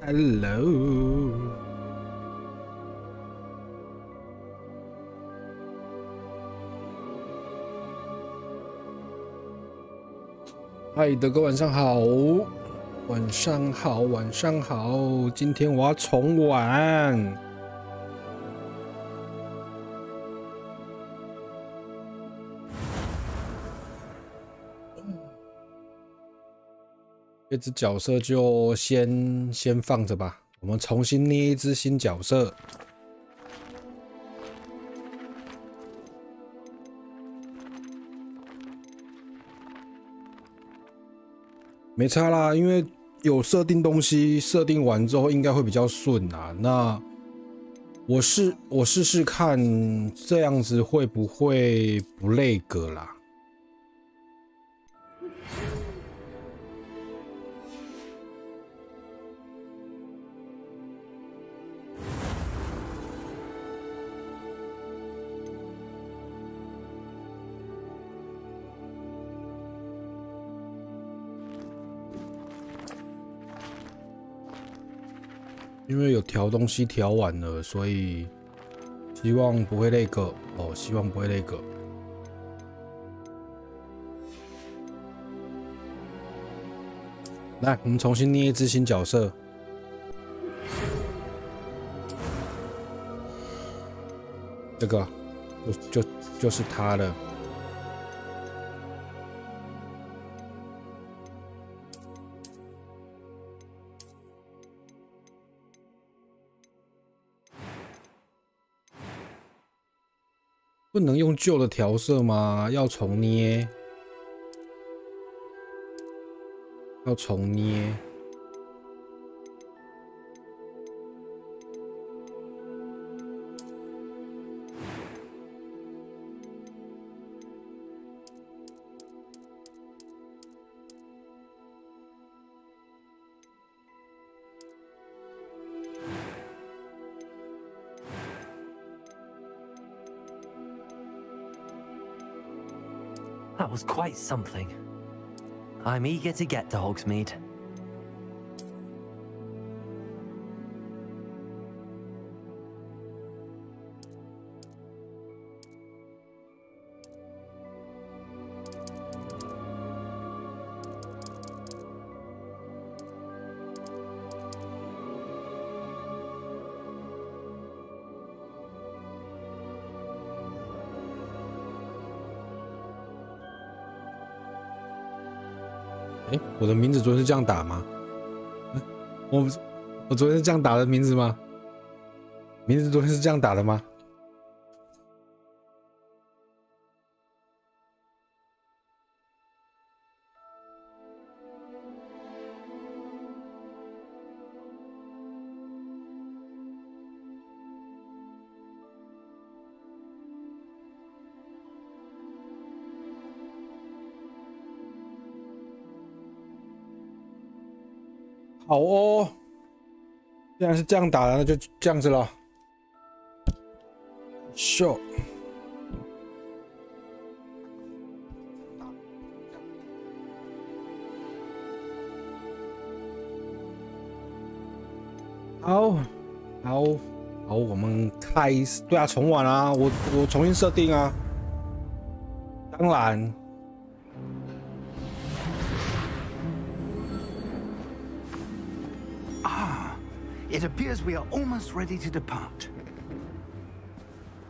Hello， 嗨，德哥晚上好，晚上好，晚上好，今天我要重玩。这只角色就先放着吧，我们重新捏一只新角色。没差啦，因为有设定东西，设定完之后应该会比较顺啊。那我试试看，这样子会不会不累格啦？因为有调东西调完了，所以希望不会累个哦，希望不会累个。来，我们重新捏一只新角色。这个就是他了。不能用旧的调色吗？要重捏，要重捏。That was quite something. I'm eager to get to Hogsmeade.我的名字昨天是这样打吗？我昨天是这样打的名字吗？名字昨天是这样打的吗？好哦，既然是这样打的，那就这样子了。秀，好，我们开始，对啊，重玩啊，我重新设定啊，当然。It appears we are almost ready to depart.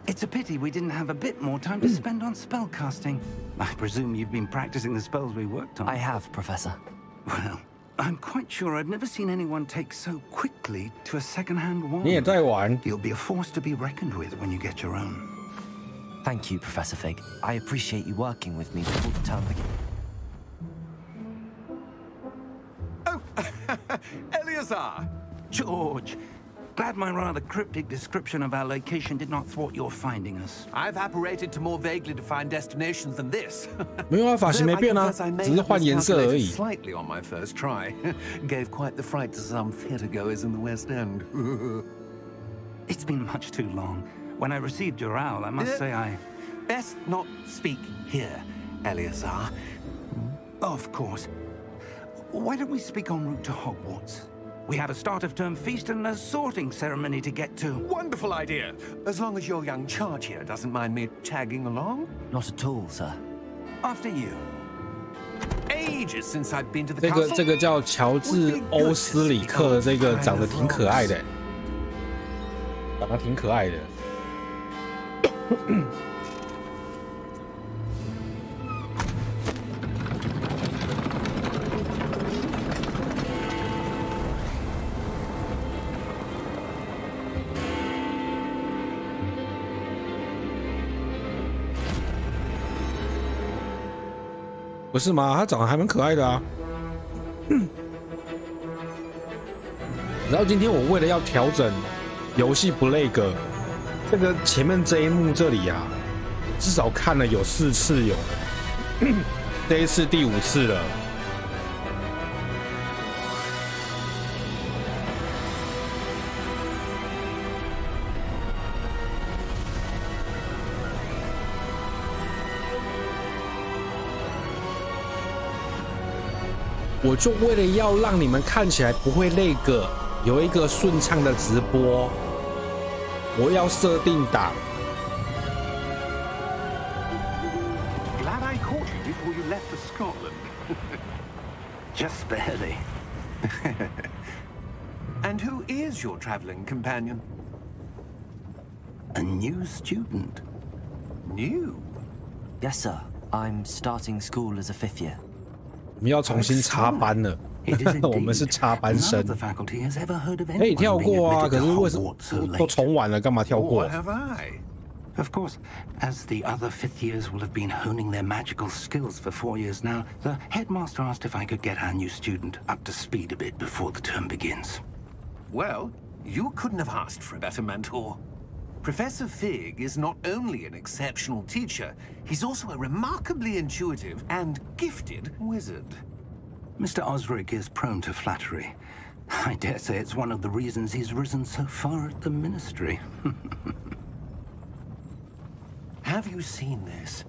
It's a pity we didn't have a bit more time to spend on spellcasting. I presume you've been practicing the spells we worked on. I have, Professor. Well, I'm quite sure I've never seen anyone take so quickly to a second-hand wand. 你也在玩 You'll be a force to be reckoned with when you get your own. Thank you, Professor Fig. I appreciate you working with me before the term begins. Oh, Eleazar! George, glad my rather cryptic description of our location did not thwart your finding us. I've apparated to more vaguely defined destinations than this. 没有啊，发型没变啊，只是换颜色而已。 Slightly on my first try, gave quite the fright to some theatergoers in the West End. It's been much too long. When I received your owl, I must say I... Best not speak here, Eleazar. Of course. Why don't we speak en route to Hogwarts? We have a start of term feast and a sorting ceremony to get to. Wonderful idea. As long as your young charge here doesn't mind me tagging along. Not at all, sir. After you. Ages since I've been to the castle. 这个叫乔治·欧斯里克的这个长得挺可爱的，长得挺可爱的。不是吗？他长得还蛮可爱的啊。然后今天我为了要调整游戏不lag，这个前面这一幕这里啊，至少看了有4次有了，这一次第5次了。我就为了要让你们看起来不会lag，有一个顺畅的直播，我要设定档。Glad I caught you before you left for Scotland. Just barely. And who is your traveling companion? A new student. New? Yes, sir. I'm starting school as a 5th year. 我们要重新插班了，我们是插班生。可以跳过啊，可是为什么都重玩了，干嘛跳过 What have I? Of course, as the other 5th years will have been honing their magical skills for 4 years now, the headmaster asked if I could get our new student up to speed a bit before the term begins. Well, you couldn't have asked for a better mentor. Professor Fig is not only an exceptional teacher, he's also a remarkably intuitive and gifted wizard. Mr. Osric is prone to flattery. I dare say it's one of the reasons he's risen so far at the ministry. Have you seen this?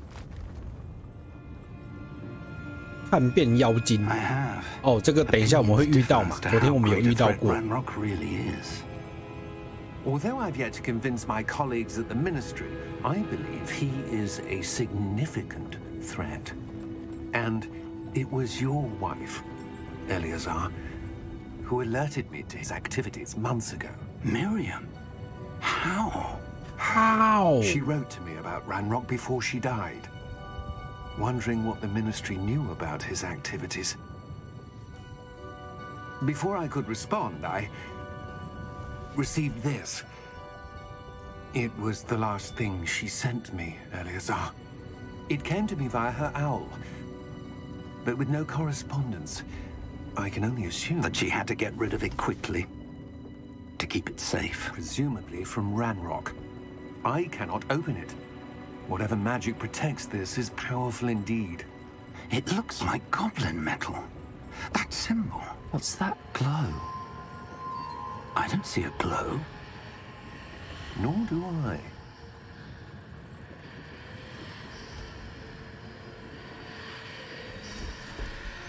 叛变妖精。I have. 哦，这个等一下我们会遇到嘛？昨天我们有遇到过。Ranrock really is. Although I've yet to convince my colleagues at the Ministry, I believe he is a significant threat. And it was your wife, Eleazar, who alerted me to his activities months ago. Miriam? How? How? She wrote to me about Ranrock before she died, wondering what the Ministry knew about his activities. Before I could respond, I received this. It was the last thing she sent me, Eleazar. It came to me via her owl, but with no correspondence. I can only assume That she had to get rid of it quickly to keep it safe. presumably from Ranrock. I cannot open it. Whatever magic protects this is powerful indeed. It looks like goblin metal. That symbol. What's that glow? I don't see a glow. Nor do I.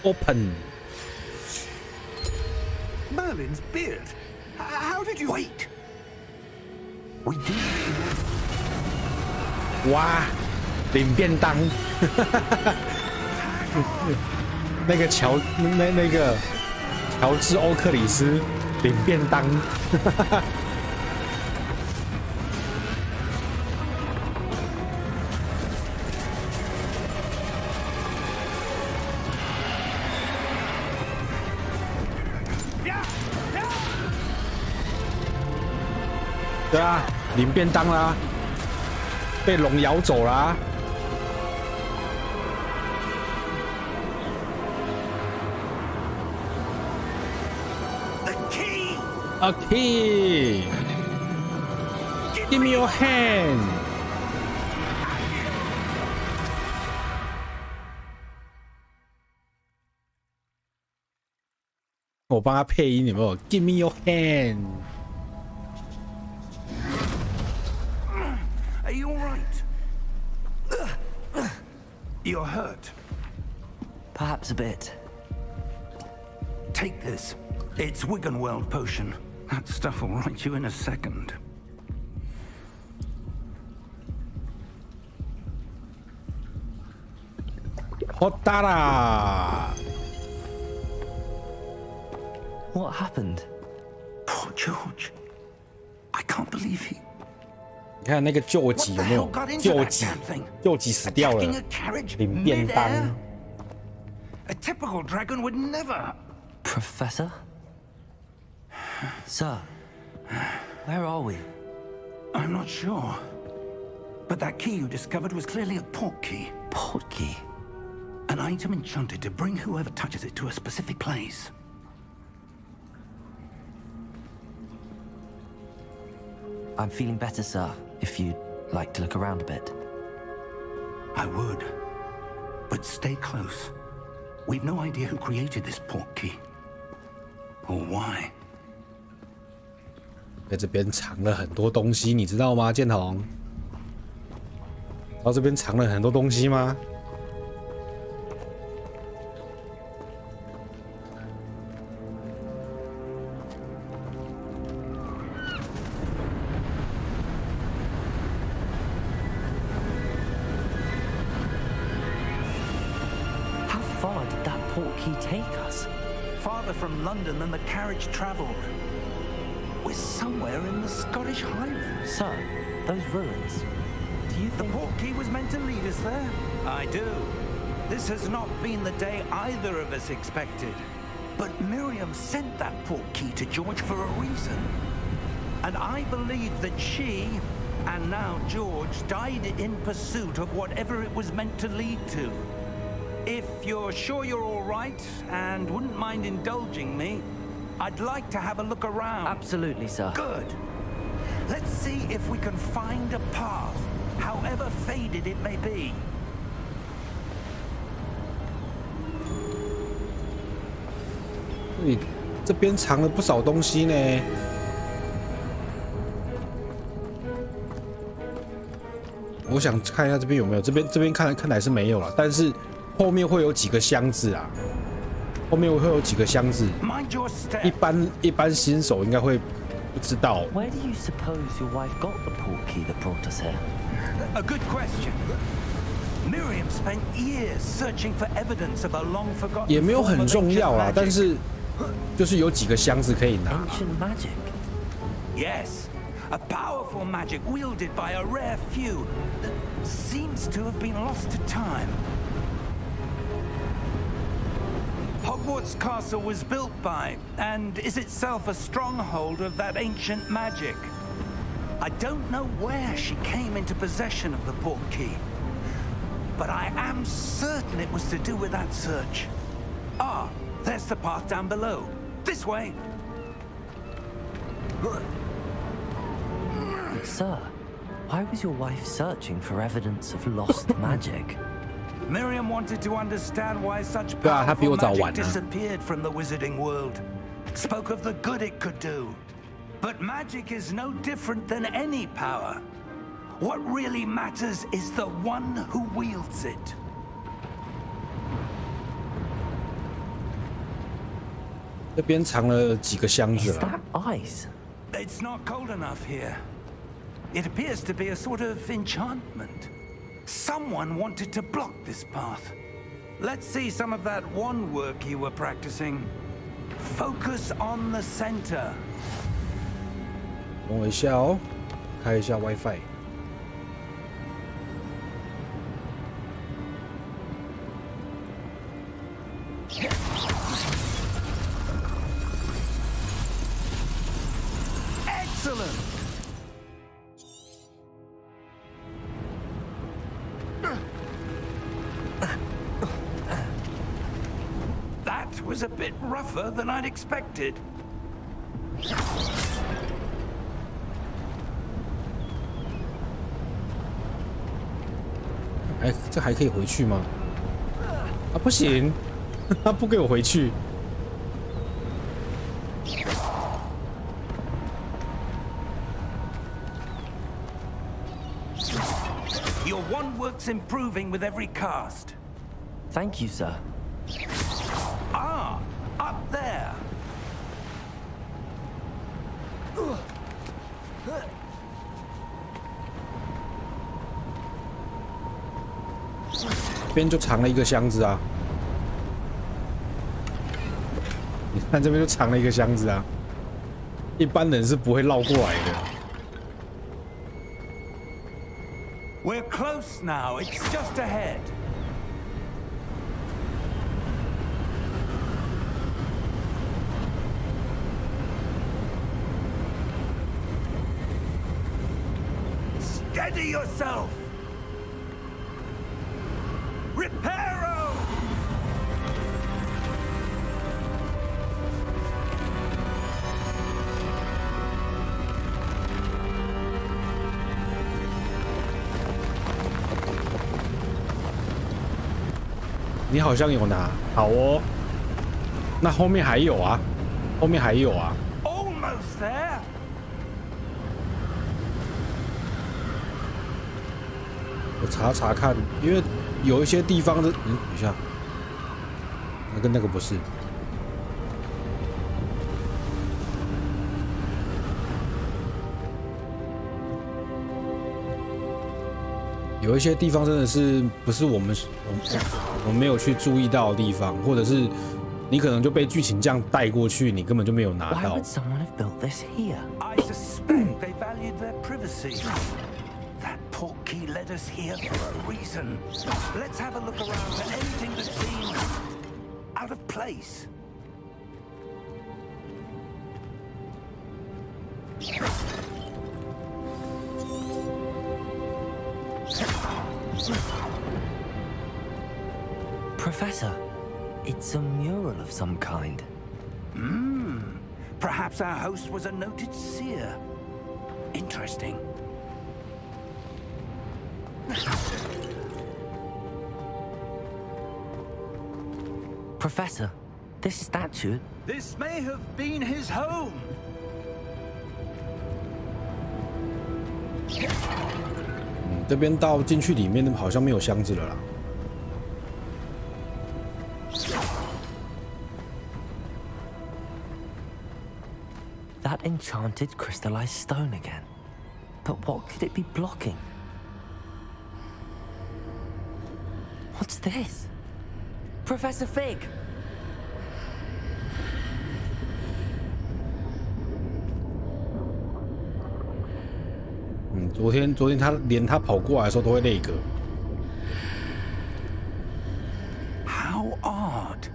Open. Merlin's beard. How did you... Wait. We do. 哇，领便当。那个乔治·欧克里斯领便当。对啊，领便当啦，被龙咬走啦。A key! Give me your hand! 我帮他配音有没有 ？Give me your hand! Are you all right? You're hurt. Perhaps a bit. Take this. It's Wiggenweld potion. That stuff will right you in a second. 好大啦 What happened? Poor George. I can't believe he. 你看那个救急有没有？救急死掉了，领便当。A typical dragon would never. Professor? Sir, where are we? I'm not sure. But that key you discovered was clearly a port key. Port key? An item enchanted to bring whoever touches it to a specific place. I'm feeling better, sir, if you'd like to look around a bit. I would. But stay close. We've no idea who created this port key. Or why. 在这边藏了很多东西，你知道吗，建宏？知道这边藏了很多东西吗？ Take us farther from London than the carriage travelled. We're somewhere in the Scottish Highlands. Sir, those ruins. Do you think the port key was meant to lead us there? I do. This has not been the day either of us expected. But Miriam sent that port key to George for a reason. And I believe that she, and now George, died in pursuit of whatever it was meant to lead to. If you're sure you're all right and wouldn't mind indulging me, I'd like to have a look around. Absolutely, sir. Good. Let's see if we can find a path, however faded it may be. 这边藏了不少东西呢。我想看一下这边有没有，这边看来是没有了，但是。 后面会有几个箱子啊，后面会有几个箱子，一般新手应该会不知道。Where do you suppose your wife got the port key that brought us here? A good question. Miriam spent years searching for evidence of a long forgotten. 也没有很重要啦，但是就是有几个箱子可以拿。Ancient magic. Yes, a powerful magic wielded by a rare few that seems to have been lost to time. Hogwarts Castle was built by, and is itself a stronghold of that ancient magic. I don't know where she came into possession of the port key, but I am certain it was to do with that search. Ah, there's the path down below. This way. Sir, why was your wife searching for evidence of lost magic? Miriam wanted to understand why such powerful magic disappeared from the wizarding world. Spoke of the good it could do. But magic is no different than any power. What really matters is the one who wields it. 这边藏了几个箱子了。Is that ice? It's not cold enough here. It appears to be a sort of enchantment. Someone wanted to block this path. Let's see some of that wand work you were practicing. Focus on the center. 等我一下哦，开一下 WiFi。Excellent. That was a bit rougher than I'd expected. 哎，这还可以回去吗？啊，不行，他不给我回去。Your wand work's improving with every cast. Thank you, sir. Ah, up there. 这边就藏了一个箱子啊！你看这边就藏了一个箱子啊！一般人是不会绕过来的。We're close now. It's just ahead. Steady yourself. Reparo. 你好像有拿，好哦。那后面还有啊，后面还有啊。Almost there. 我查查看，因为有一些地方的，等一下，那跟那个不是。有一些地方真的是不是我们没有去注意到的地方，或者是你可能就被剧情这样带过去，你根本就没有拿到。Why would someone have built this here? I suspect they valued their privacy. That portkey led us here for a reason. Let's have a look around for anything that seems out of place. Professor, it's a mural of some kind. Perhaps our host was a noted seer. Interesting. Professor, this statue... This may have been his home. 这边到进去里面好像没有箱子了啦。That enchanted crystallized stone again. But what could it be blocking? What's this? Professor Fig! 昨天他连他跑过来的时候都会那个。How odd.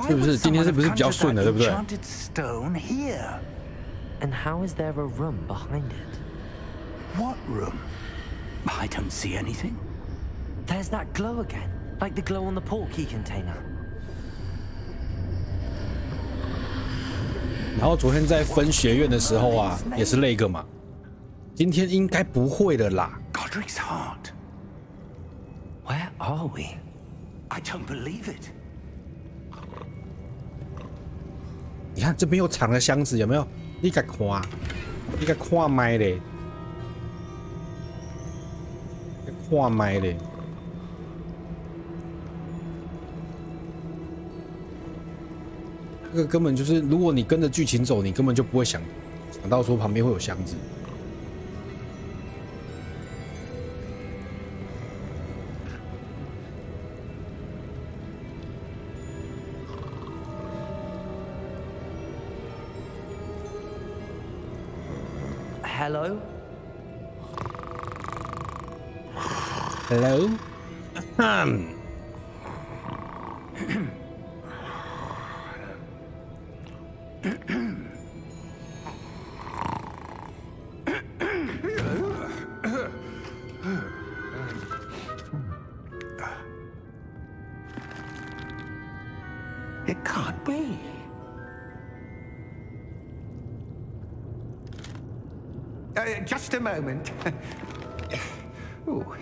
是不是今天是不是比较顺的，对不对？ And how is there a room behind it? What room? I don't see anything. There's that glow again, like the glow on the portkey container. 然后昨天在分学院的时候啊，也是那个嘛。今天应该不会的啦。Godric's heart. Where are we? I don't believe it. 你看这边又藏了箱子，有没有？你该看，你该看麦嘞，看麦嘞。这个根本就是，如果你跟着剧情走，你根本就不会想到说旁边会有箱子。Hello? Hello? It can't be. Just a moment. Oh.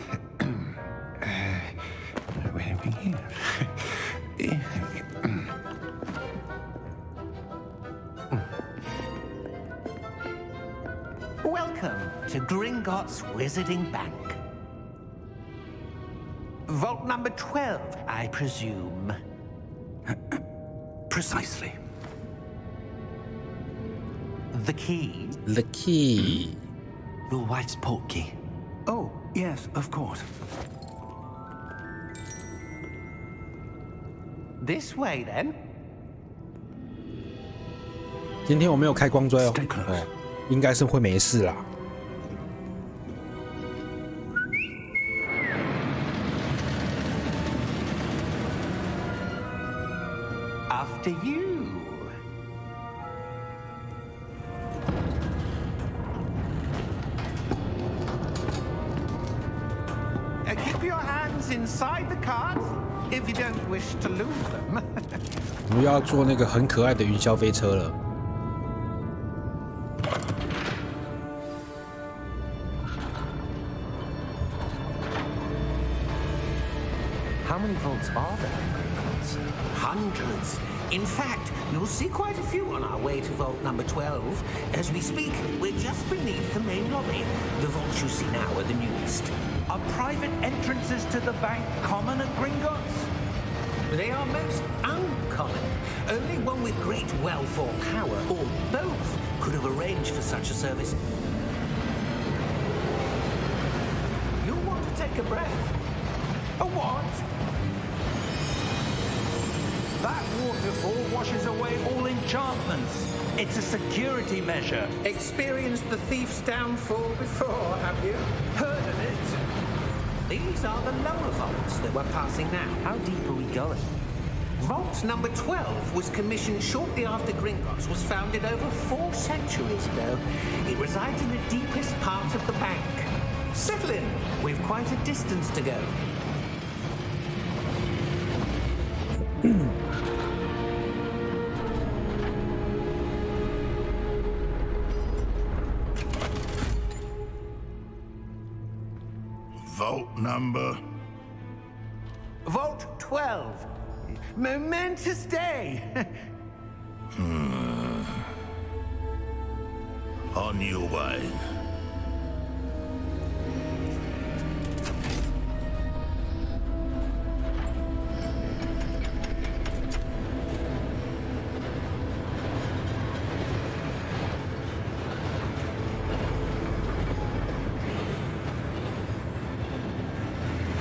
Where are we here? Welcome to Gringotts Wizarding Bank. Vault number 12, I presume. Precisely. The key? The key. Your wife's portkey. Oh, yes, of course. This way, then. 今天我没有开光锥哦，应该是会没事啦。After you. Keep your hands inside the cart if you don't wish to lose them. 我们要坐那个很可爱的云霄飞车了。How many vaults are there in Gringotts? Hundreds. In fact, you'll see quite a few on our way to vault number 12. As we speak, we're just beneath the main lobby. The vaults you see now are the newest. Are private entrances to the bank common at Gringotts? They are most uncommon. Only one with great wealth or power, or both, could have arranged for such a service. You'll want to take a breath. A what? That waterfall washes away all enchantments. It's a security measure. Experienced the thief's downfall before, have you? Heard of it? These are the lower vaults that we're passing now. How deep are we going? Vault number 12 was commissioned shortly after Gringotts was founded over 4 centuries ago. It resides in the deepest part of the bank. Settle in. We've quite a distance to go. Vault number? Vault 12. Momentous day. On your way.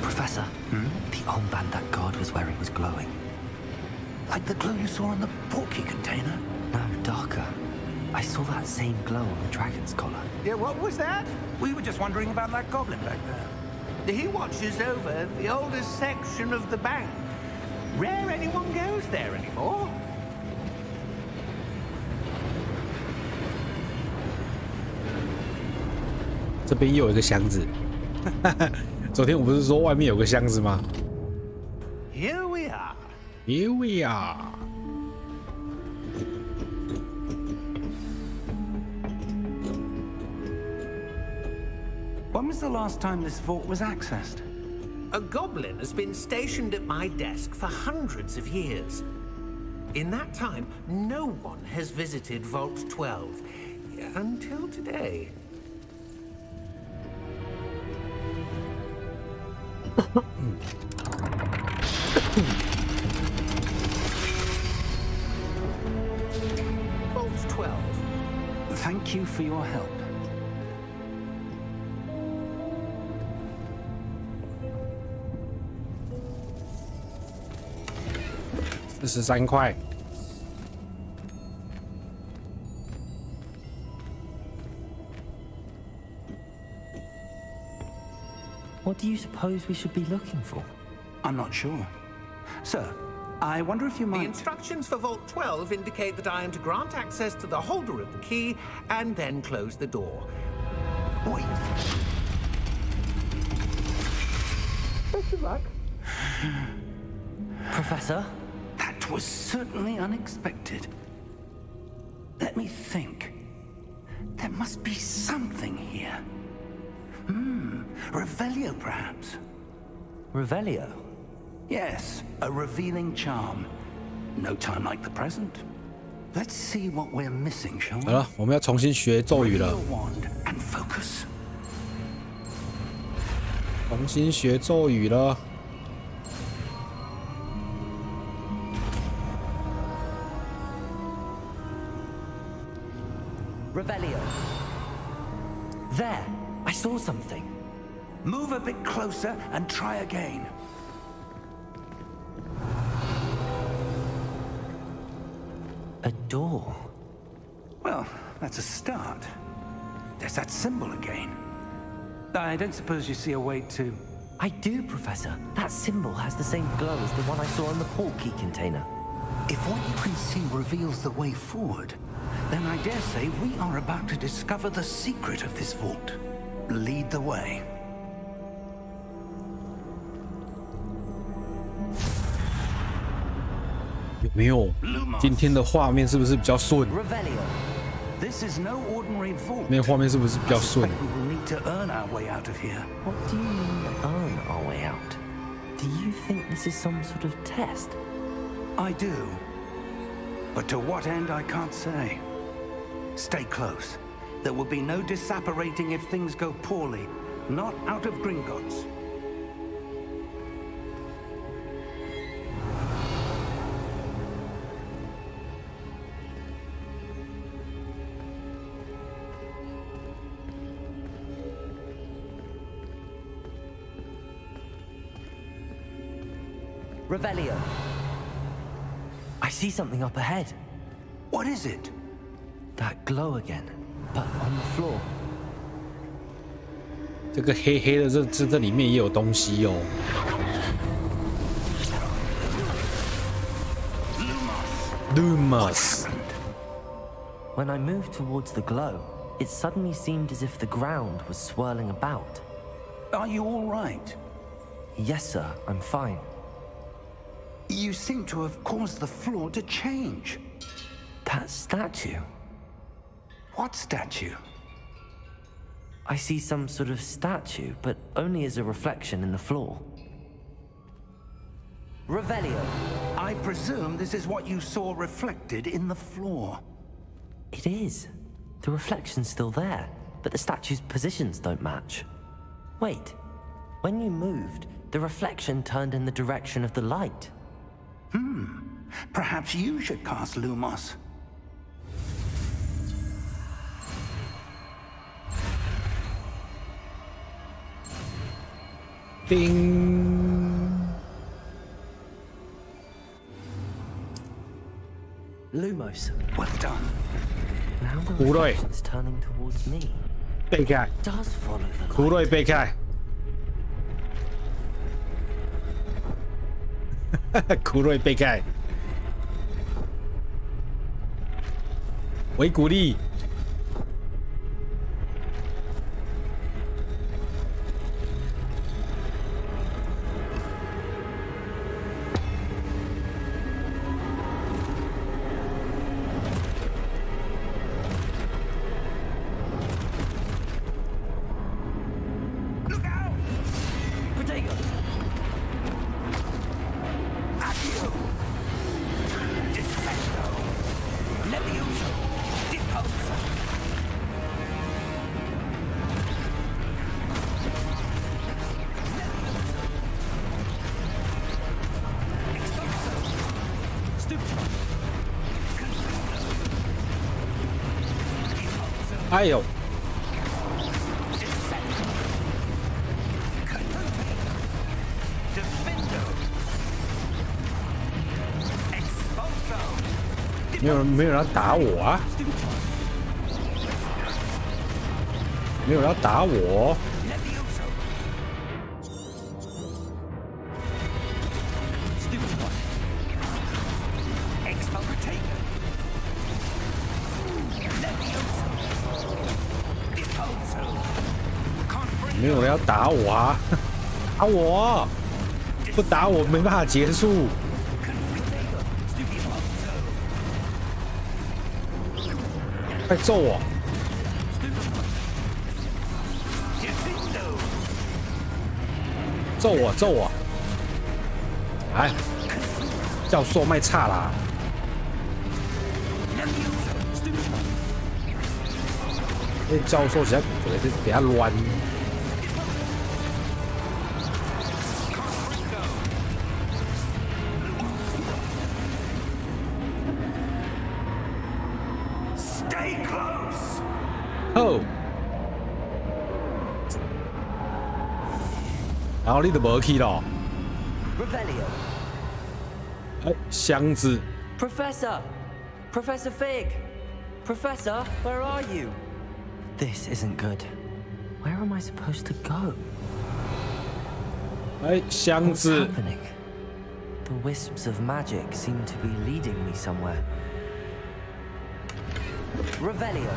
Professor, the armband that guard was wearing was glowing. Like the glow you saw on the portkey container? No, darker. I saw that same glow on the dragon's collar. Yeah, what was that? We were just wondering about that goblin back there. He watches over the oldest section of the bank. Rare anyone goes there anymore. 这边又有一个箱子。昨天我不是说外面有个箱子吗 Here we are.？Here we are. When was the last time this vault was accessed? A goblin has been stationed at my desk for hundreds of years. In that time, no one has visited Vault 12 until today. Vault 12. Thank you for your help. 43块。What do you suppose we should be looking for? I'm not sure. Sir, I wonder if you The might... instructions for Vault 12 indicate that I am to grant access to the holder of the key and then close the door. Wait. Best of luck. Professor? That was certainly unexpected. Let me think. There must be something here. Revelio, perhaps? Revelio? Yes, a revealing charm. No time like the present. Let's see what we're missing, shall we? 好了，我们要重新学咒语了。 Your wand and focus. 重新学咒语了。saw something. Move a bit closer and try again. A door. Well, that's a start. There's that symbol again. I don't suppose you see a way to... I do, Professor. That symbol has the same glow as the one I saw in the port key container. If what you can see reveals the way forward, then I dare say we are about to discover the secret of this vault. Lead the way. 有没有？今天的画面是不是比较顺？ This is no ordinary vault. 那画面是不是比较顺？ We will need to earn our way out of here. What do you mean, earn our way out? Do you think this is some sort of test? I do. But to what end, I can't say. Stay close. There will be no disapparating if things go poorly. Not out of Gringotts. Revelio. I see something up ahead. What is it? That glow again, but on the floor. 这个黑黑的这里面也有东西哦。Lumos. When I moved towards the glow, it suddenly seemed as if the ground was swirling about. Are you all right? Yes, sir, I'm fine. You seem to have caused the floor to change. That statue. What statue? I see some sort of statue, but only as a reflection in the floor. Revelio. I presume this is what you saw reflected in the floor. It is. The reflection's still there, but the statue's positions don't match. Wait. When you moved, the reflection turned in the direction of the light. Perhaps you should cast Lumos. Ding. Lumos. Well done. Now the Cú rồi. reflection's turning towards me. 背开， It does follow the 苦 light. 瑞背开，苦瑞背开，维古力。哎呦！没有人要打我啊！没有人要打我。没有人要打我啊！打我！不打我没办法结束。快揍我！揍我！揍我！哎，教授卖差啦！这教授实在给他乱。然后你就无去了。Revelio. 哎，箱子。Professor! Professor Fig! Professor, where are you? This isn't good. Where am I supposed to go? 哎，箱 What's 子。 happening? The wisps of magic seem to be leading me somewhere. Revelio.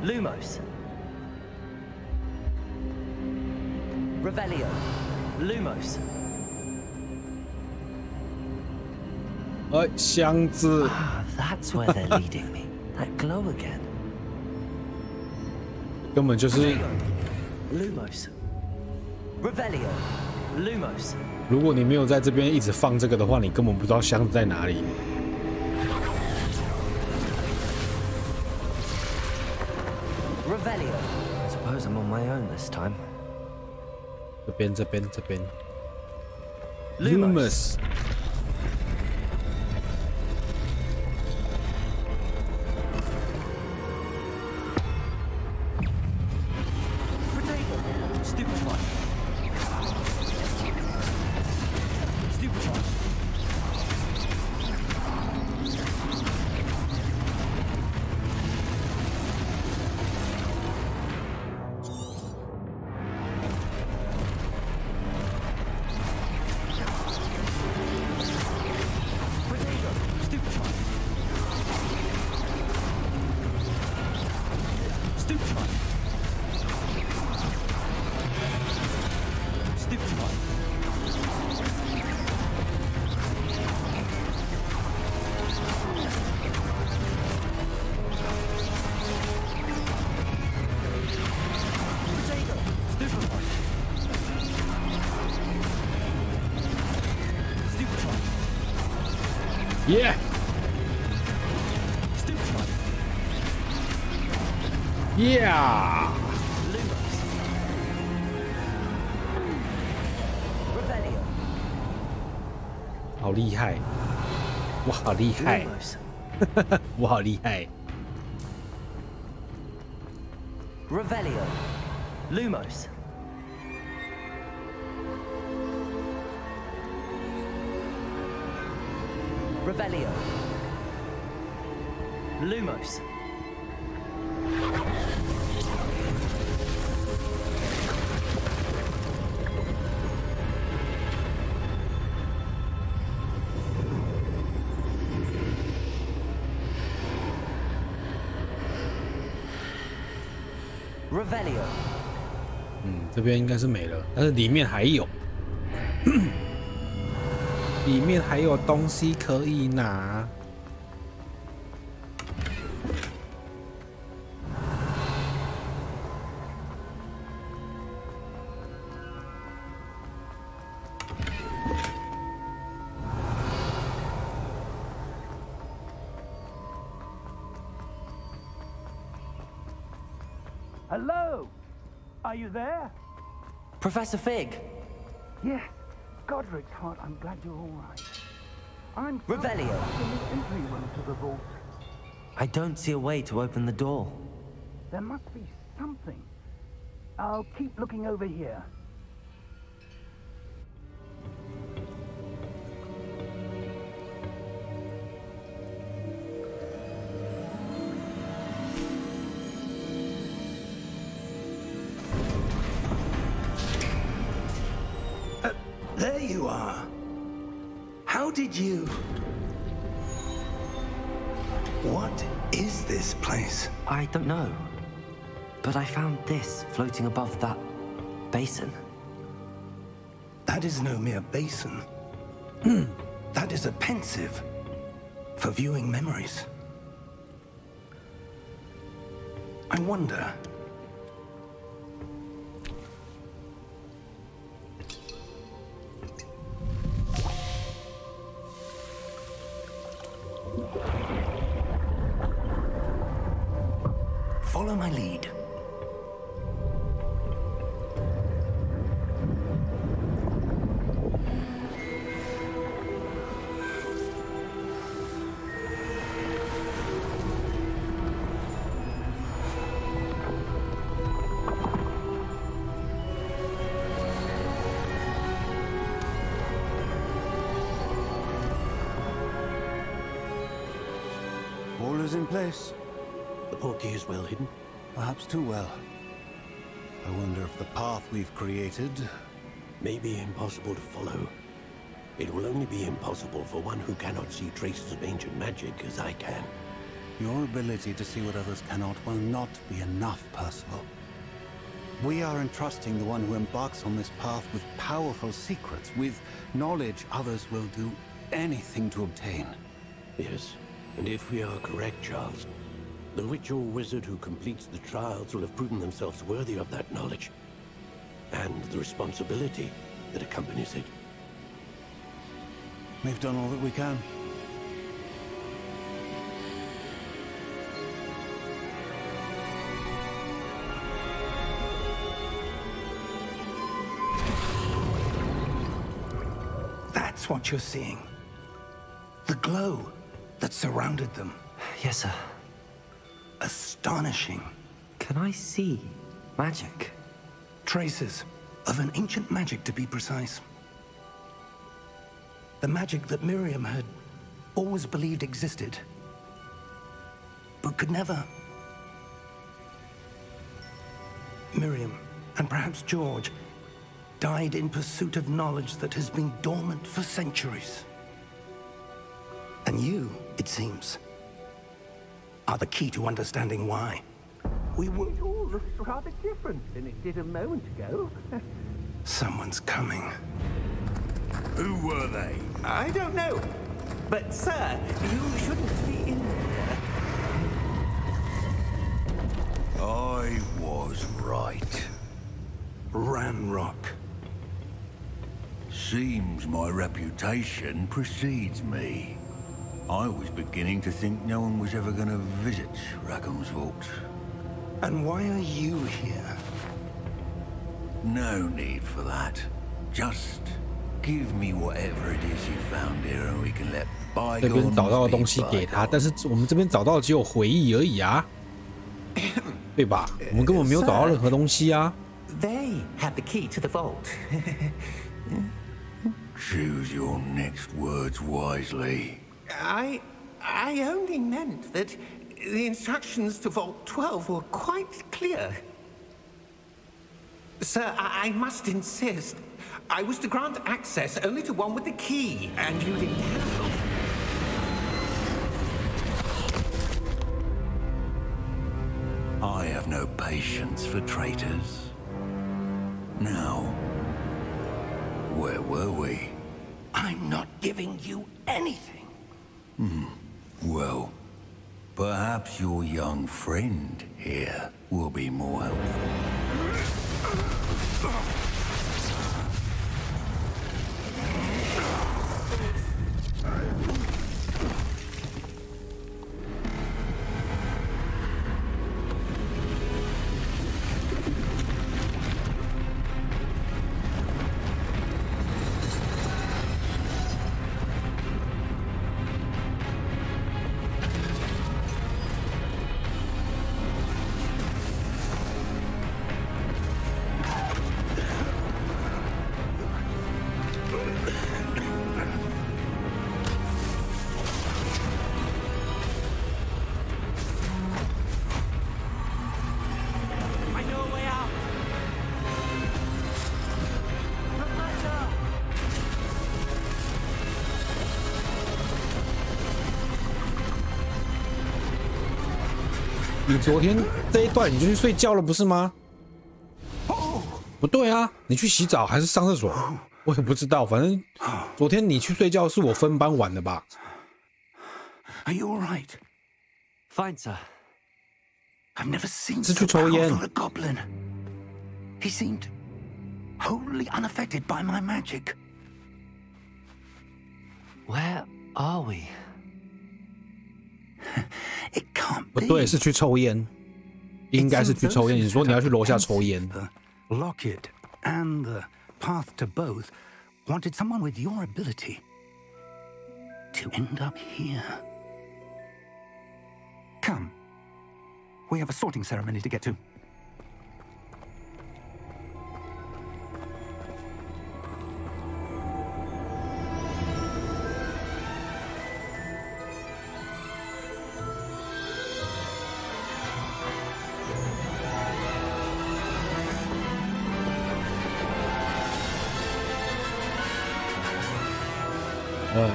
Lumos. Revelio. Lumos. 哎，箱子。 Ah, that's where they're leading me. That glow again. 根本就是， Lumos. Revelio. Lumos. 如果你没有在这边一直放这个的话，你根本不知道箱子在哪里。 Revelio. I suppose I'm on my own this time. 这边，这边，这边。 Lumos. Stupefy. Stupefy. Potato. Stupefy. Stupefy. Stupefy. Potato. Stupefy. Stupefy. Yeah. Stupefy. Yeah. Lumos. Revelio. 好厉害！我好厉害！ Lumos. 我好厉害！ Revelio. Lumos. Revelio. Lumos. Revelio. 这边应该是没了，但是里面还有，里面还有东西可以拿。Hello? Are you there? Professor Fig. Yes. Godric's heart, I'm glad you're all right. I'm Revelio. in the entryway to the vault. I don't see a way to open the door. There must be something. I'll keep looking over here. There you are. How did you... What is this place? I don't know. But I found this floating above that basin. That is no mere basin. That is a pensive for viewing memories. I wonder... Follow my lead. All is in place. The portkey is well hidden. Perhaps too well. I wonder if the path we've created may be impossible to follow. It will only be impossible for one who cannot see traces of ancient magic as I can. Your ability to see what others cannot will not be enough, Percival. We are entrusting the one who embarks on this path with powerful secrets, with knowledge others will do anything to obtain. Yes, and if we are correct, Charles, the witch or wizard who completes the trials will have proven themselves worthy of that knowledge, and the responsibility that accompanies it. We've done all that we can. That's what you're seeing. The glow that surrounded them. Yes, sir. Astonishing. Can I see magic? Traces of an ancient magic, to be precise. The magic that Miriam had always believed existed, but could never. Miriam, and perhaps George, died in pursuit of knowledge that has been dormant for centuries. And you, it seems, are the key to understanding why. We were all looks rather different than it did a moment ago. Someone's coming. Who were they? I don't know. But, sir, you shouldn't be in here. I was right. Ranrock. Seems my reputation precedes me. I was beginning to think no one was ever going to visit Rackham's vault. And why are you here? No need for that. Just give me whatever it is you found here and we can let 这边 bygones 找到的 be 东西给他， bygones. 但是我们这边找到的只有回忆而已啊，对吧？我们根本没有找到任何东西啊。 They had the key to the vault. Choose your next words wisely. I only meant that the instructions to Vault 12 were quite clear. Sir, I must insist. I was to grant access only to one with the key, and you didn't have. I have no patience for traitors. Now, where were we? I'm not giving you anything. Well, perhaps your young friend here will be more helpful. I know a way out. Professor! 你昨天这一段你就去睡觉了，不是吗？不对啊，你去洗澡还是上厕所？我也不知道，反正昨天你去睡觉是我分班晚的吧？ Are you all right? Fine, sir. I've never seen 是 so 去抽烟。 powerful a goblin. He seemed wholly unaffected by my magic. Where are we? It can't 不 be. 对，是去抽烟，应该是去抽烟。你说你要去楼下抽烟， The locket and the path to both wanted someone with your ability to end up here. Come. We have a sorting ceremony to get to.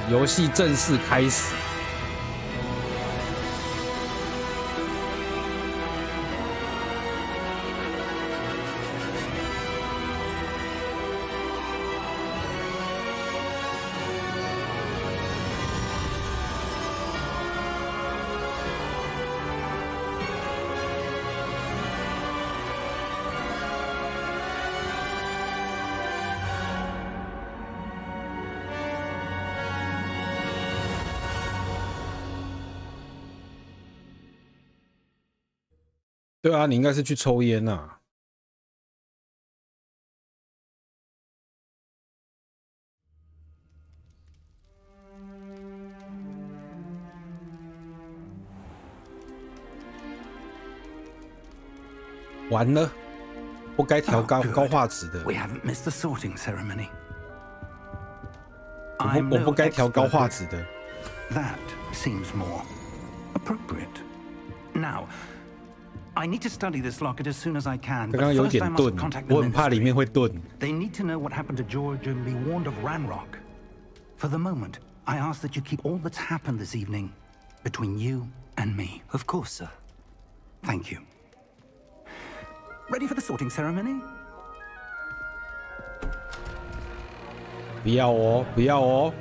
游戏正式开始。对啊，你应该是去抽烟呐。完了，不该调高画质的。We haven't missed the sorting ceremony. 我不该调高画质的。That seems more appropriate. Now. I need to study this locket as soon as I can. 刚刚有点顿，我很怕里面会顿。They need to know what happened to George and be warned of Ranrock. For the moment, I ask that you keep all that's happened this evening between you and me. Of course, sir. Thank you. Ready for the sorting ceremony? 不要哦，不要哦。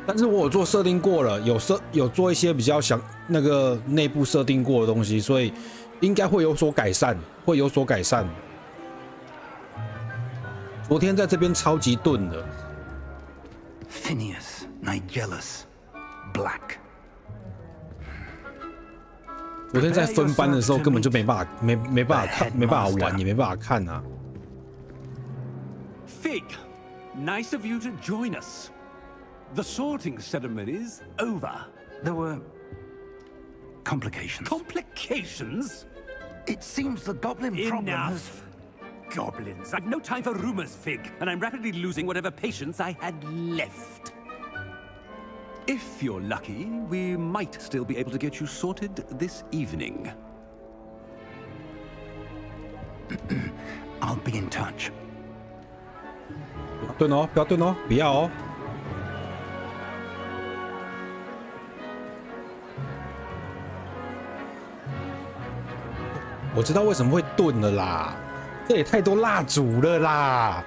但是我有做设定过了，有做一些比较那个内部设定过的东西，所以应该会有所改善，会有所改善。昨天在这边超级钝的。Phineas, Nigellus, Black。昨天在分班的时候根本就没办法看，没办法玩，也没办法看啊。Fig, nice of you to join us. The sorting ceremony's over. There were complications. Complications? It seems the goblin problem has... Goblins. I've no time for rumors, Fig, and I'm rapidly losing whatever patience I had left. If you're lucky, we might still be able to get you sorted this evening. I'll be in touch. 不要顿哦，不要顿哦，不要哦。我知道为什么会顿了啦，这也太多蜡烛了啦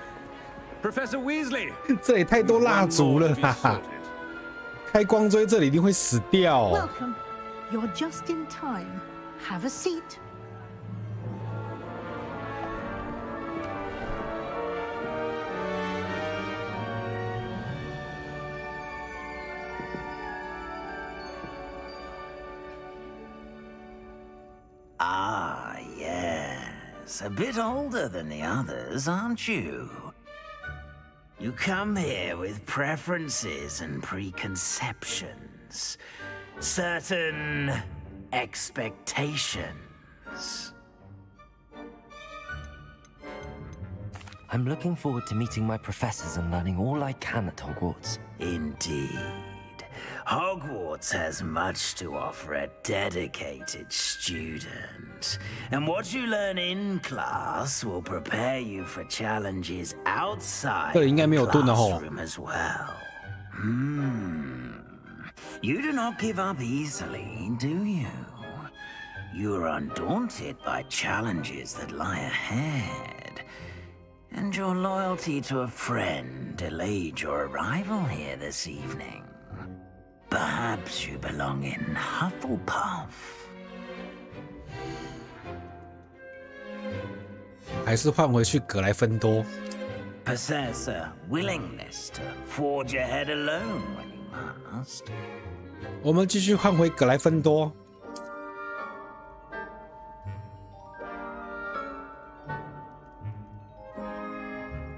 Professor Weasley， 这也太多蜡烛了啦，开光锥这里一定会死掉。Welcome, you're just in time. Have a seat. Ah, yes. A bit older than the others, aren't you? You come here with preferences and preconceptions. Certain expectations. I'm looking forward to meeting my professors and learning all I can at Hogwarts. Indeed. Hogwarts has much to offer a dedicated student. And what you learn in class will prepare you for challenges outside the classroom as well. You do not give up easily, do you? You are undaunted by challenges that lie ahead. And your loyalty to a friend delayed your arrival here this evening. Perhaps you belong in Hufflepuff. 还是换回去格莱芬多。Possess a willingness to forge ahead alone when you must. 我们继续换回格莱芬多。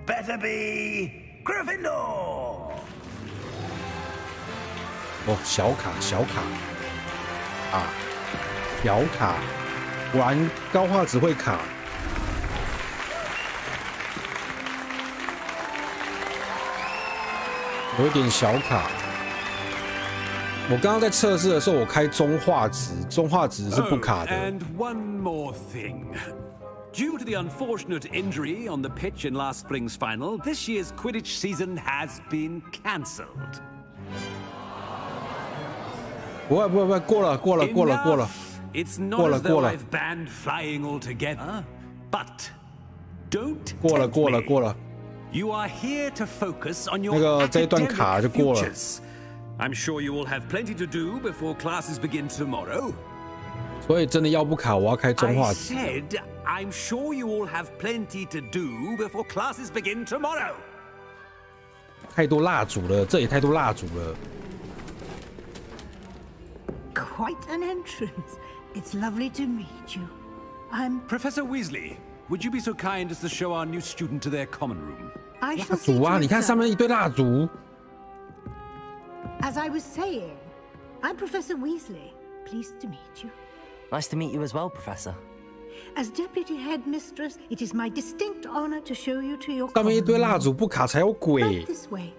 Better be Gryffindor. 哦，小卡啊，小卡，果然高画质会卡。有一点小卡。我刚刚在测试的时候，我开中画质，中画质是不卡的。And one more thing. Due to the unfortunate injury on the pitch in last spring's final, this year's Quidditch season has been cancelled. 不会，过了。It's not as though I've banned flying altogether, but don't 过了。 You are here to focus on your 那个这一段卡就过了。 futures. I'm sure you will have plenty to do before classes begin tomorrow. 所以真的要不卡，我要开中画 I 质。 said, I'm sure you all have plenty to do before classes begin tomorrow. 太多蜡烛了，这也太多蜡烛了。 Quite an entrance. It's lovely to meet you. I'm Professor Weasley, would you be so kind as to show our new student to their common room? I 蜡 shall see 烛 to 啊， it, 你看 sir. 上面一堆蜡烛。 As I was saying, I'm Professor Weasley. Pleased to meet you. Nice to meet you as well, Professor. As Deputy Headmistress, it is my distinct honor to show you to your 上面一 common 堆蜡 room. 烛，不卡才有鬼 Right。this way.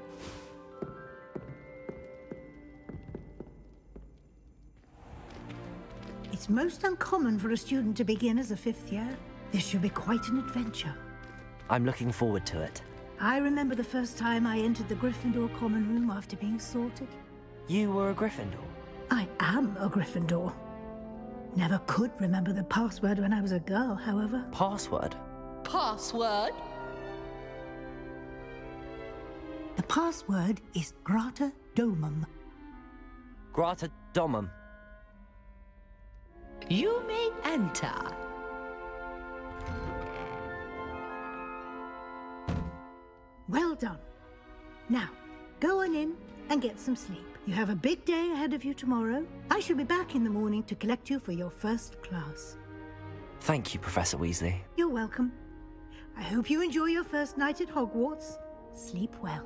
It's most uncommon for a student to begin as a fifth year. This should be quite an adventure. I'm looking forward to it. I remember the first time I entered the Gryffindor common room after being sorted. You were a Gryffindor? I am a Gryffindor. Never could remember the password when I was a girl, however. Password? Password? The password is Grata Domum. Grata Domum. You may enter. Well done. Now, go on in and get some sleep. You have a big day ahead of you tomorrow. I shall be back in the morning to collect you for your first class. Thank you, Professor Weasley. You're welcome. I hope you enjoy your first night at Hogwarts. Sleep well.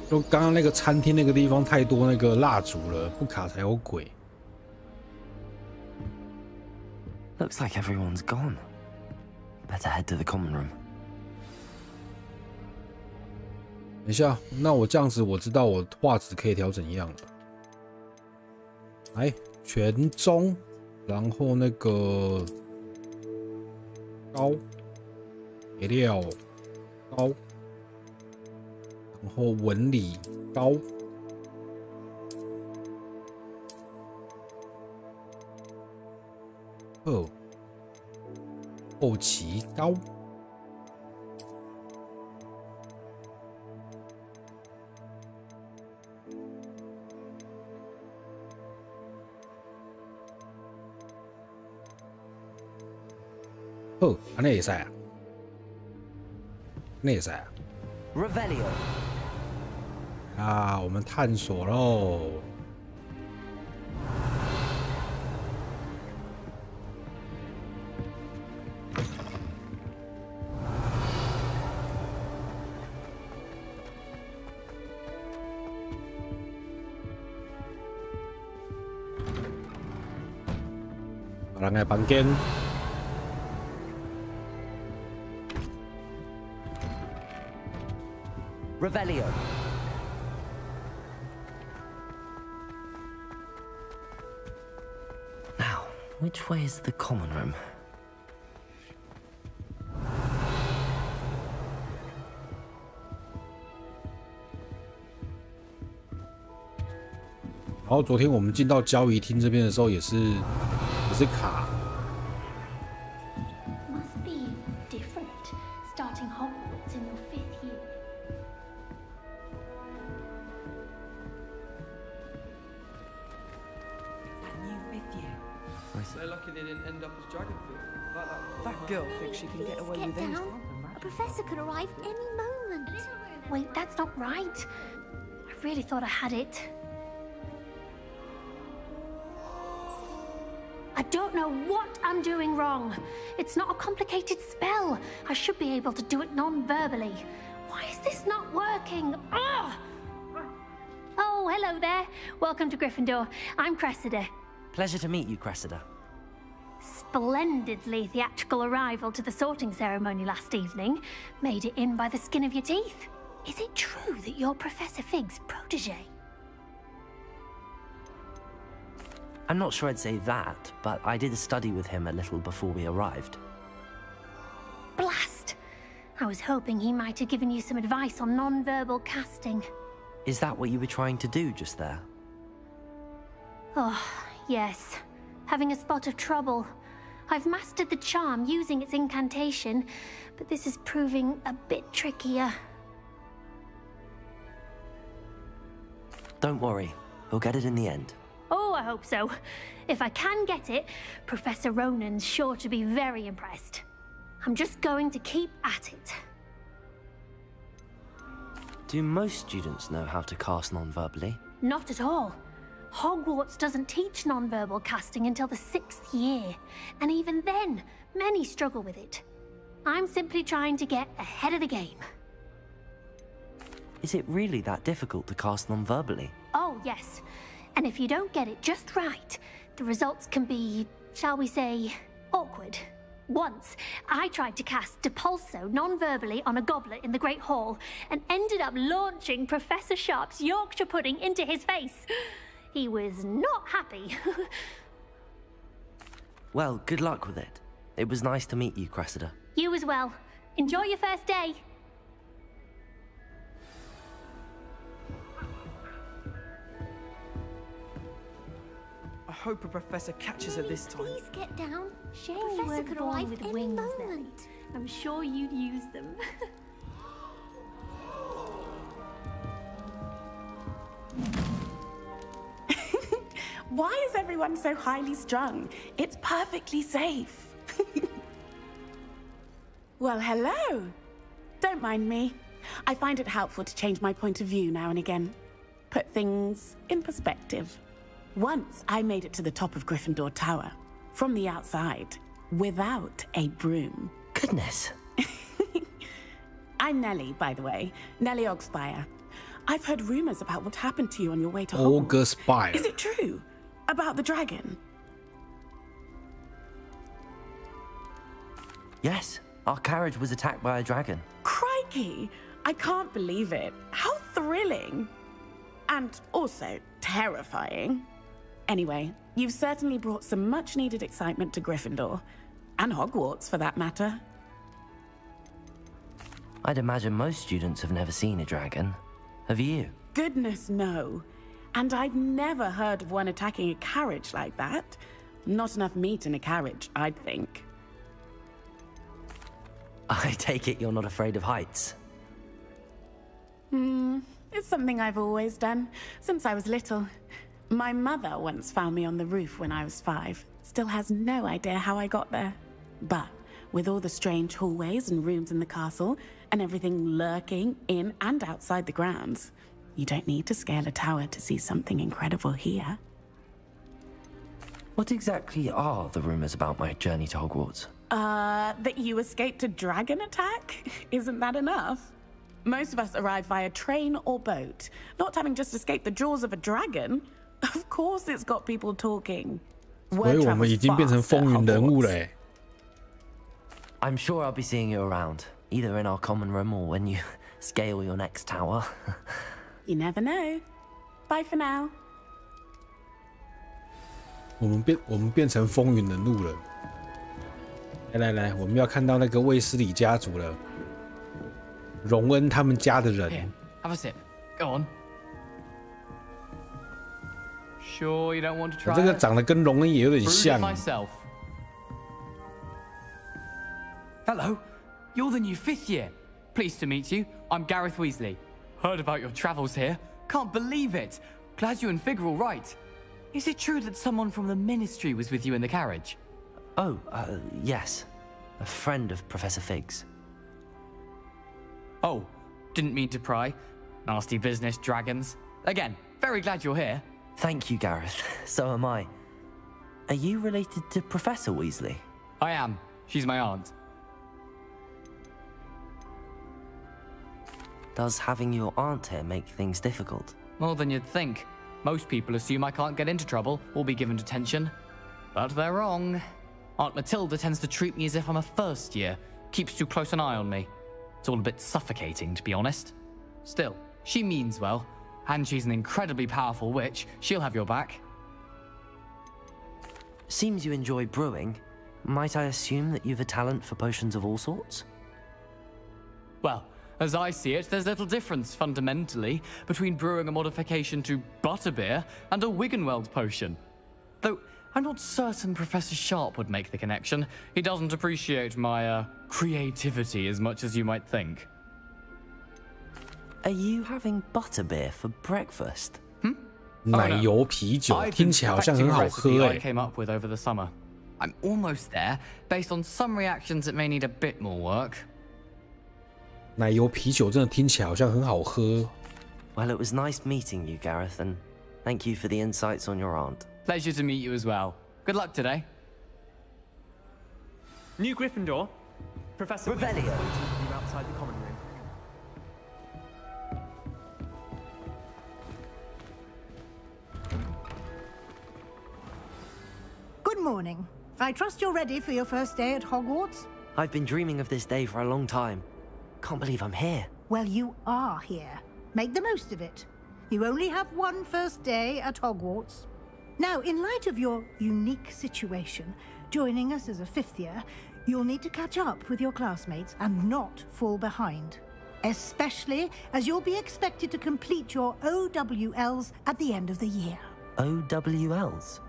就刚刚那个餐厅那个地方太多那个蜡烛了，不卡才有鬼。 Looks like everyone's gone. Better head to the common room. 等一下，那我这样子我知道我画质可以调怎样了。来，全中，然后那个高，颜料高，然后纹理高。 后期高，好，安尼会使啊，那会使啊。Revelio. 啊，我们探索喽。 人的房间， Revelio. Now, which way is the common room? 然后昨天我们进到交易厅这边的时候，也是卡。 Must be different starting Hogwarts in your 5th year. That new 5th year. They're lucky they didn't end up as Dragonfield. That girl thinks she can get away Get with anything. down. A professor could arrive any moment. Wait, that's not right. I really thought I had it. I don't know what I'm doing wrong. It's not a complicated spell. I should be able to do it non-verbally. Why is this not working? Ugh! Oh, hello there. Welcome to Gryffindor. I'm Cressida. Pleasure to meet you, Cressida. Splendidly theatrical arrival to the sorting ceremony last evening. Made it in by the skin of your teeth. Is it true that you're Professor Fig's protege? I'm not sure I'd say that, but I did study with him a little before we arrived. Blast! I was hoping he might have given you some advice on non-verbal casting. Is that what you were trying to do just there? Oh, yes. Having a spot of trouble. I've mastered the charm using its incantation, but this is proving a bit trickier. Don't worry, we'll get it in the end. Oh, I hope so. If I can get it, Professor Ronan's sure to be very impressed. I'm just going to keep at it. Do most students know how to cast non-verbally? Not at all. Hogwarts doesn't teach non-verbal casting until the 6th year, and even then, many struggle with it. I'm simply trying to get ahead of the game. Is it really that difficult to cast non-verbally? Oh, yes. And if you don't get it just right, the results can be, shall we say, awkward. Once, I tried to cast Depulso non-verbally on a goblet in the Great Hall and ended up launching Professor Sharp's Yorkshire pudding into his face. He was not happy. Well, good luck with it. It was nice to meet you, Cressida. You as well. Enjoy your first day. I hope a professor catches her this time. Please get down. Shame Professor you weren't could born arrive with any wings, moment. Nelly. I'm sure you'd use them. Why is everyone so highly strung? It's perfectly safe. Well, hello. Don't mind me. I find it helpful to change my point of view now and again. Put things in perspective. Once I made it to the top of Gryffindor Tower, from the outside, without a broom. Goodness. I'm Nellie, by the way. Nellie Ogspire. I've heard rumors about what happened to you on your way to Hogwarts. Ogspire. Is it true? About the dragon? Yes, our carriage was attacked by a dragon. Crikey! I can't believe it. How thrilling! And also terrifying. Anyway, you've certainly brought some much-needed excitement to Gryffindor. And Hogwarts, for that matter. I'd imagine most students have never seen a dragon. Have you? Goodness, no. And I've never heard of one attacking a carriage like that. Not enough meat in a carriage, I'd think. I take it you're not afraid of heights. It's something I've always done, since I was little. My mother once found me on the roof when I was 5. Still has no idea how I got there. But with all the strange hallways and rooms in the castle, and everything lurking in and outside the grounds, you don't need to scale a tower to see something incredible here. What exactly are the rumors about my journey to Hogwarts? That you escaped a dragon attack? Isn't that enough? Most of us arrive via train or boat, not having just escaped the jaws of a dragon. Of course it's got people talking. Word travels fast at Hogwarts. I'm sure I'll be seeing you around, either in our common room or when you scale your next tower. You never know. Bye for now. 我们变成风云人物了。来，我们要看到那个卫斯理家族了。荣恩他们家的人。Here, have a sip. Go on. Sure you don't want to try it? 这个长得跟荣恩也有点像。Hello, you're the new 5th year. Pleased to meet you. I'm Gareth Weasley. Heard about your travels here. Can't believe it. Glad you and Fig are all right. Is it true that someone from the Ministry was with you in the carriage? Oh, yes. A friend of Professor Fig's. Oh, didn't mean to pry. Nasty business, dragons. Again, very glad you're here. Thank you, Gareth. So am I. Are you related to Professor Weasley? I am. She's my aunt. Does having your aunt here make things difficult? More than you'd think. Most people assume I can't get into trouble or be given detention. But they're wrong. Aunt Matilda tends to treat me as if I'm a first year. Keeps too close an eye on me. It's all a bit suffocating, to be honest. Still, she means well, and she's an incredibly powerful witch. She'll have your back. Seems you enjoy brewing. Might I assume that you've a talent for potions of all sorts? Well, as I see it, there's little difference, fundamentally, between brewing a modification to butterbeer and a Wiggenweld potion. Though, I'm not certain Professor Sharp would make the connection. He doesn't appreciate my, creativity as much as you might think. Are you having butterbeer for breakfast? 奶油啤酒听起来好像很好喝 I came up with over the summer. I'm almost there, based on some reactions that may need a bit more work. 奶油啤酒真的听起来好像很好喝。Well, it was nice meeting you, Gareth, and thank you for the insights on your aunt. Pleasure to meet you as well. Good luck today. New Gryffindor. Professor Revelio. Outside the common room. Good morning. I trust you're ready for your first day at Hogwarts? I've been dreaming of this day for a long time. Can't believe I'm here. Well, you are here. Make the most of it. You only have one first day at Hogwarts. Now, in light of your unique situation, joining us as a fifth year, you'll need to catch up with your classmates and not fall behind. Especially as you'll be expected to complete your OWLs at the end of the year. OWLs?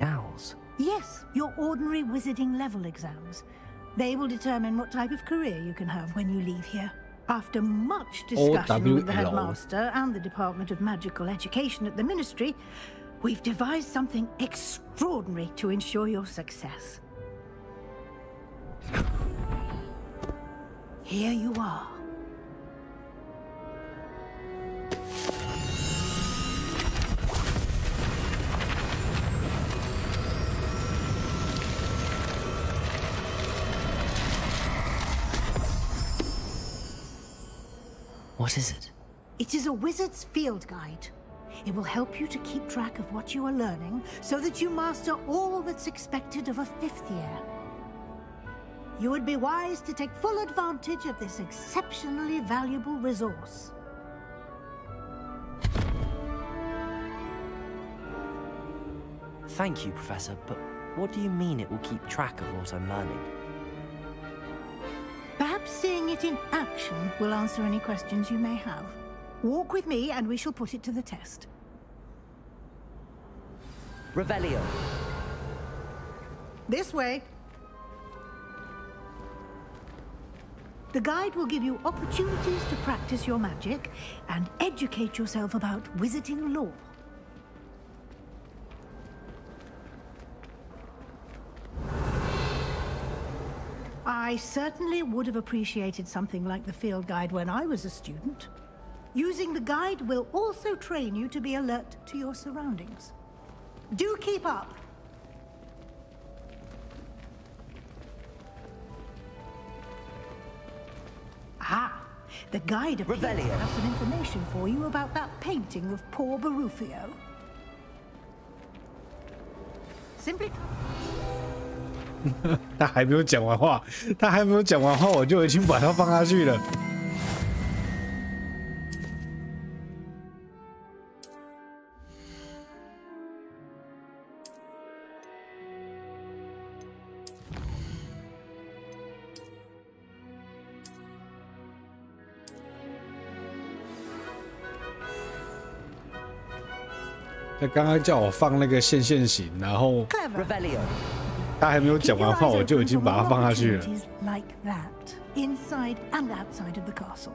Owls? Yes, your ordinary wizarding level exams. They will determine what type of career you can have when you leave here. After much discussion with the headmaster and the Department of Magical Education at the Ministry, we've devised something extraordinary to ensure your success. Here you are. What is it? It is a wizard's field guide. It will help you to keep track of what you are learning so that you master all that's expected of a fifth year. You would be wise to take full advantage of this exceptionally valuable resource. Thank you, Professor, but what do you mean it will keep track of what I'm learning? Perhaps seeing it in action will answer any questions you may have. Walk with me and we shall put it to the test. Revelio. This way. The guide will give you opportunities to practice your magic and educate yourself about wizarding lore. I certainly would have appreciated something like the field guide when I was a student. Using the guide will also train you to be alert to your surroundings. Do keep up! Ah, the guide appears to have some information for you about that painting of poor Barufio. Simply... 他还没有讲完话，我就已经把它放下去了。他刚刚叫我放那个线型，然后他还没有讲完话，我就已经把它放下去了。Like that, inside and outside of the castle.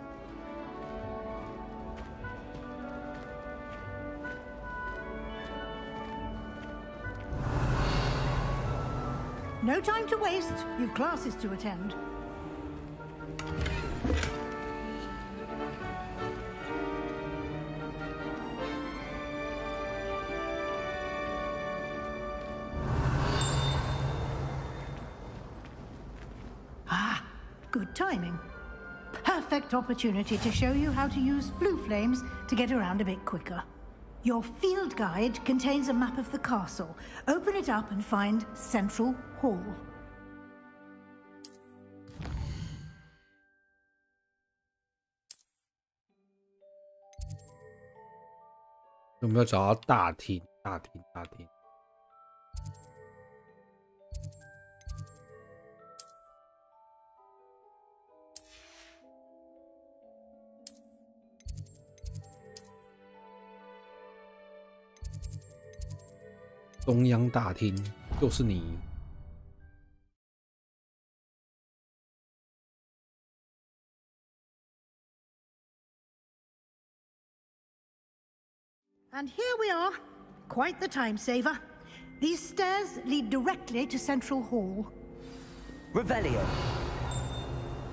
No time to waste. You've classes to attend. Good timing. Perfect opportunity to show you how to use flue flames to get around a bit quicker. Your field guide contains a map of the castle. Open it up and find Central Hall. 有没有找到大厅？中央大厅就是你。And here we are. Quite the time saver. These stairs lead directly to Central Hall. Revelio.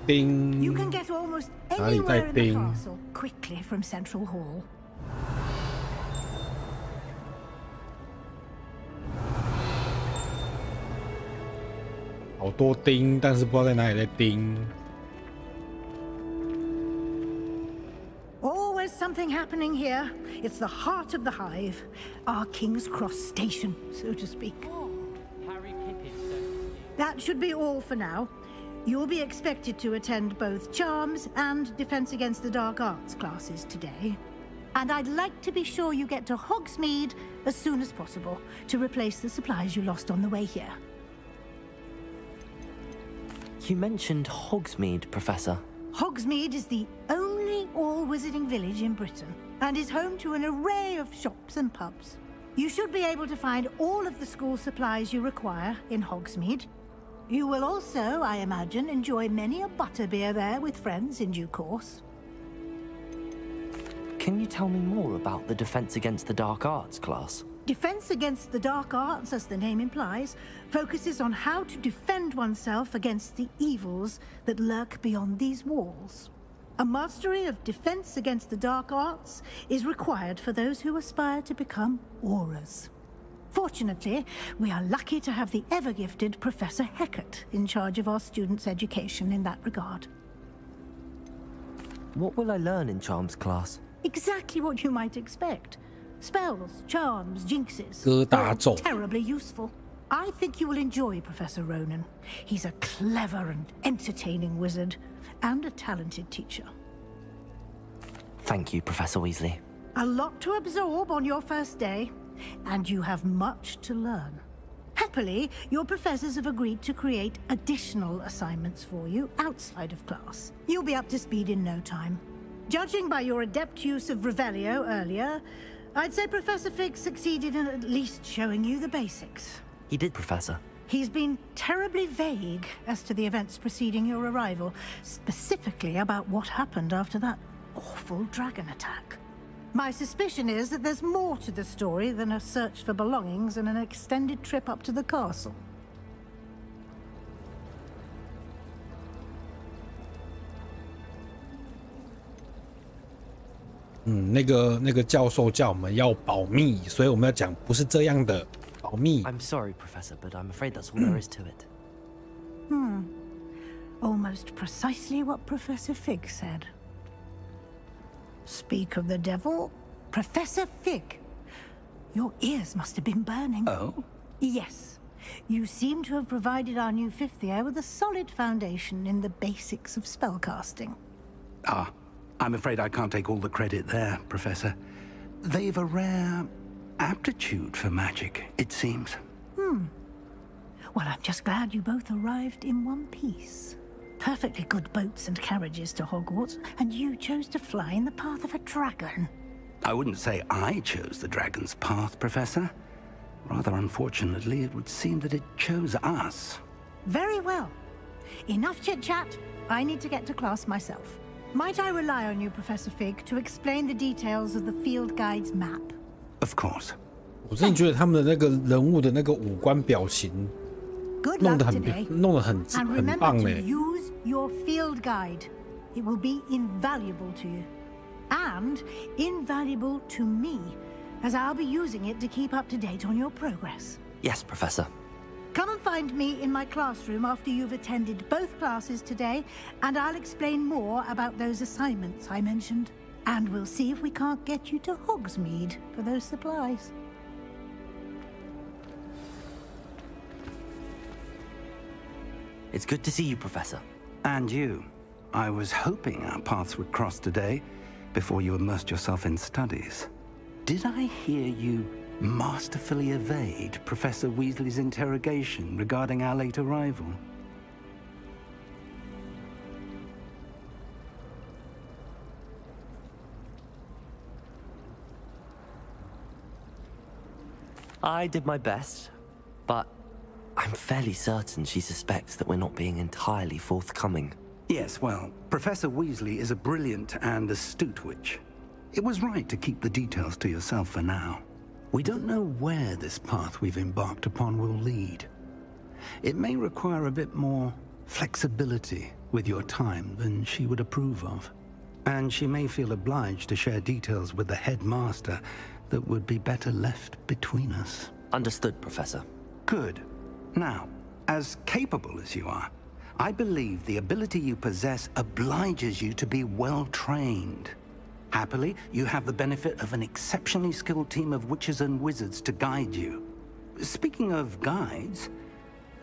Ding. You can get almost anywhere in the castle quickly from Central Hall. 好多钉，但是不知道在哪里在钉。Always something happening here. It's the heart of the hive, our King's Cross station, so to speak. That should be all for now. You'll be expected to attend both Charms and Defense Against the Dark Arts classes today. And I'd like to be sure you get to Hogsmeade as soon as possible to replace the supplies you lost on the way here. You mentioned Hogsmeade, Professor. Hogsmeade is the only all-wizarding village in Britain and is home to an array of shops and pubs. You should be able to find all of the school supplies you require in Hogsmeade. You will also, I imagine, enjoy many a butterbeer there with friends in due course. Can you tell me more about the Defense Against the Dark Arts class? Defense Against the Dark Arts, as the name implies, focuses on how to defend oneself against the evils that lurk beyond these walls. A mastery of Defense Against the Dark Arts is required for those who aspire to become Aurors. Fortunately, we are lucky to have the ever-gifted Professor Hecat in charge of our students' education in that regard. What will I learn in Charms class? Exactly what you might expect. Spells, charms, jinxes. They're all terribly useful. I think you will enjoy Professor Ronan. He's a clever and entertaining wizard, and a talented teacher. Thank you, Professor Weasley. A lot to absorb on your first day, and you have much to learn. Happily, your professors have agreed to create additional assignments for you outside of class. You'll be up to speed in no time. Judging by your adept use of Revelio earlier, I'd say Professor Fig succeeded in at least showing you the basics. He did, Professor. He's been terribly vague as to the events preceding your arrival, specifically about what happened after that awful dragon attack. My suspicion is that there's more to the story than a search for belongings and an extended trip up to the castle. Hmm, 那个教授叫我们要保密，所以我们要讲不是这样的保密。I'm sorry, Professor, but I'm afraid that's all there is to it. Almost precisely what Professor Fig said. Speak of the devil, Professor Fig. Your ears must have been burning. Oh? Yes. You seem to have provided our new fifth year with a solid foundation in the basics of spellcasting. Ah, I'm afraid I can't take all the credit there, Professor. They've a rare aptitude for magic, it seems. Well, I'm just glad you both arrived in one piece. Perfectly good boats and carriages to Hogwarts, and you chose to fly in the path of a dragon. I wouldn't say I chose the dragon's path, Professor. Rather unfortunately, it would seem that it chose us. Very well. Enough chit-chat. I need to get to class myself. Might I rely on you, Professor Fig, to explain the details of the field guide's map? Of course. 我真的觉得他们的那个人物的那个五官表情弄得很棒嘞。 Use your field guide. It will be invaluable to you. And invaluable to me, as I'll be using it to keep up to date on your progress. Yes, Professor. Come and find me in my classroom after you've attended both classes today, and I'll explain more about those assignments I mentioned. And we'll see if we can't get you to Hogsmeade for those supplies. It's good to see you, Professor. And you. I was hoping our paths would cross today, before you immersed yourself in studies. Did I hear you masterfully evade Professor Weasley's interrogation regarding our late arrival? I did my best, but I'm fairly certain she suspects that we're not being entirely forthcoming. Yes, well, Professor Weasley is a brilliant and astute witch. It was right to keep the details to yourself for now. We don't know where this path we've embarked upon will lead. It may require a bit more flexibility with your time than she would approve of. And she may feel obliged to share details with the headmaster that would be better left between us. Understood, Professor. Good. Now, as capable as you are, I believe the ability you possess obliges you to be well trained. Happily, you have the benefit of an exceptionally skilled team of witches and wizards to guide you. Speaking of guides,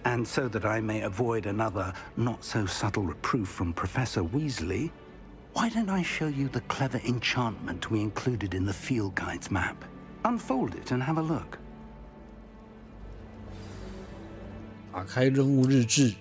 and so that I may avoid another not-so-subtle reproof from Professor Weasley, why don't I show you the clever enchantment we included in the field guide's map? Unfold it and have a look. 打开任务日志。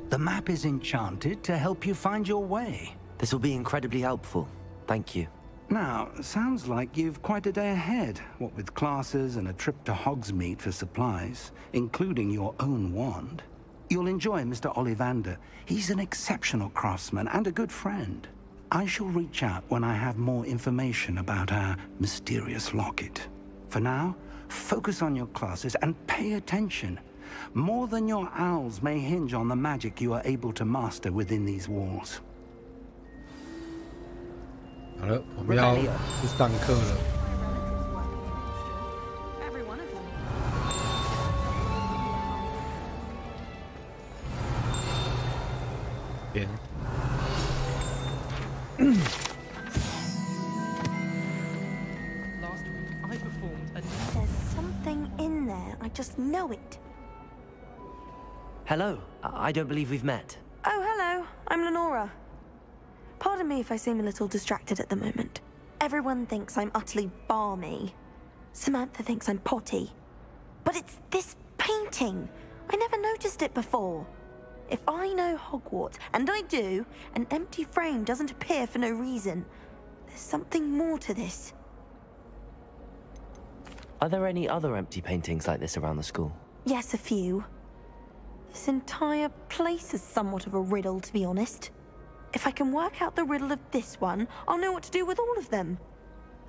The map is enchanted to help you find your way. This will be incredibly helpful. Thank you. Now, sounds like you've quite a day ahead, what with classes and a trip to Hogsmeade for supplies, including your own wand. You'll enjoy Mr. Ollivander. He's an exceptional craftsman and a good friend. I shall reach out when I have more information about our mysterious locket. For now, focus on your classes and pay attention. More than your owls may hinge on the magic you are able to master within these walls. 好了，我们要去上课了。边。There's something in there. I just know it. Hello. I don't believe we've met. Oh, hello. I'm Lenora. Pardon me if I seem a little distracted at the moment. Everyone thinks I'm utterly balmy. Samantha thinks I'm potty. But it's this painting. I never noticed it before. If I know Hogwarts, and I do, an empty frame doesn't appear for no reason. There's something more to this. Are there any other empty paintings like this around the school? Yes, a few. This entire place is somewhat of a riddle, to be honest. If I can work out the riddle of this one, I'll know what to do with all of them.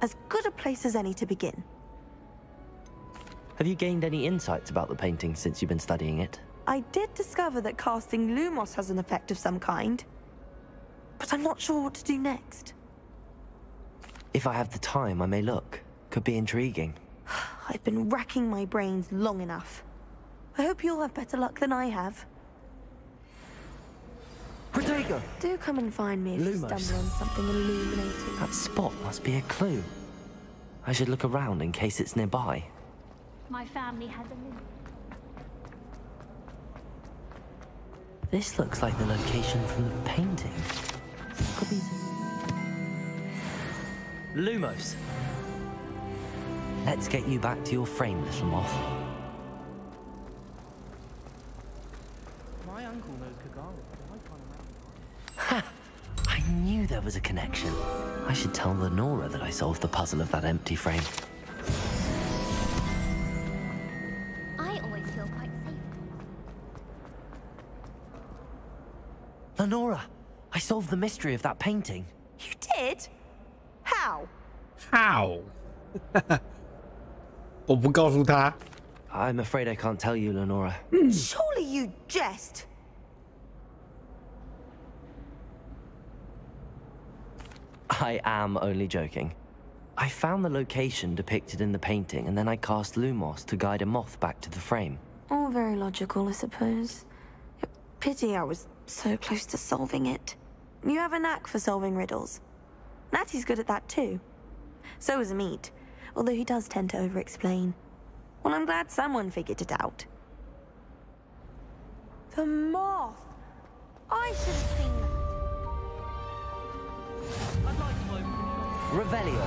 As good a place as any to begin. Have you gained any insights about the painting since you've been studying it? I did discover that casting Lumos has an effect of some kind. But I'm not sure what to do next. If I have the time, I may look. Could be intriguing. I've been racking my brains long enough. I hope you'll have better luck than I have. Protego! Do come and find me if you stumble on something illuminating. That spot must be a clue. I should look around in case it's nearby. My family had them in. This looks like the location from the painting. Could be... Lumos! Let's get you back to your frame, little moth. My uncle knows Kagara. Ha! I knew there was a connection. I should tell Lenora that I solved the puzzle of that empty frame. I always feel quite safe. Lenora! I solved the mystery of that painting. You did? How? How? 我不告诉他。I'm afraid I can't tell you, Lenora. Surely you jest. I am only joking. I found the location depicted in the painting, and then I cast Lumos to guide a moth back to the frame. All very logical, I suppose. Pity I was so close to solving it. You have a knack for solving riddles. Natty's good at that too. So is Amit, although he does tend to over-explain. Well, I'm glad someone figured it out. The moth! I should have seen that. Revelio.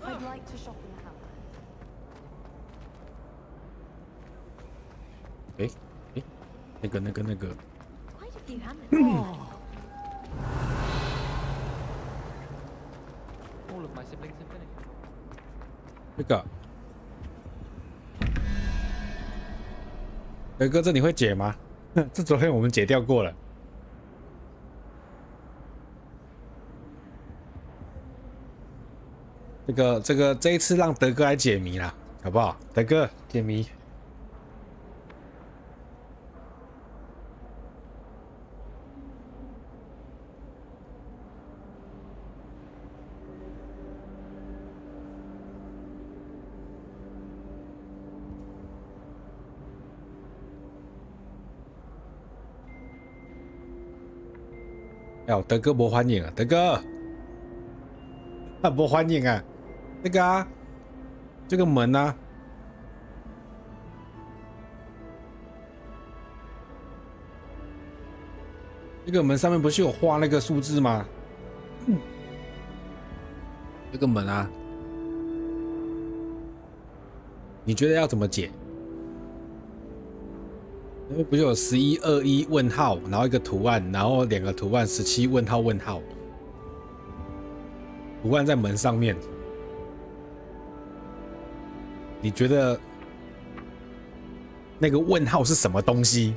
I'd like to shop in the house. 那个。 Quite a few hammers. All of my siblings have finished. 那个，德哥，这你会解吗？这昨天我们解掉过了。这一次让德哥来解谜啦，好不好？德哥解谜。哦，德哥不欢迎啊，德哥，不欢迎啊，那个啊，这个门啊，这个门上面不是有画那个数字吗？这个门啊，你觉得要怎么解？因为不是有1121问号，然后一个图案，然后2个图案17问号问号，图案在门上面。你觉得那个问号是什么东西？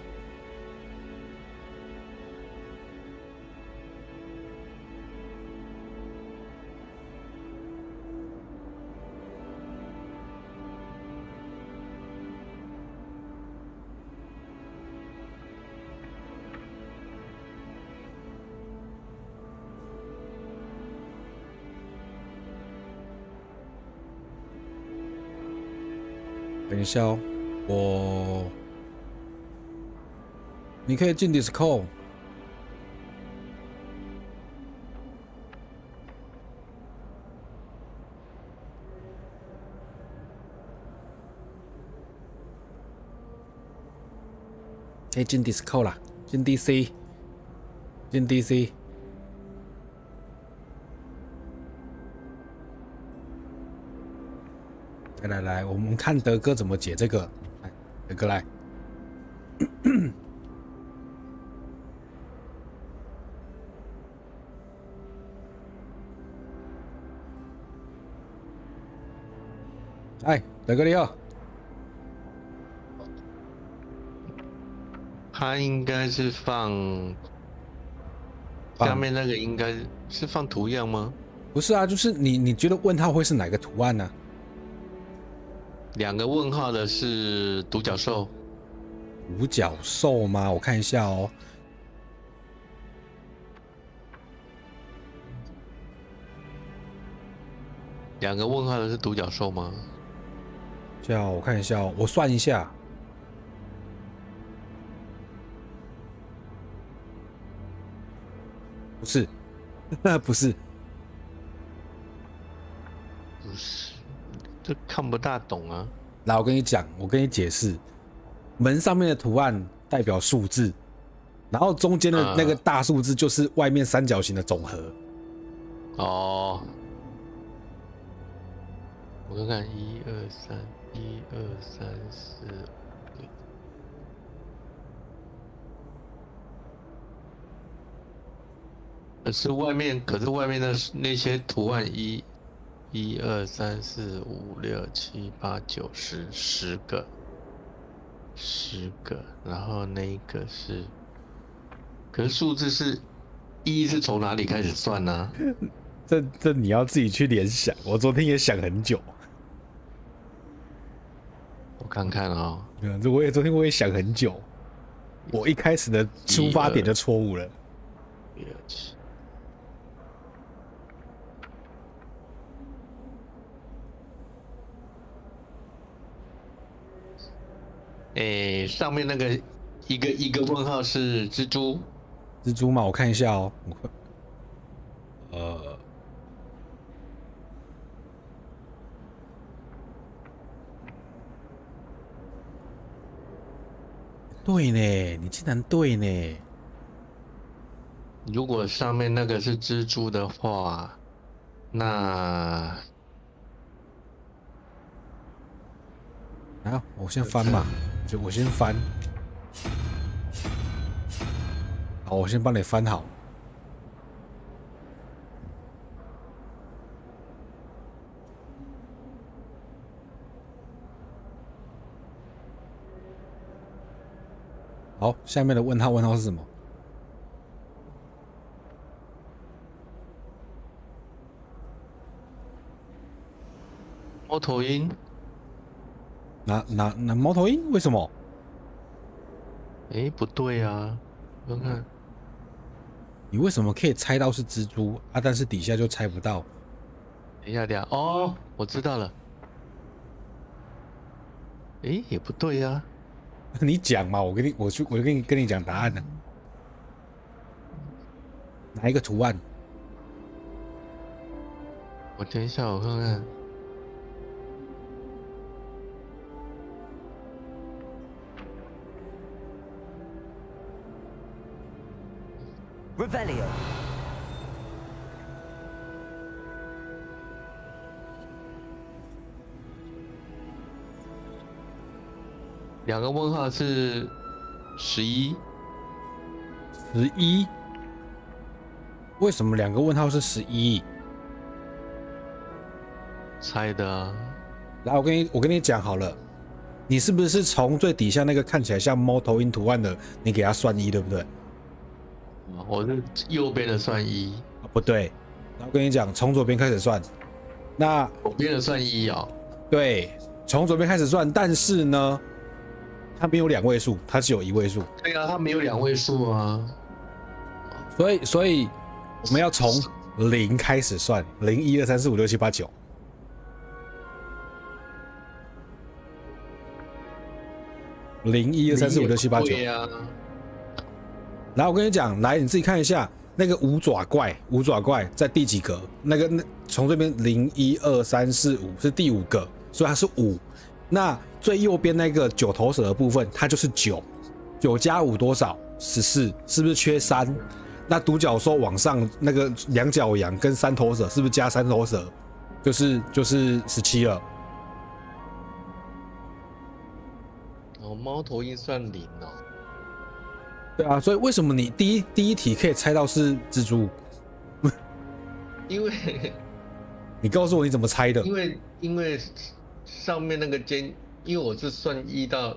等一下哦，你可以进 Discord。可以进 Discord 啦，进 DC， 进 DC。来，我们看德哥怎么解这个。来，德哥来。哎，德哥你好。他应该是放下面那个，应该是放图样吗？不是啊，就是你觉得问号会是哪个图案呢？ 2个问号的是独角兽，独角兽吗？我看一下哦。2个问号的是独角兽吗？叫我看一下哦，我算一下。不是，不是，不是。 这看不大懂啊！来，我跟你讲，我跟你解释，门上面的图案代表数字，然后中间的那个大数字就是外面三角形的总和。哦，我看看，1、2、3，1、2、3、4、5。可是外面的那些图案1、2、3、4、5、6、7、8、9、10个，10个，然后那一个是，可是数字是1是从哪里开始算呢？这你要自己去联想，我昨天也想很久。我看看啊，昨天我也想很久，我一开始的出发点就错误了。1、2、7。 上面那个一个问号是蜘蛛，蜘蛛嘛，我看一下哦。对呢，你竟然对呢。如果上面那个是蜘蛛的话，那啊，我先翻嘛，就我先翻。好，我先帮你翻好。好，下面的问号是什么？猫头鹰？那猫头鹰？为什么？哎，不对啊！看看，你为什么可以猜到是蜘蛛啊？但是底下就猜不到。等一下，哦，我知道了。哎，也不对呀。你讲嘛，我就跟你讲答案呢。哪一个图案？我等一下，我看看。Revelio。两个问号是11。11？为什么两个问号是11？猜的啊。来，我跟你讲好了，你是不是从最底下那个看起来像猫头鹰图案的，你给它算1，对不对？我是右边的算1。不对，然后跟你讲，从左边开始算。那左边的算1哦。对，从左边开始算，但是呢，它没有2位数，它只有1位数。对啊，它没有2位数啊。所以我们要从0开始算，0、1、2、3、4、5、6、7、8、9。0、1、2、3、4、5、6、7、8、9。对啊。来，我跟你讲，来你自己看一下那个五爪怪在第几格？那从这边0、1、2、3、4、5是第5个，所以它是5。那最右边那个9头蛇的部分，它就是9加5多少？14，是不是缺3？那独角兽往上那个2角羊跟3头蛇，是不是加3头蛇？就是17了。哦，猫头鹰算0哦。对啊，所以为什么你第一题可以猜到是蜘蛛？因为你告诉我你怎么猜的？因为上面那个尖，因为我是算1到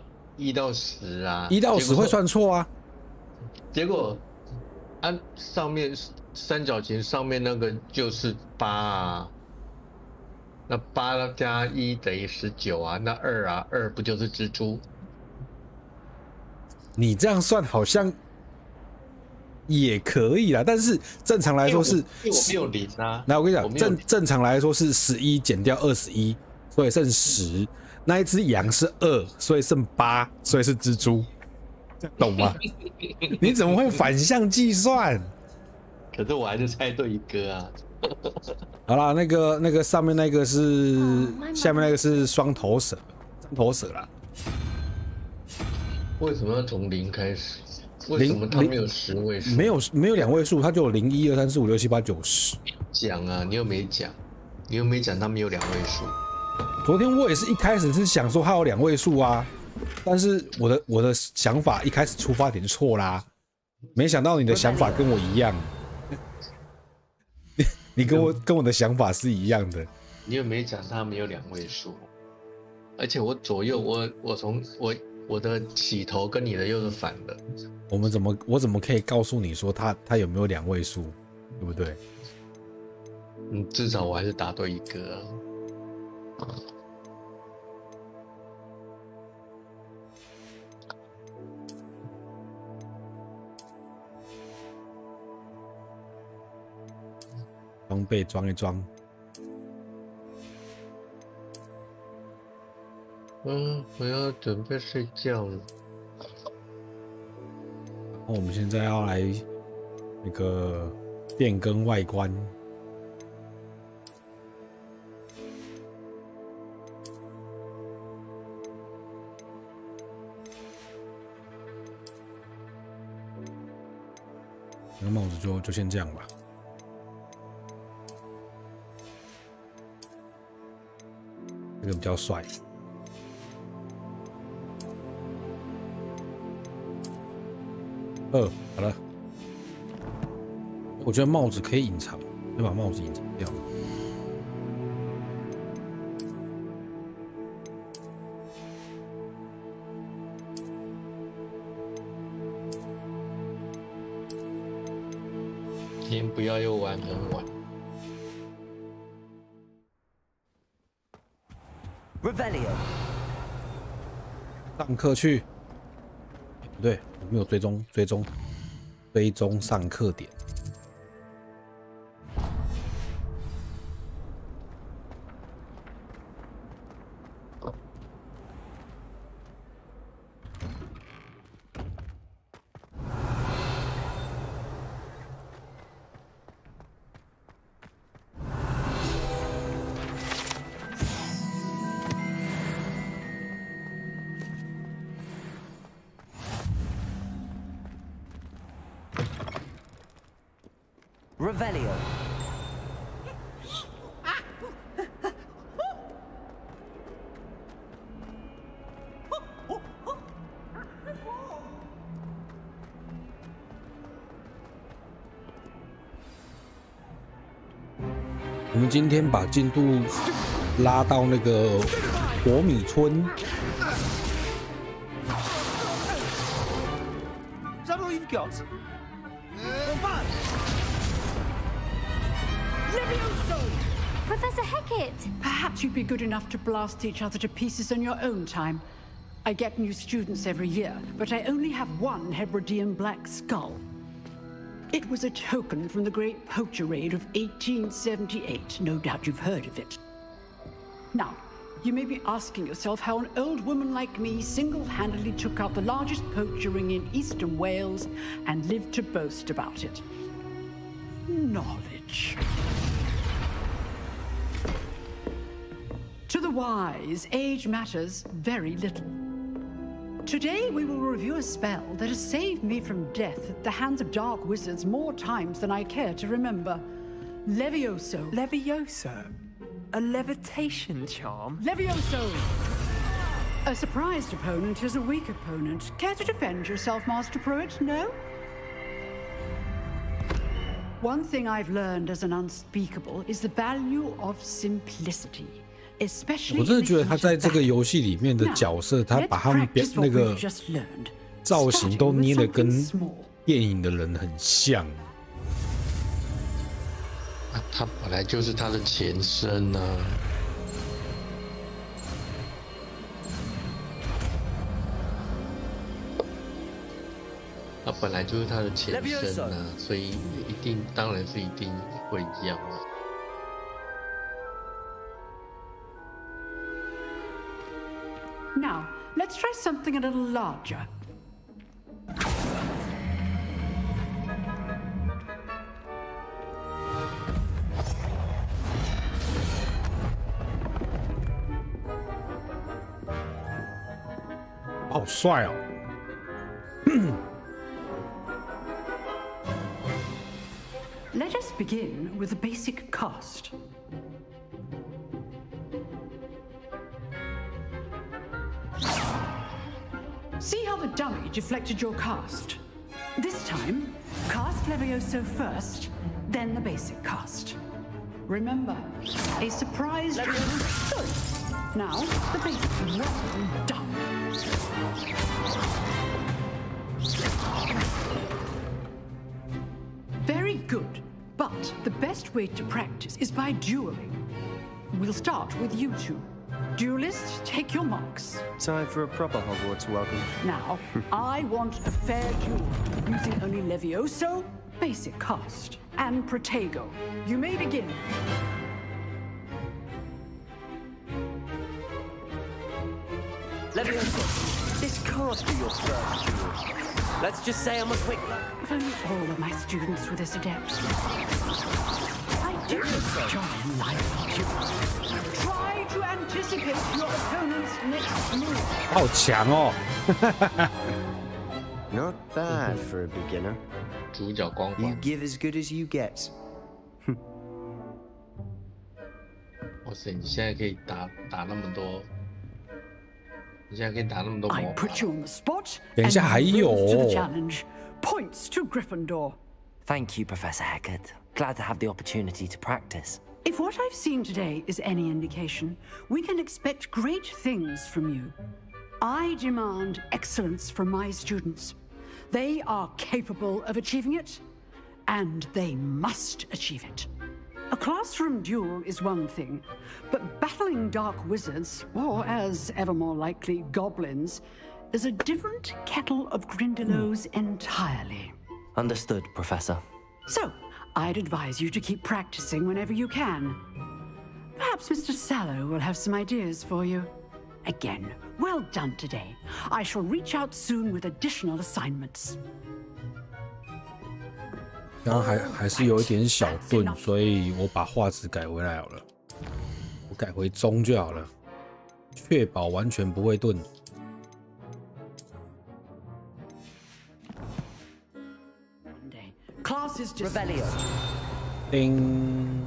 10啊，1到10会算错啊。结果按上面三角形上面那个就是8啊，那8加1等于19啊，那2啊，2不就是蜘蛛？你这样算好像也可以啦，但是正常来说是，因为我没有0啊。来，我跟你讲，正常来说是11减掉21，所以剩10。那一只羊是2，所以剩8，所以是蜘蛛，懂吗？你怎么会反向计算？可是我还是猜对1个啊。好啦，那个上面那个是，下面那个是双头蛇，3头蛇啦。为什么要从0开始？为什么它没有10位数？没有2位数，它就有0、1、2、3、4、5、6、7、8、9、10。讲啊，你又没讲，你又没讲它没有2位数。昨天我也是一开始是想说它有2位数啊，但是我的想法一开始出发点错啦，没想到你的想法跟我一样，你跟我的想法是一样的。你又没讲它没有2位数，而且我左右我的起头跟你的又是反的。我怎么可以告诉你说它有没有2位数，对不对？至少我还是答对1个啊。装备装一装。我要准备睡觉了。然后我们现在要来那个变更外观。那帽子就先这样吧。这个比较帅。好了。我觉得帽子可以隐藏，就把帽子隐藏掉。先不要又玩很晚。Revelio。上课去。不对，我没有追踪上课点。Revelio。我们今天把进度拉到那个火米村。Is that all you've got? Professor Hecat! Perhaps you'd be good enough to blast each other to pieces on your own time. I get new students every year, but I only have one Hebridean black skull. It was a token from the Great Poacher Raid of 1878. No doubt you've heard of it. Now, you may be asking yourself how an old woman like me single-handedly took out the largest poacher ring in eastern Wales and lived to boast about it. Knowledge. To the wise, age matters very little. Today we will review a spell that has saved me from death at the hands of dark wizards more times than I care to remember. Levioso. Levioso? A levitation charm? Levioso! A surprised opponent is a weak opponent. Care to defend yourself, Master Pruitt? No? One thing I've learned as an unspeakable is the value of simplicity. 我真的觉得他在这个游戏里面的角色，他把他们那个造型都捏得跟电影的人很像。他本来就是他的前身啊。他本来就是他的前身啊，所以当然是一定会一样啊。Now, let's try something a little larger. Oh, 好帅哦！Let us begin with the basic cast. See how the dummy deflected your cast? This time, cast Levioso first, then the basic cast. Remember, a surprise good. Now, the basic. Well done. Very good, but the best way to practice is by dueling. We'll start with you two. Duelists, take your marks. Time for a proper Hogwarts welcome. Now, I want a fair duel, using only Levioso, basic cast, and Protego. You may begin. Levioso, this can't be your first duel. Let's just say I'm a quick learner. If only all of my students were this adept. I do enjoy life. Try to anticipate your opponent's next move. 好强哦 Not bad for a beginner. 主角光环。 You give as good as you get. 哇塞，你现在可以打那么多，你现在可以打那么多魔 I 法。 put you on the spot. 等一下还有 and you rose to the challenge. Points to Gryffindor. Thank you, Professor Heckard. Glad to have the opportunity to practice. If what I've seen today is any indication, we can expect great things from you. I demand excellence from my students. They are capable of achieving it, and they must achieve it. A classroom duel is one thing, but battling dark wizards, or as ever more likely, goblins, is a different kettle of Grindylows entirely. Understood, Professor. So, I'd advise you to keep practicing whenever you can. Perhaps Mr. Sallow will have some ideas for you. Again, well done today. I shall reach out soon with additional assignments. 刚刚还是有一点小顿，所以我把画质改回来好了，我改回中就好了，确保完全不会顿。Class is just Revelio. 叮。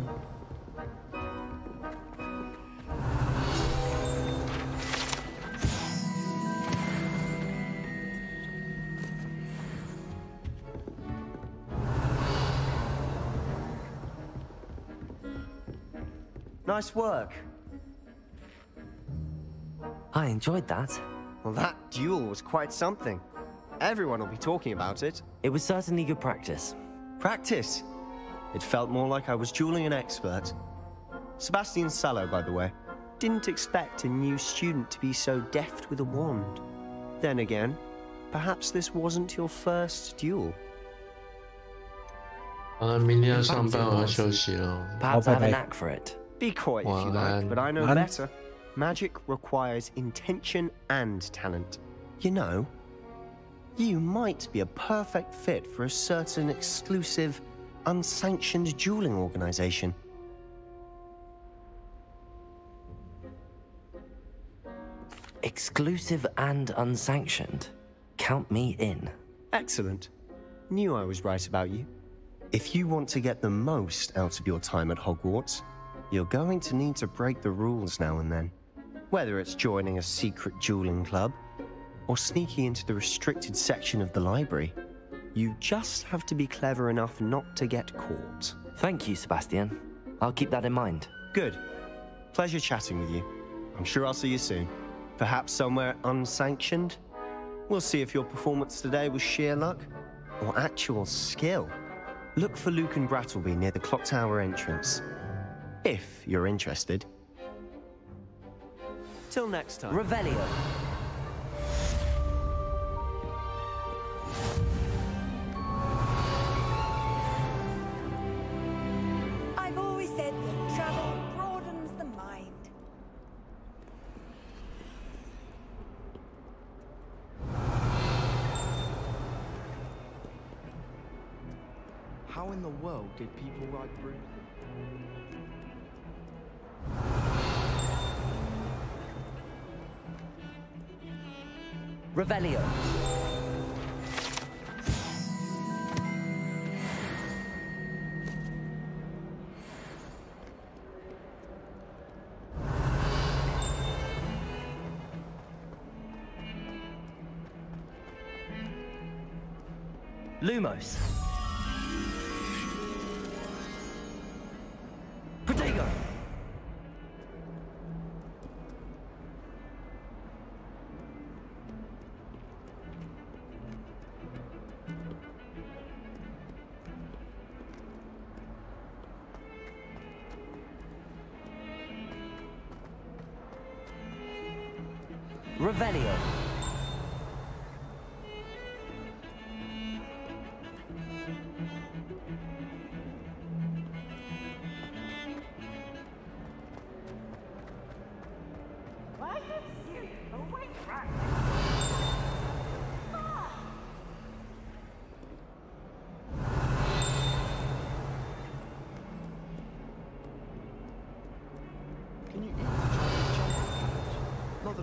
Nice work. I enjoyed that. Well, that duel was quite something. Everyone will be talking about it. It was certainly good practice. Practice? It felt more like I was dueling an expert. Sebastian Sallow, by the way, didn't expect a new student to be so deft with a wand. Then again, perhaps this wasn't your first duel. 好了，明天要上班，我要休息了。 Perhaps I have a knack for it. Be coy if you like, but I know better. Magic requires intention and talent. You know, you might be a perfect fit for a certain exclusive, unsanctioned dueling organization. Exclusive and unsanctioned. Count me in. Excellent. Knew I was right about you. If you want to get the most out of your time at Hogwarts, you're going to need to break the rules now and then. Whether it's joining a secret dueling club, or sneaking into the restricted section of the library, you just have to be clever enough not to get caught. Thank you, Sebastian. I'll keep that in mind. Good. Pleasure chatting with you. I'm sure I'll see you soon. Perhaps somewhere unsanctioned? We'll see if your performance today was sheer luck, or actual skill. Look for Luke and Brattleby near the clock tower entrance. If you're interested. Till next time. Revelio. I've always said that travel broadens the mind. How in the world did people write Bruce? Revelio. Lumos. Protego. Revelio.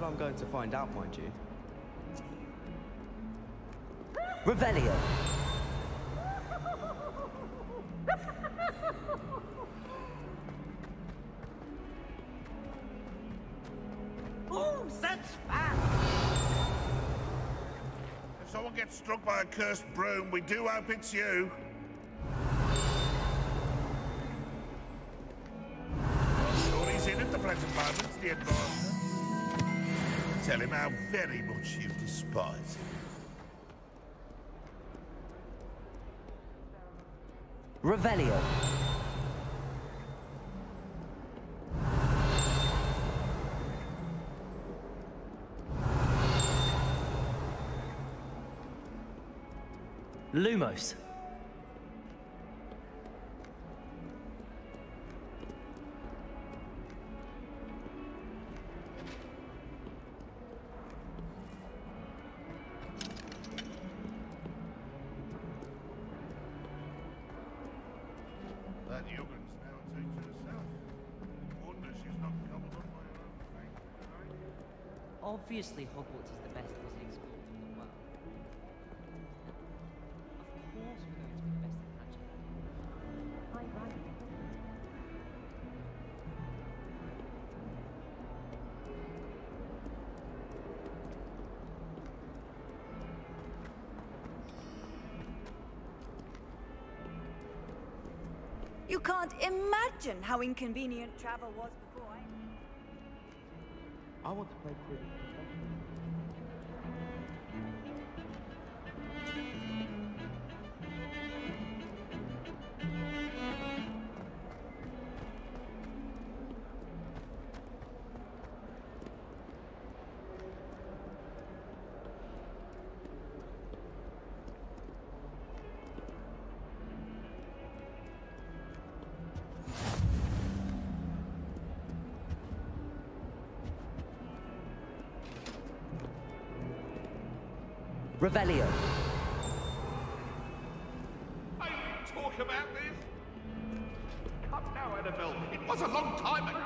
I'm going to find out, mind you. Revelio. Oh, such fun! If someone gets struck by a cursed broom, we do hope it's you. Sure he's in at the present moment, the advisor. Tell him how very much you despise him. Revelio. Lumos. That young'un's now a teacher herself. Wonder she's not covered up by her own thing, right? Obviously, Hogwarts is the best visiting school in the world. Of course we're going to be the best in magic. Right. You can't imagine how inconvenient travel was before I want to play cricket. Revelio. Hey, talk about this? Come now, Annabelle. It was a long time ago.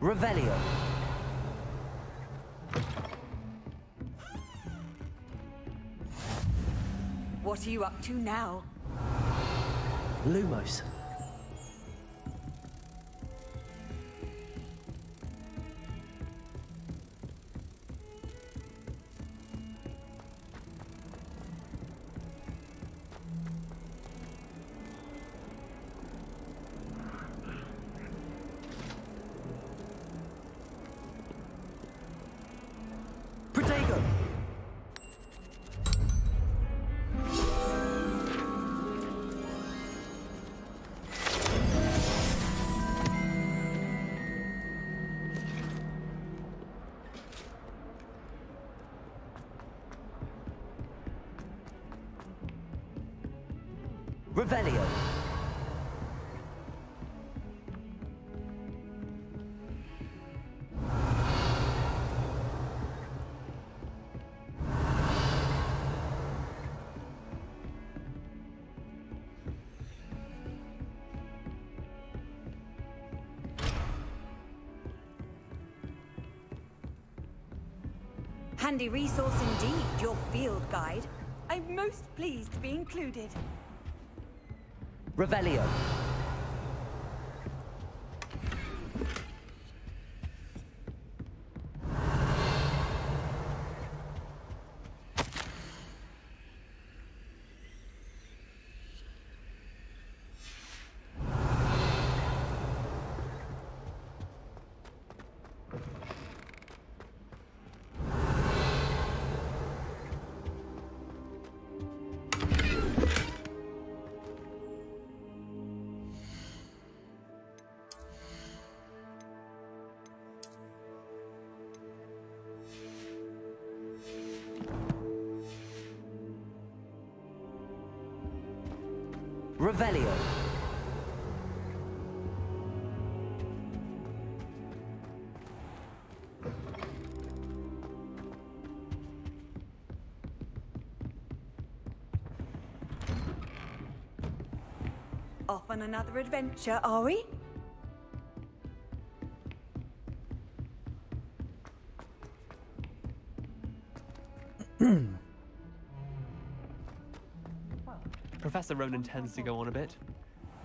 Revelio. What are you up to now? Lumos. Protego. Revelio. Handy resource indeed, your field guide. I'm most pleased to be included. Revelio. Revelio. Off on another adventure, are we? Professor Ronan tends to go on a bit.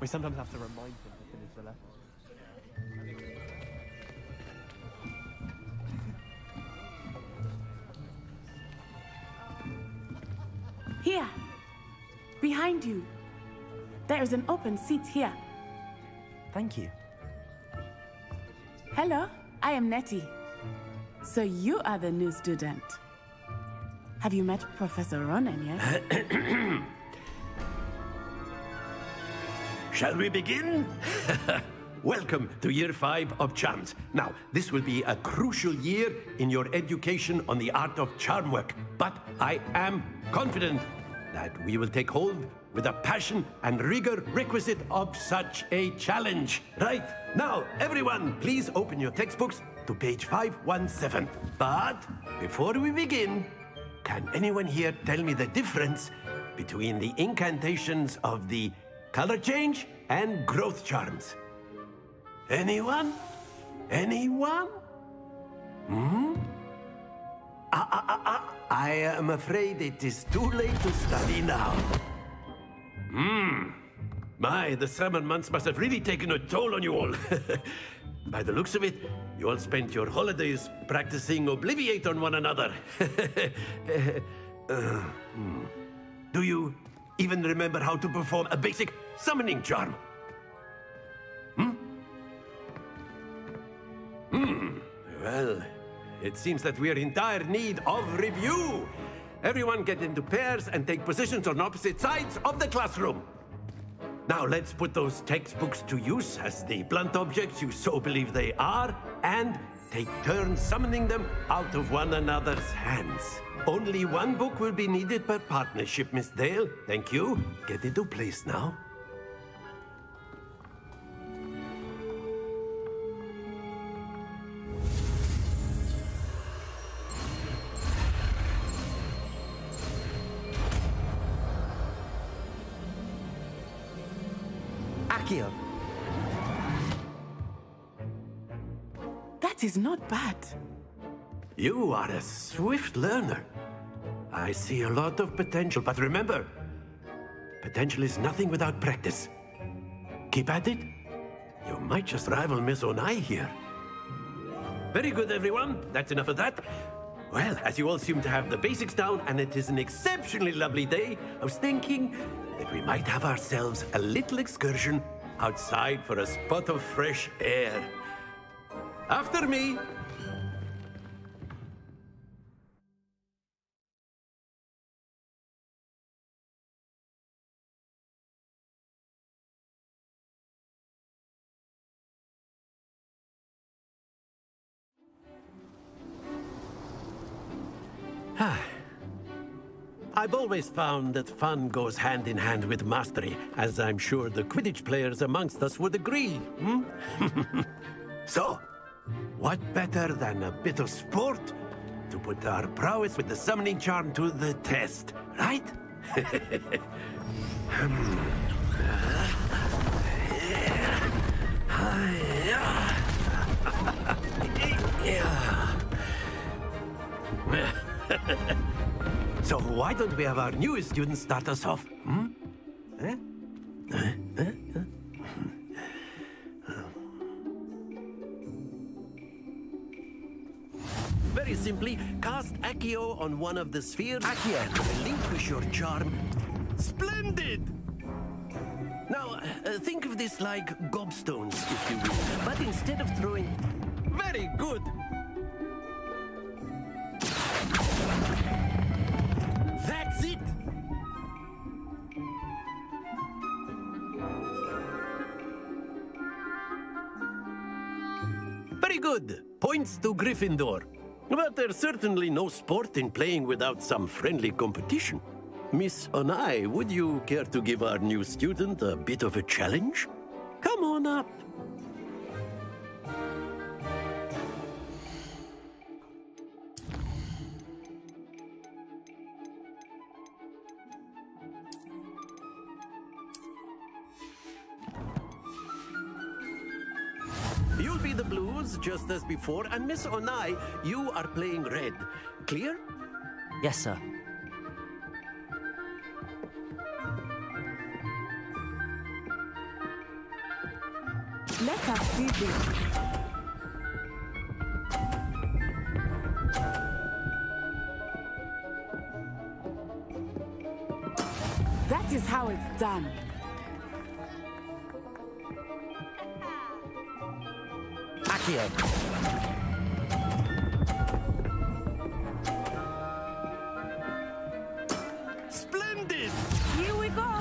We sometimes have to remind him to finish the lesson. Here, behind you. There is an open seat here. Thank you. Hello, I am Nettie. So you are the new student. Have you met Professor Ronan yet? Shall we begin? Welcome to Year 5 of Charms. Now, this will be a crucial year in your education on the art of charm work. But I am confident that we will take hold with the passion and rigor requisite of such a challenge. Right, now, everyone, please open your textbooks to page 517. But before we begin, can anyone here tell me the difference between the incantations of the color change and growth charms? Anyone? Anyone? I am afraid it is too late to study now. My, the summer months must have really taken a toll on you all. By the looks of it, you all spent your holidays practicing Obliviate on one another. Do you even remember how to perform a basic summoning charm? Well, it seems that we are in dire need of review. Everyone get into pairs and take positions on opposite sides of the classroom. Now let's put those textbooks to use as the blunt objects you so believe they are, and take turns summoning them out of one another's hands. Only one book will be needed per partnership, Miss Dale. Thank you. Get into place now. Accio. That is not bad. You are a swift learner. I see a lot of potential, but remember, potential is nothing without practice. Keep at it. You might just rival Miss Onai here. Very good, everyone. That's enough of that. Well, as you all seem to have the basics down, and it is an exceptionally lovely day, I was thinking that we might have ourselves a little excursion outside for a spot of fresh air. After me. I've always found that fun goes hand in hand with mastery, as I'm sure the Quidditch players amongst us would agree. So, what better than a bit of sport to put our prowess with the summoning charm to the test, right? So why don't we have our newest student start us off? Very simply, cast Accio on one of the spheres. Accio! Relinquish your charm. Splendid! Now, think of this like gobstones, if you will. But instead of throwing... Very good! That's it! Very good. Points to Gryffindor. But there's certainly no sport in playing without some friendly competition. Miss Onai, would you care to give our new student a bit of a challenge? Come on up. You'll be the blues, just as before, and Miss Onai, you are playing red. Clear? Yes, sir. Let us see this. That is how it's done. Accio. Splendid! Here we go.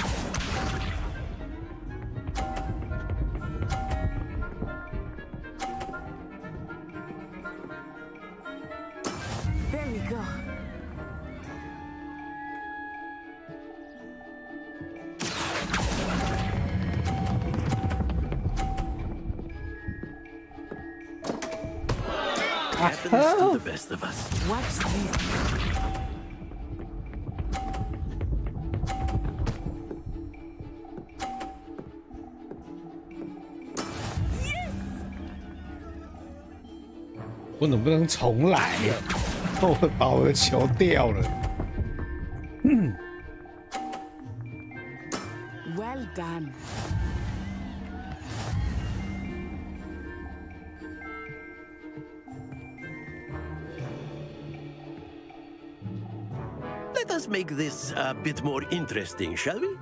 There we go. Happens to the best of us. Watch this. Yes! 我能不能重来？我把我的球掉了。Well done. Let us make this a bit more interesting, shall we?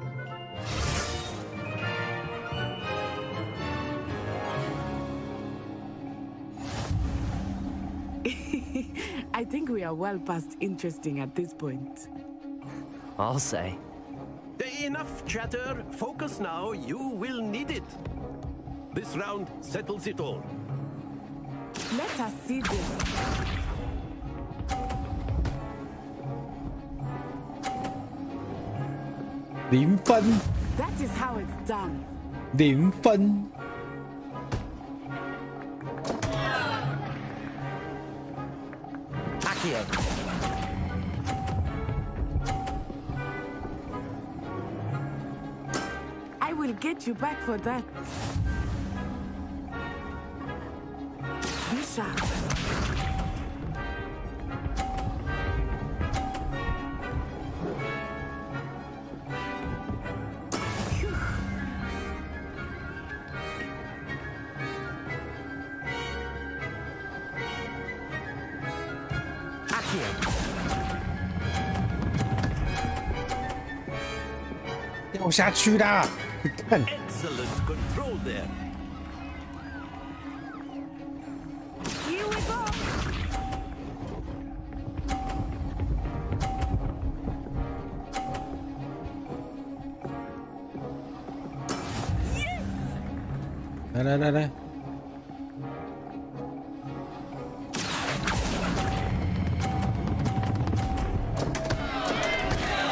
I think we are well past interesting at this point. I'll say. Enough chatter. Focus now. You will need it. This round settles it all. Let us see this. That is how it's done. 0分。Accio. I will get you back for that. Be sharp. Accio. 掉下去啦！看。 Excellent control there. Here we go. Yes! 来，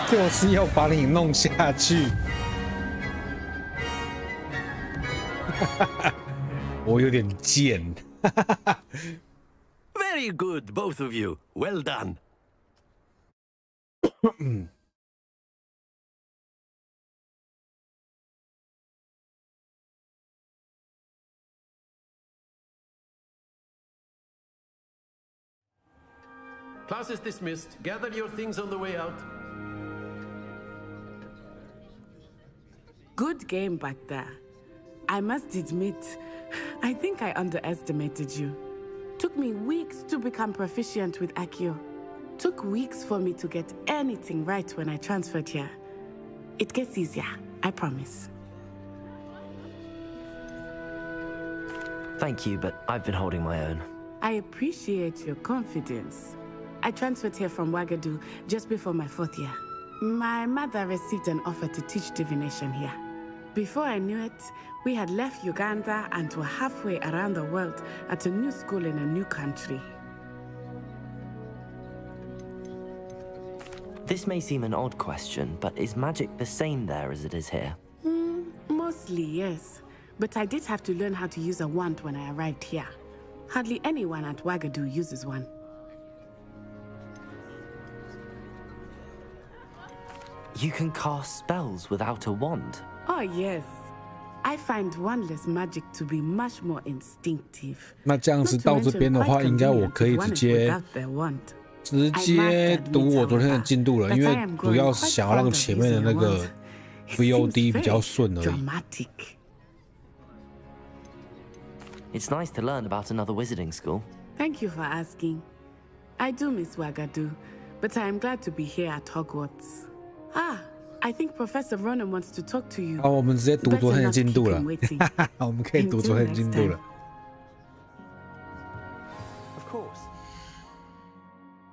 就是要把你弄下去。我有点贱。Very good, both of you. Well done. Class is dismissed. Gather your things on the way out. Good game back there. I must admit, I think I underestimated you. Took me weeks to become proficient with Accio. Took weeks for me to get anything right when I transferred here. It gets easier, I promise. Thank you, but I've been holding my own. I appreciate your confidence. I transferred here from Ouagadougou just before my 4th year. My mother received an offer to teach divination here. Before I knew it, we had left Uganda and were halfway around the world at a new school in a new country. This may seem an odd question, but is magic the same there as it is here? Mostly, yes. But I did have to learn how to use a wand when I arrived here. Hardly anyone at Wagadu uses one. You can cast spells without a wand? Oh, yes. I find wandless magic to be much more instinctive. 那这样子到这边的话，应该我可以直接读我昨天的进度了，因为主要是想要让前面的那个 VOD 比较顺而已。It's nice to learn about another wizarding school. Thank you for asking. I do miss Wagadu, but I am glad to be here at Hogwarts. I think Professor Ronan wants to talk to you. 好，我们直接读昨天的进度了。我们可以读昨天的进度了。Of course.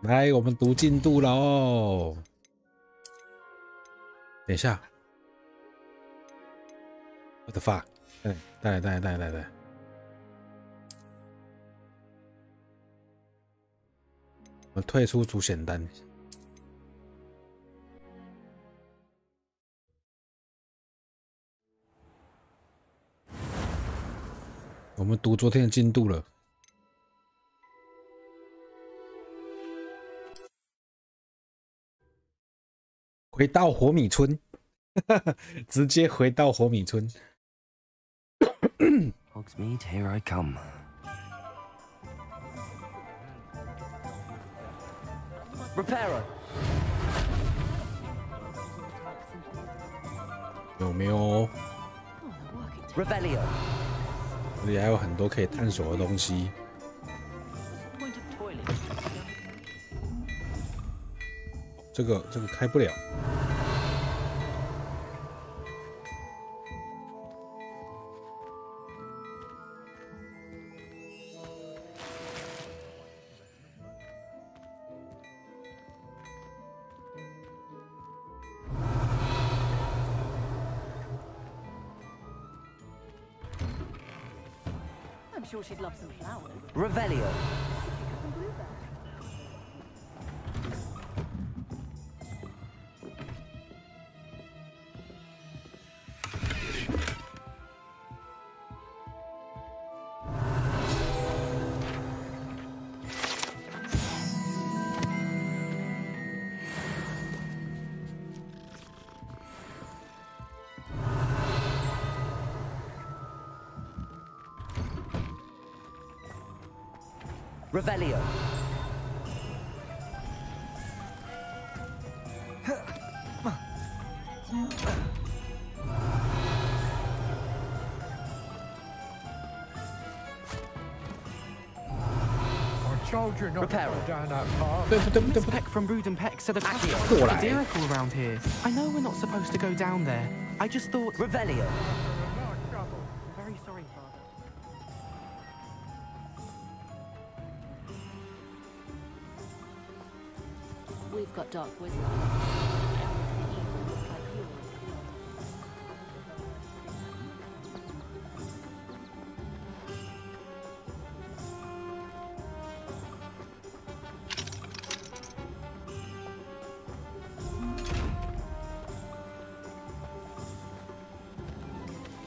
来，我们读进度了哦。等一下 ，What the fuck？ 带来。我们退出主选单。我们读昨天的进度了。回到火米村，直接回到火米村。Hogsmeade, here I come. Reparo. 有没有 Revelio. 这里还有很多可以探索的东西。这个开不了。I'm sure she'd love some flowers. Revelio. Revelio. I told you not to go down that path. Miss Peck from Brood and Peck said a Diricul around here. I know we're not supposed to go down there. I just thought... Revelio. Very sorry, Father. We've got dark wizards.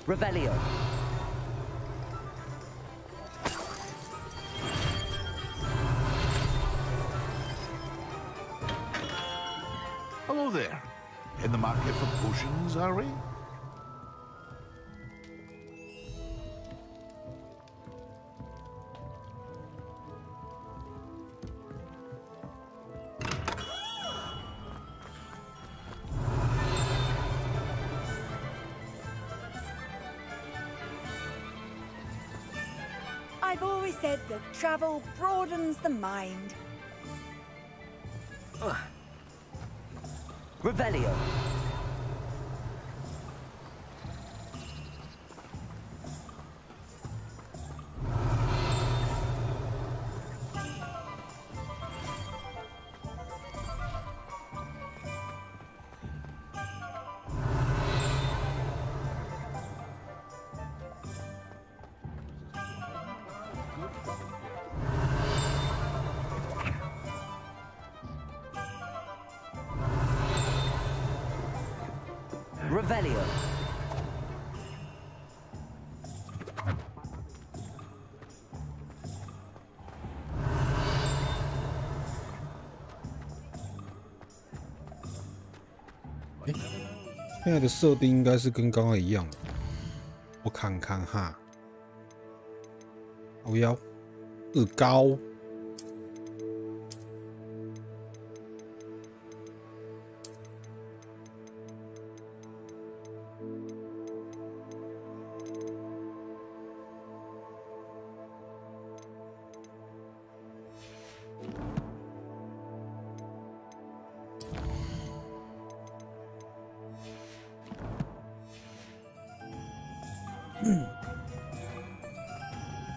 Revelio. Hello there. In the market for potions, are we? I've always said that travel broadens the mind. Revelio. Revelio. 现在的设定应该是跟刚刚一样的，我看看哈。我要日高。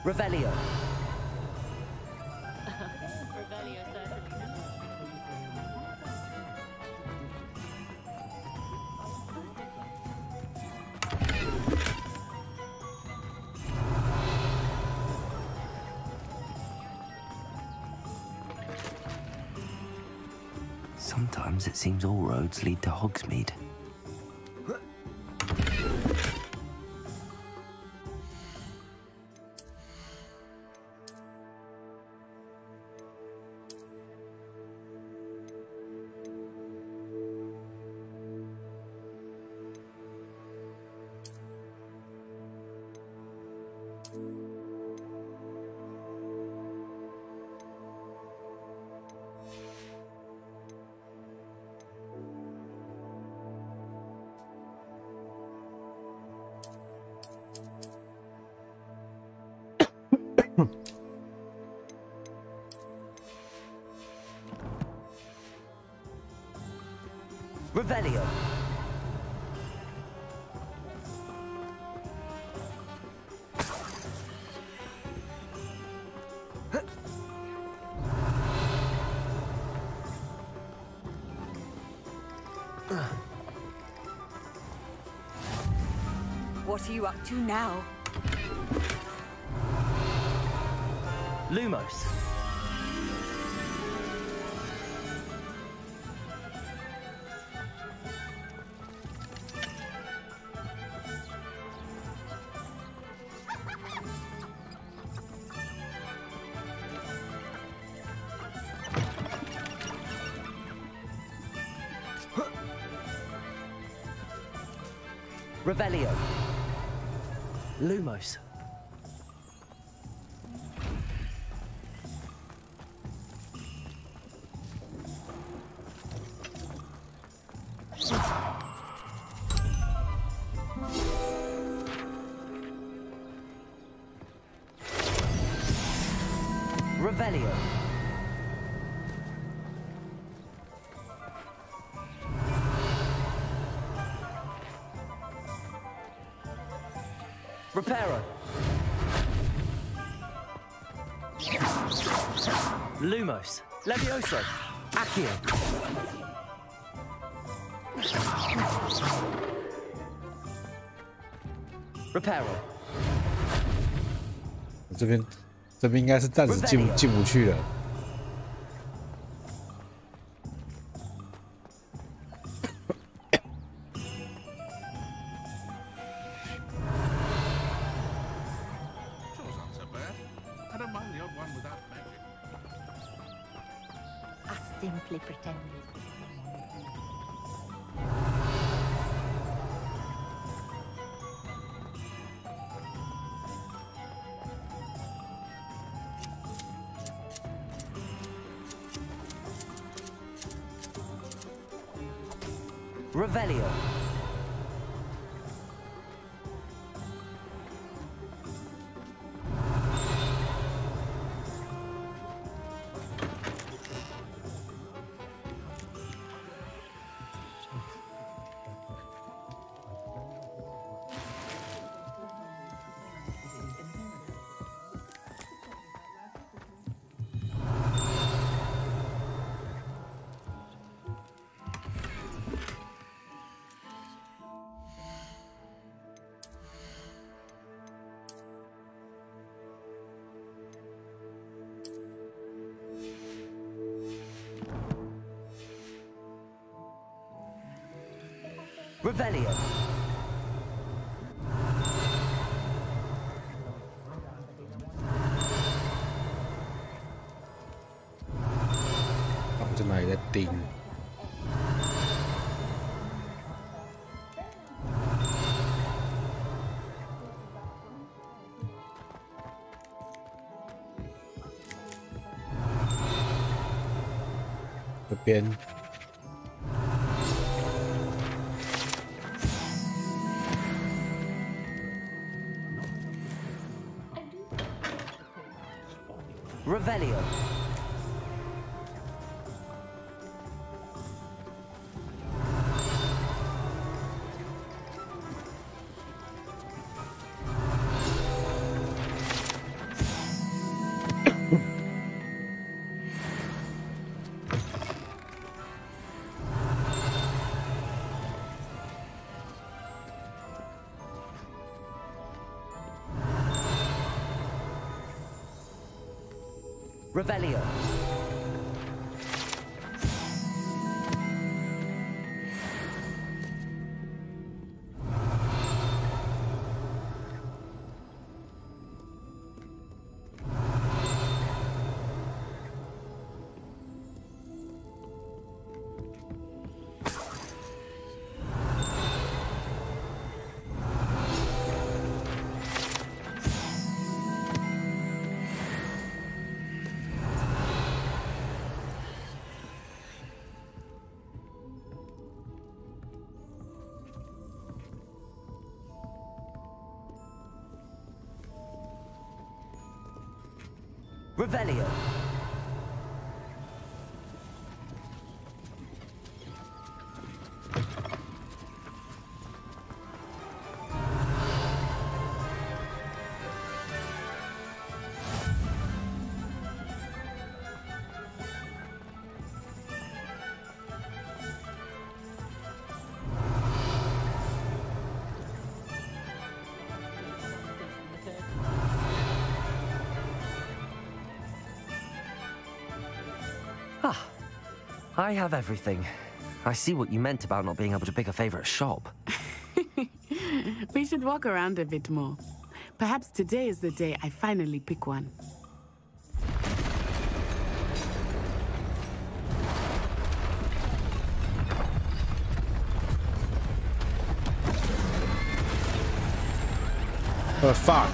Revelio. Sometimes it seems all roads lead to Hogsmeade. Revelio. What are you up to now? Lumos. Revelio. Lumos. Revelio. Reparo. Lumos. Levioso. Accio. Reparo. 这边应该是暂时进不去了。Simply pretended. Revelio. Revelio. 我在哪里在盯？ 这边。Revelio. Revelio. Revelio. Ah, I have everything. I see what you meant about not being able to pick a favorite shop. We should walk around a bit more. Perhaps today is the day I finally pick one. Fuck.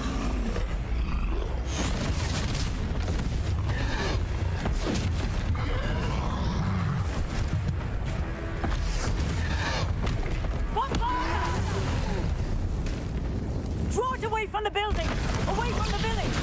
Draw it away from the building! Away from the village!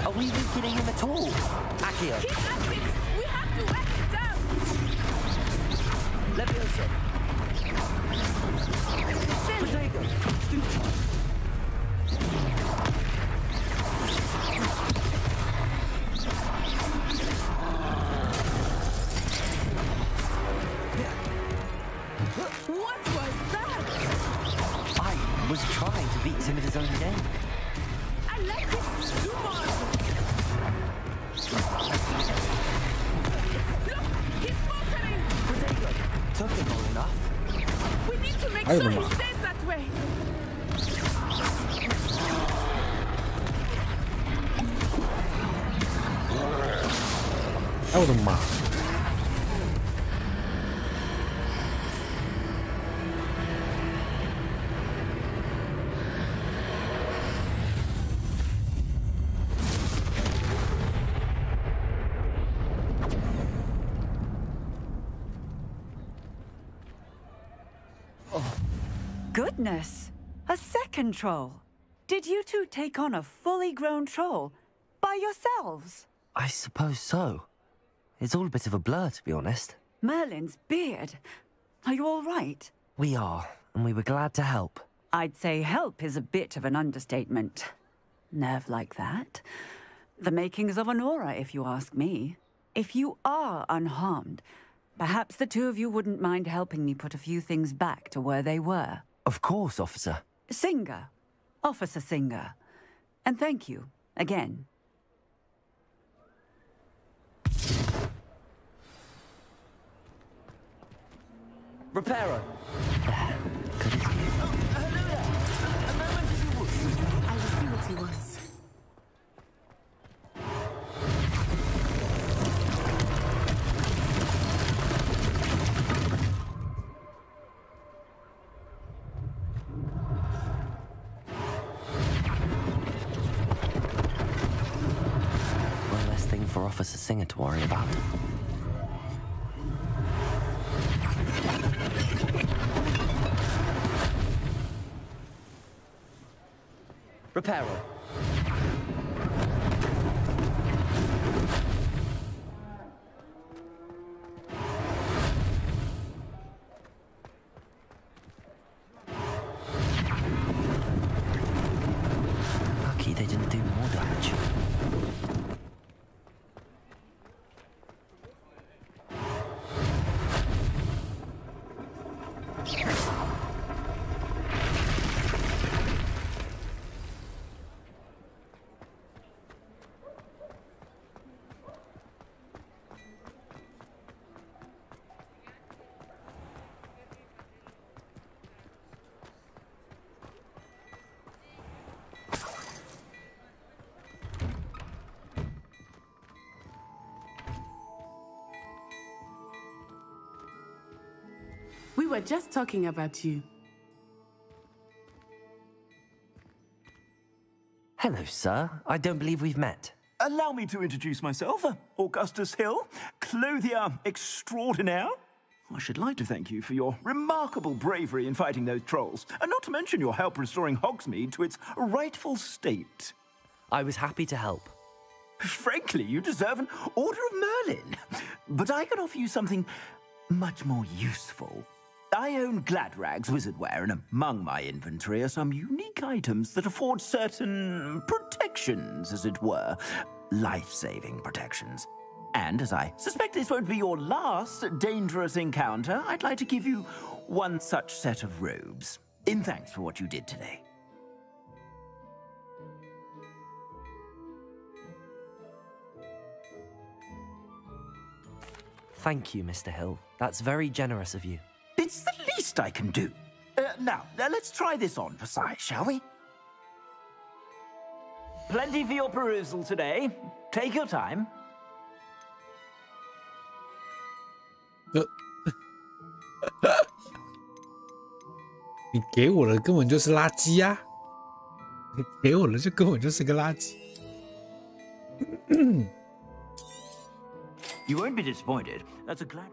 Are we weakening him at all? Accio. Keep at it! We have to whack it down! Leviosa. Protego. What was that? I was trying to beat him at his own game. I like it! Do more! Look! He's faltering! Protego. Took him long enough. We need to make I sure don't he know. stays that way! I don't know. Goodness! A second troll! Did you two take on a fully grown troll by yourselves? I suppose so. It's all a bit of a blur, to be honest. Merlin's beard. Are you all right? We are, and we were glad to help. I'd say help is a bit of an understatement. Nerve like that? The makings of an aura, if you ask me. If you are unharmed, perhaps the two of you wouldn't mind helping me put a few things back to where they were. Of course, officer. Singer. Officer Singer. And thank you, again. Repairer. Good as you. I will see what he wants. One less thing for Officer Singer to worry about. Repairer. Lucky they didn't do more damage. We were just talking about you. Hello, sir. I don't believe we've met. Allow me to introduce myself, Augustus Hill, clothier extraordinaire. I should like to thank you for your remarkable bravery in fighting those trolls, and not to mention your help restoring Hogsmeade to its rightful state. I was happy to help. Frankly, you deserve an Order of Merlin. But I can offer you something much more useful. I own Gladrag's wizardware, and among my inventory are some unique items that afford certain protections, as it were. Life-saving protections. And as I suspect this won't be your last dangerous encounter, I'd like to give you one such set of robes, in thanks for what you did today. Thank you, Mr. Hill. That's very generous of you. It's the least I can do. Now, let's try this on for size, shall we? Plenty for your perusal today. Take your time. 你给我的根本就是垃圾啊！你给我的就根本就是个垃圾。You won't be disappointed. That's a glad.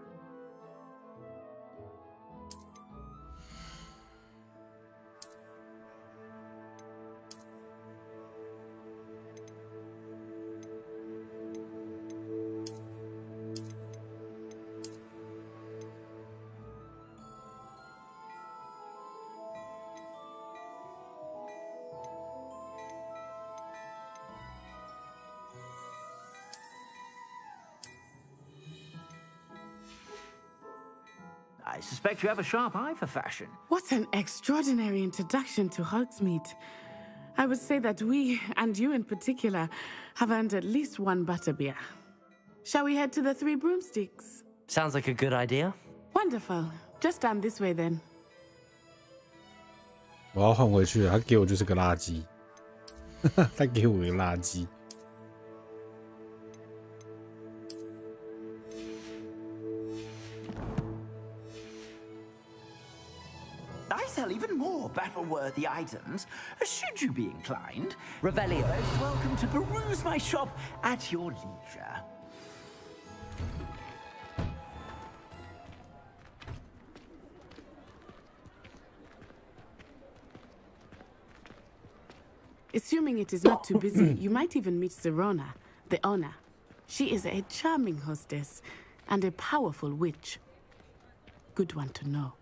I suspect you have a sharp eye for fashion. What an extraordinary introduction to Hogsmeade. I would say that we, and you in particular, have earned at least one butterbeer. Shall we head to the Three Broomsticks? Sounds like a good idea. Wonderful. Just down this way then. 我要换回去，他给我就是个垃圾，他给我个垃圾。I sell even more battle-worthy items, should you be inclined. Revelio. Most welcome to peruse my shop at your leisure. Assuming it is not too busy, you might even meet Sirona, the owner. She is a charming hostess and a powerful witch. Good one to know.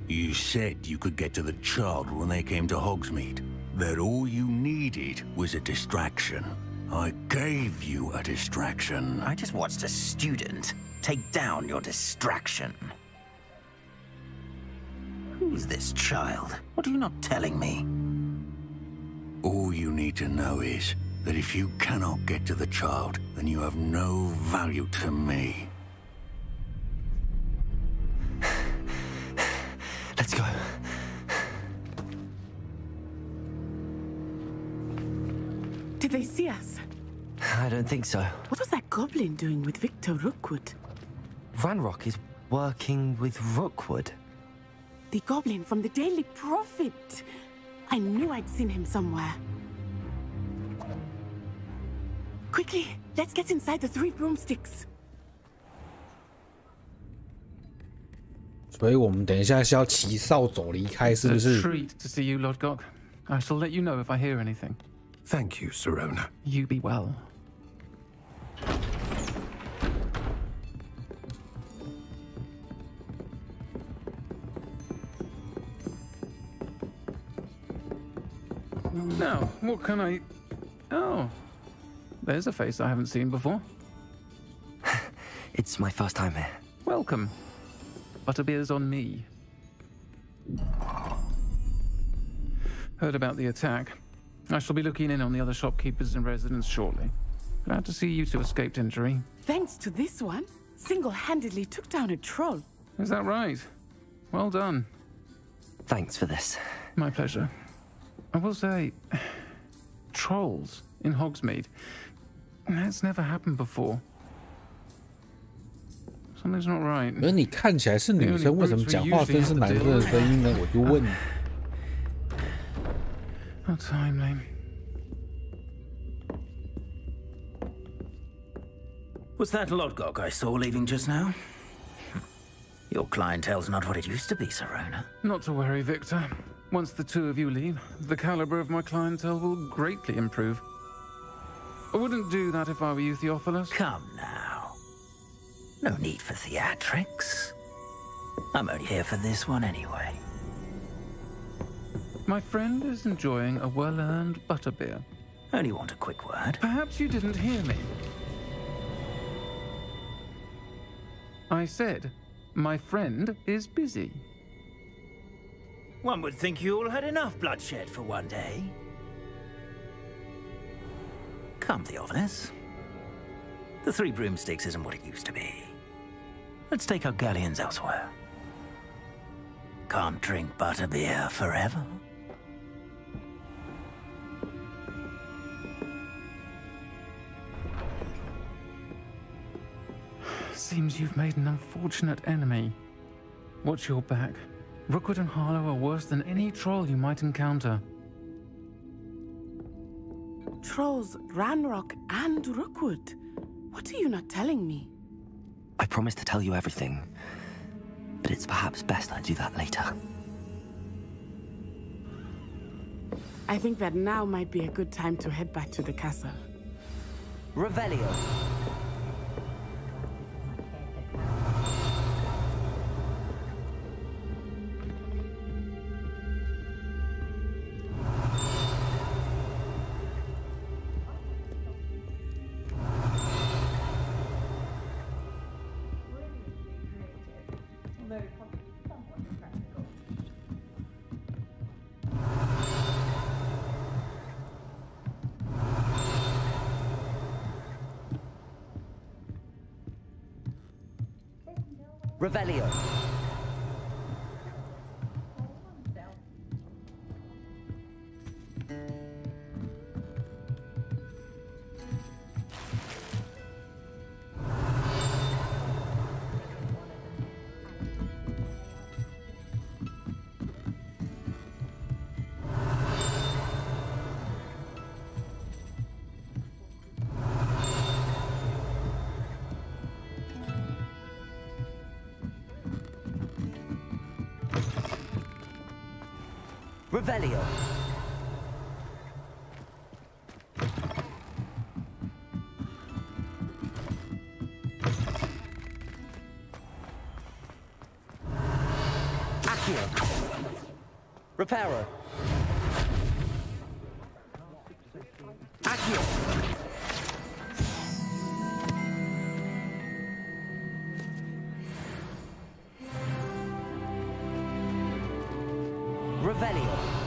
You said you could get to the child when they came to Hogsmeade. That all you needed was a distraction. I gave you a distraction. I just watched a student take down your distraction. Who's this child? What are you not telling me? All you need to know is that if you cannot get to the child, then you have no value to me. Let's go. Did they see us? I don't think so. What was that goblin doing with Victor Rookwood? Ranrock is working with Rookwood. The goblin from the Daily Prophet. I knew I'd seen him somewhere. Quickly, let's get inside the 3 broomsticks. 所以我们等一下是要骑扫帚离开，是不是？ It's a treat to see you, Lodgok. I shall let you know if I hear anything. Thank you, Sirona. You be well. Now, what can I... Oh, there's a face I haven't seen before. It's my first time here. Welcome. Butterbeer's on me. Heard about the attack. I shall be looking in on the other shopkeepers and residents shortly. Glad to see you two escaped injury. Thanks to this one, single-handedly took down a troll. Is that right? Well done. Thanks for this. My pleasure. I will say, trolls in Hogsmeade. That's never happened before. Something's not right. 而你看起来是女生，为什么讲话声是男生的声音呢？我就问。How timely. Was that Lodgok I saw leaving just now? Your clientele's not what it used to be, Sirona. Not to worry, Victor. Once the two of you leave, the caliber of my clientele will greatly improve. I wouldn't do that if I were you, Theophilus. Come now. No need for theatrics. I'm only here for this one anyway. My friend is enjoying a well-earned butterbeer. Only want a quick word. Perhaps you didn't hear me. I said, my friend is busy. One would think you all had enough bloodshed for one day. Come, Theophilus. The 3 broomsticks isn't what it used to be. Let's take our galleons elsewhere. Can't drink butterbeer forever. Seems you've made an unfortunate enemy. Watch your back. Rookwood and Harlow are worse than any troll you might encounter. Trolls, Ranrock, and Rookwood. What are you not telling me? I promised to tell you everything, but it's perhaps best I do that later. I think that now might be a good time to head back to the castle. Revelio. Revelio. Revelio. Accio. Reparo. Accio. Revelio.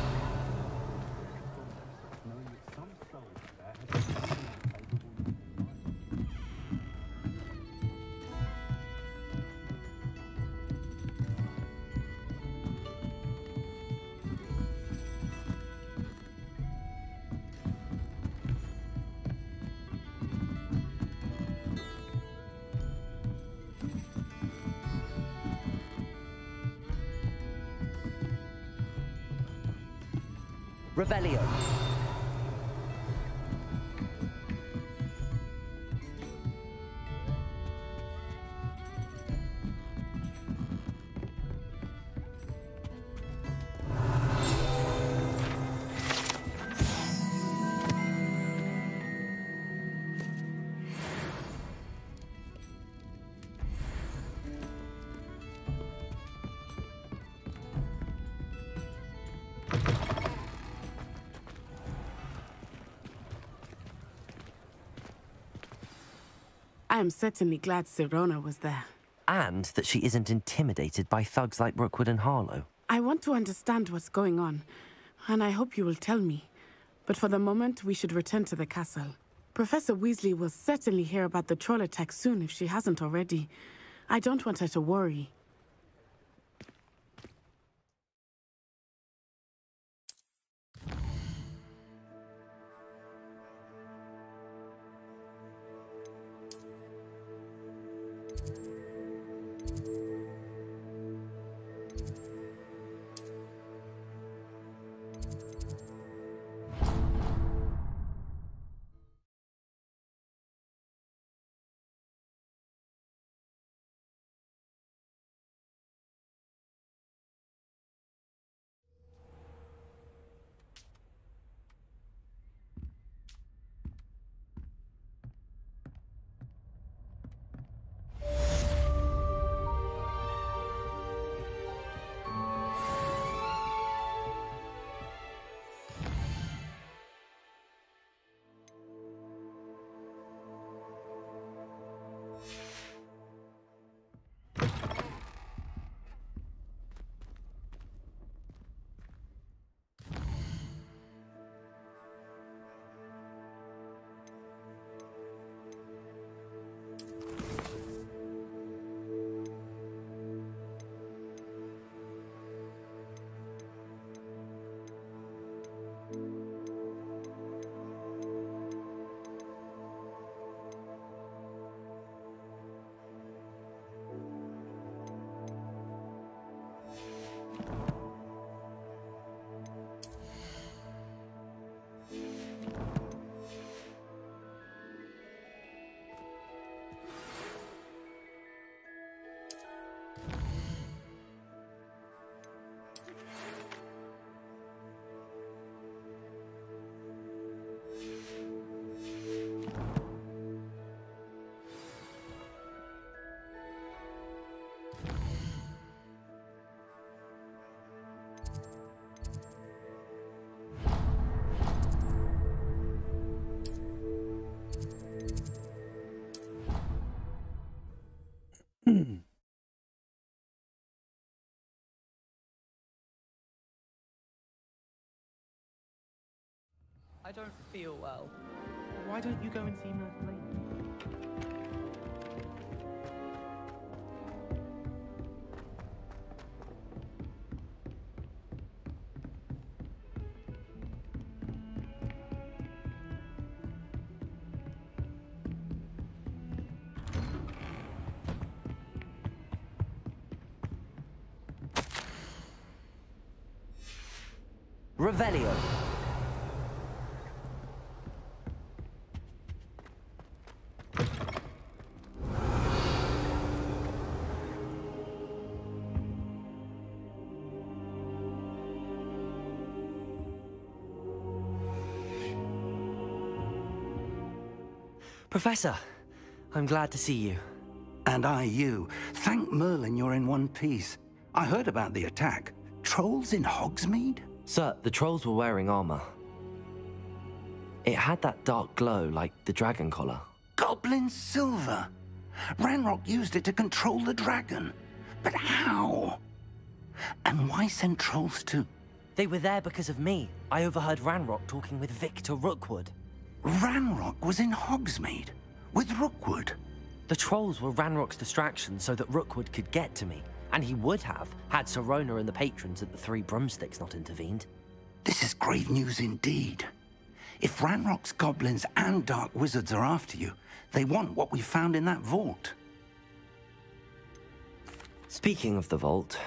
Revelio. I am certainly glad Sirona was there. And that she isn't intimidated by thugs like Rookwood and Harlow. I want to understand what's going on, and I hope you will tell me. But for the moment, we should return to the castle. Professor Weasley will certainly hear about the troll attack soon if she hasn't already. I don't want her to worry. I don't feel well. Why don't you go and see Nurse Lady? Revelio. Professor, I'm glad to see you. And I you. Thank Merlin you're in one piece. I heard about the attack. Trolls in Hogsmeade? Sir, the trolls were wearing armor. It had that dark glow like the dragon collar. Goblin silver. Ranrock used it to control the dragon. But how? And why send trolls too? They were there because of me. I overheard Ranrock talking with Victor Rookwood. Ranrock was in Hogsmeade with Rookwood? The trolls were Ranrock's distraction so that Rookwood could get to me. And he would have, had Sirona and the patrons at the Three Broomsticks not intervened. This is grave news indeed. If Ranrock's goblins and dark wizards are after you, they want what we found in that vault. Speaking of the vault,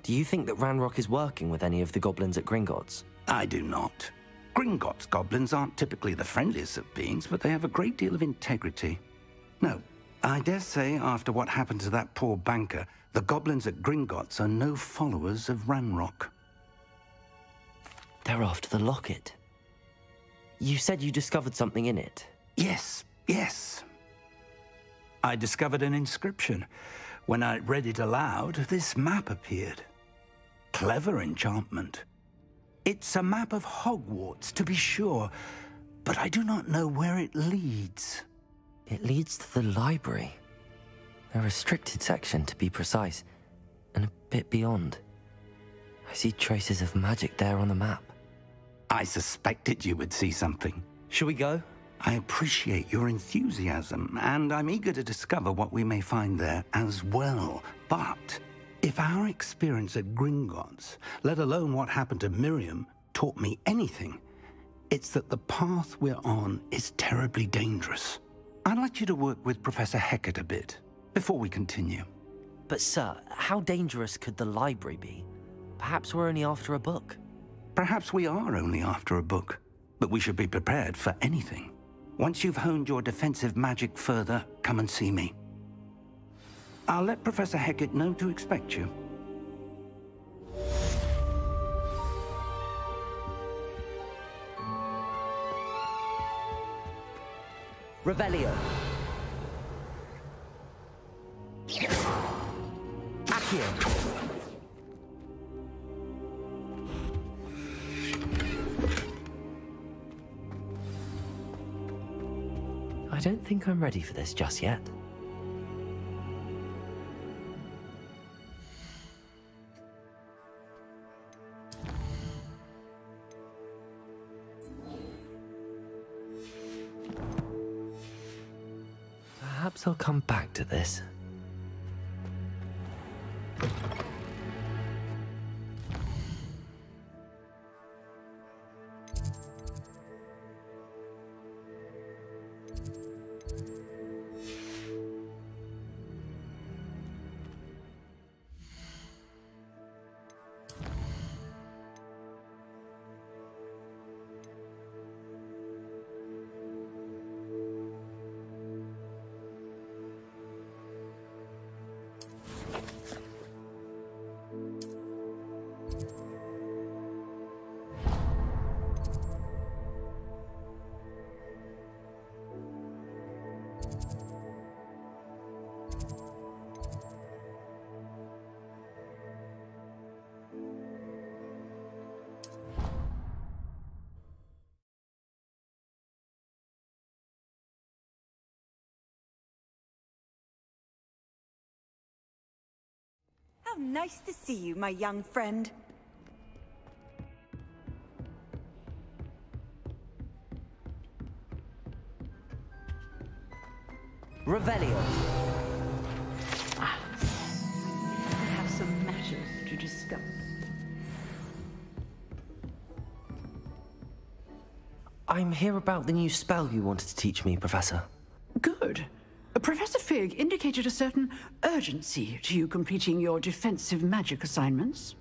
do you think that Ranrock is working with any of the goblins at Gringotts? I do not. Gringotts goblins aren't typically the friendliest of beings, but they have a great deal of integrity. No, I dare say after what happened to that poor banker, the goblins at Gringotts are no followers of Ranrock. They're after the locket. You said you discovered something in it. Yes. I discovered an inscription. When I read it aloud, this map appeared. Clever enchantment. It's a map of Hogwarts, to be sure, but I do not know where it leads. It leads to the library. A restricted section, to be precise, and a bit beyond. I see traces of magic there on the map. I suspected you would see something. Shall we go? I appreciate your enthusiasm, and I'm eager to discover what we may find there as well. But if our experience at Gringotts, let alone what happened to Miriam, taught me anything, it's that the path we're on is terribly dangerous. I'd like you to work with Professor Hecat a bit before we continue. But sir, how dangerous could the library be? Perhaps we're only after a book. Perhaps we are only after a book, but we should be prepared for anything. Once you've honed your defensive magic further, come and see me. I'll let Professor Hecat know to expect you. Revelio. Accio. I don't think I'm ready for this just yet. Perhaps I'll come back to this. How nice to see you, my young friend. Revelio. We have some matters to discuss. I'm here about the new spell you wanted to teach me, Professor. Good. Professor Fig indicated a certain urgency to you completing your defensive magic assignments.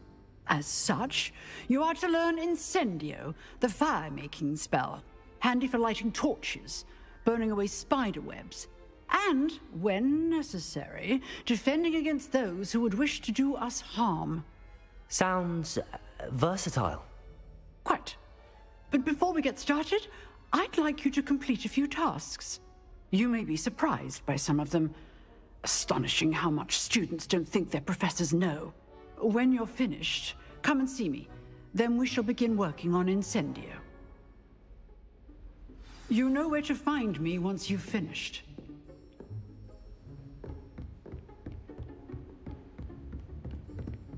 As such, you are to learn Incendio, the fire-making spell, handy for lighting torches, burning away spider webs, and, when necessary, defending against those who would wish to do us harm. Sounds versatile. Quite. But before we get started, I'd like you to complete a few tasks. You may be surprised by some of them. Astonishing how much students don't think their professors know. When you're finished, come and see me. Then we shall begin working on Incendio. You know where to find me once you've finished.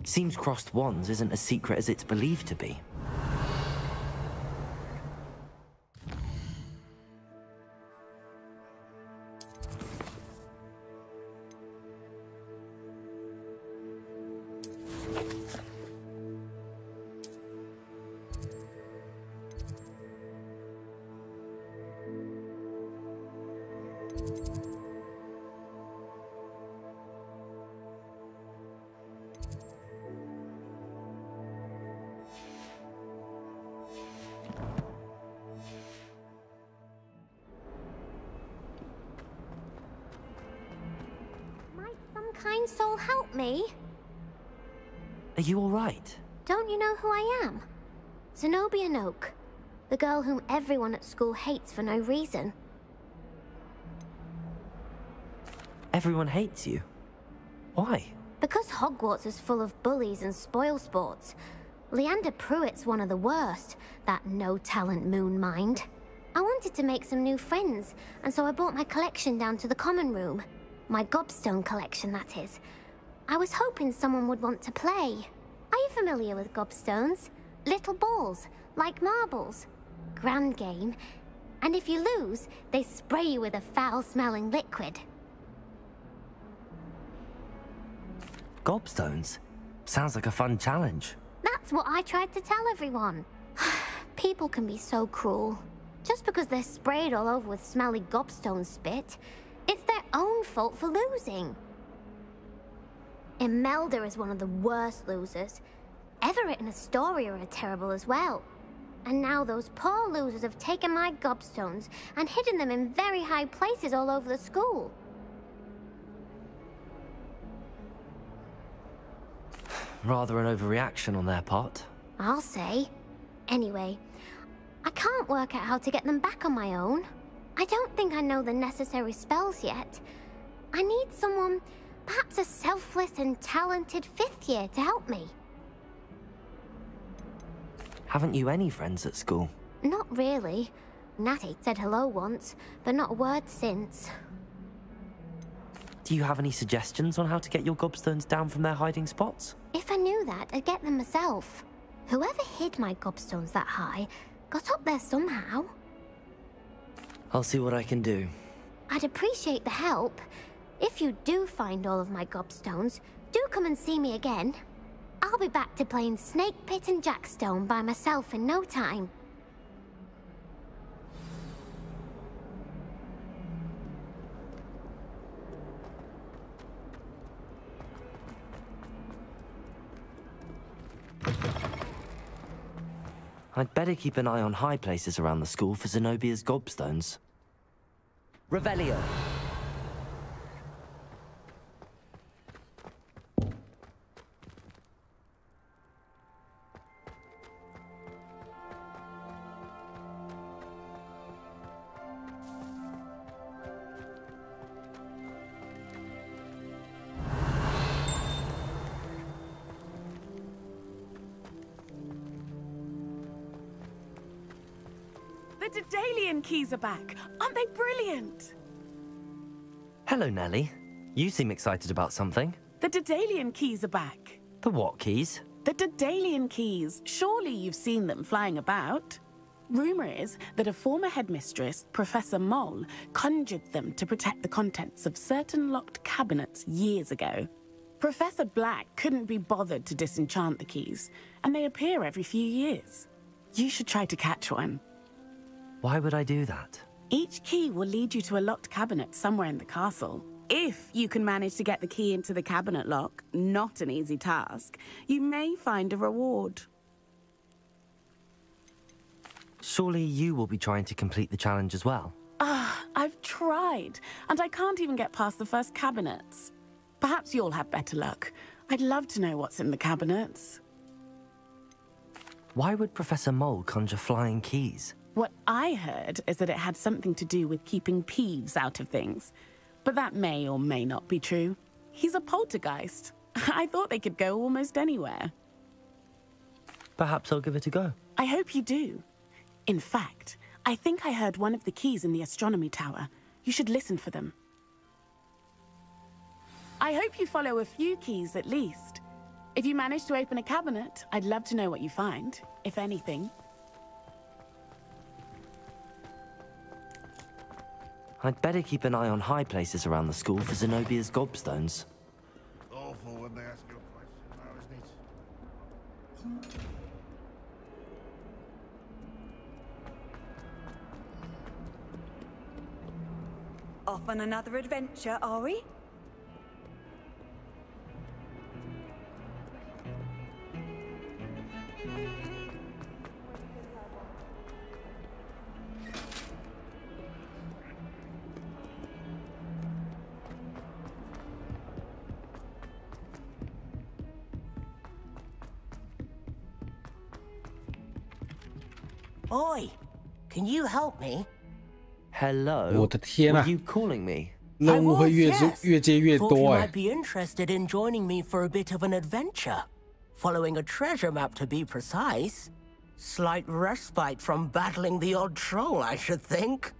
Seems crossed wands isn't as secret as it's believed to be. Kind soul help me? Are you all right? Don't you know who I am? Zenobia Noak, the girl whom everyone at school hates for no reason. Everyone hates you? Why? Because Hogwarts is full of bullies and spoilsports. Leander Pruitt's one of the worst, that no-talent moon mind. I wanted to make some new friends, and so I brought my collection down to the common room. My gobstone collection, that is. I was hoping someone would want to play. Are you familiar with gobstones? Little balls, like marbles. Grand game. And if you lose, they spray you with a foul-smelling liquid. Gobstones? Sounds like a fun challenge. That's what I tried to tell everyone. People can be so cruel. Just because they're sprayed all over with smelly gobstone spit, it's their own fault for losing. Imelda is one of the worst losers. Everett and Astoria are terrible as well. And now those poor losers have taken my gobstones and hidden them in very high places all over the school. Rather an overreaction on their part. I'll say. Anyway, I can't work out how to get them back on my own. I don't think I know the necessary spells yet. I need someone, perhaps a selfless and talented fifth year to help me. Haven't you any friends at school? Not really. Natty said hello once, but not a word since. Do you have any suggestions on how to get your gobstones down from their hiding spots? If I knew that, I'd get them myself. Whoever hid my gobstones that high got up there somehow. I'll see what I can do. I'd appreciate the help. If you do find all of my gobstones, do come and see me again. I'll be back to playing Snake Pit and Jackstone by myself in no time. I'd better keep an eye on high places around the school for Zenobia's gobstones. Revelio. The Daedalian keys are back. Aren't they brilliant? Hello, Nellie. You seem excited about something. The Daedalian keys are back. The what keys? The Daedalian keys. Surely you've seen them flying about. Rumor is that a former headmistress, Professor Moll, conjured them to protect the contents of certain locked cabinets years ago. Professor Black couldn't be bothered to disenchant the keys, and they appear every few years. You should try to catch one. Why would I do that? Each key will lead you to a locked cabinet somewhere in the castle. If you can manage to get the key into the cabinet lock, not an easy task, you may find a reward. Surely you will be trying to complete the challenge as well. I've tried, and I can't even get past the first cabinets. Perhaps you'll have better luck. I'd love to know what's in the cabinets. Why would Professor Moll conjure flying keys? What I heard is that it had something to do with keeping Peeves out of things. But that may or may not be true. He's a poltergeist. I thought they could go almost anywhere. Perhaps I'll give it a go. I hope you do. In fact, I think I heard one of the keys in the astronomy tower. You should listen for them. I hope you follow a few keys at least. If you manage to open a cabinet, I'd love to know what you find, if anything. I'd better keep an eye on high places around the school for Zenobia's gobstones. Awful when they ask you a question now, isn't it? Off on another adventure, are we? Oi, can you help me? Hello? 我的天啊！ Were you calling me? 任务会越接越 Thought 多 you 哎 might。be interested in joining me for a bit of an adventure. Following a treasure map to be precise. Slight respite from battling the odd troll, I should think.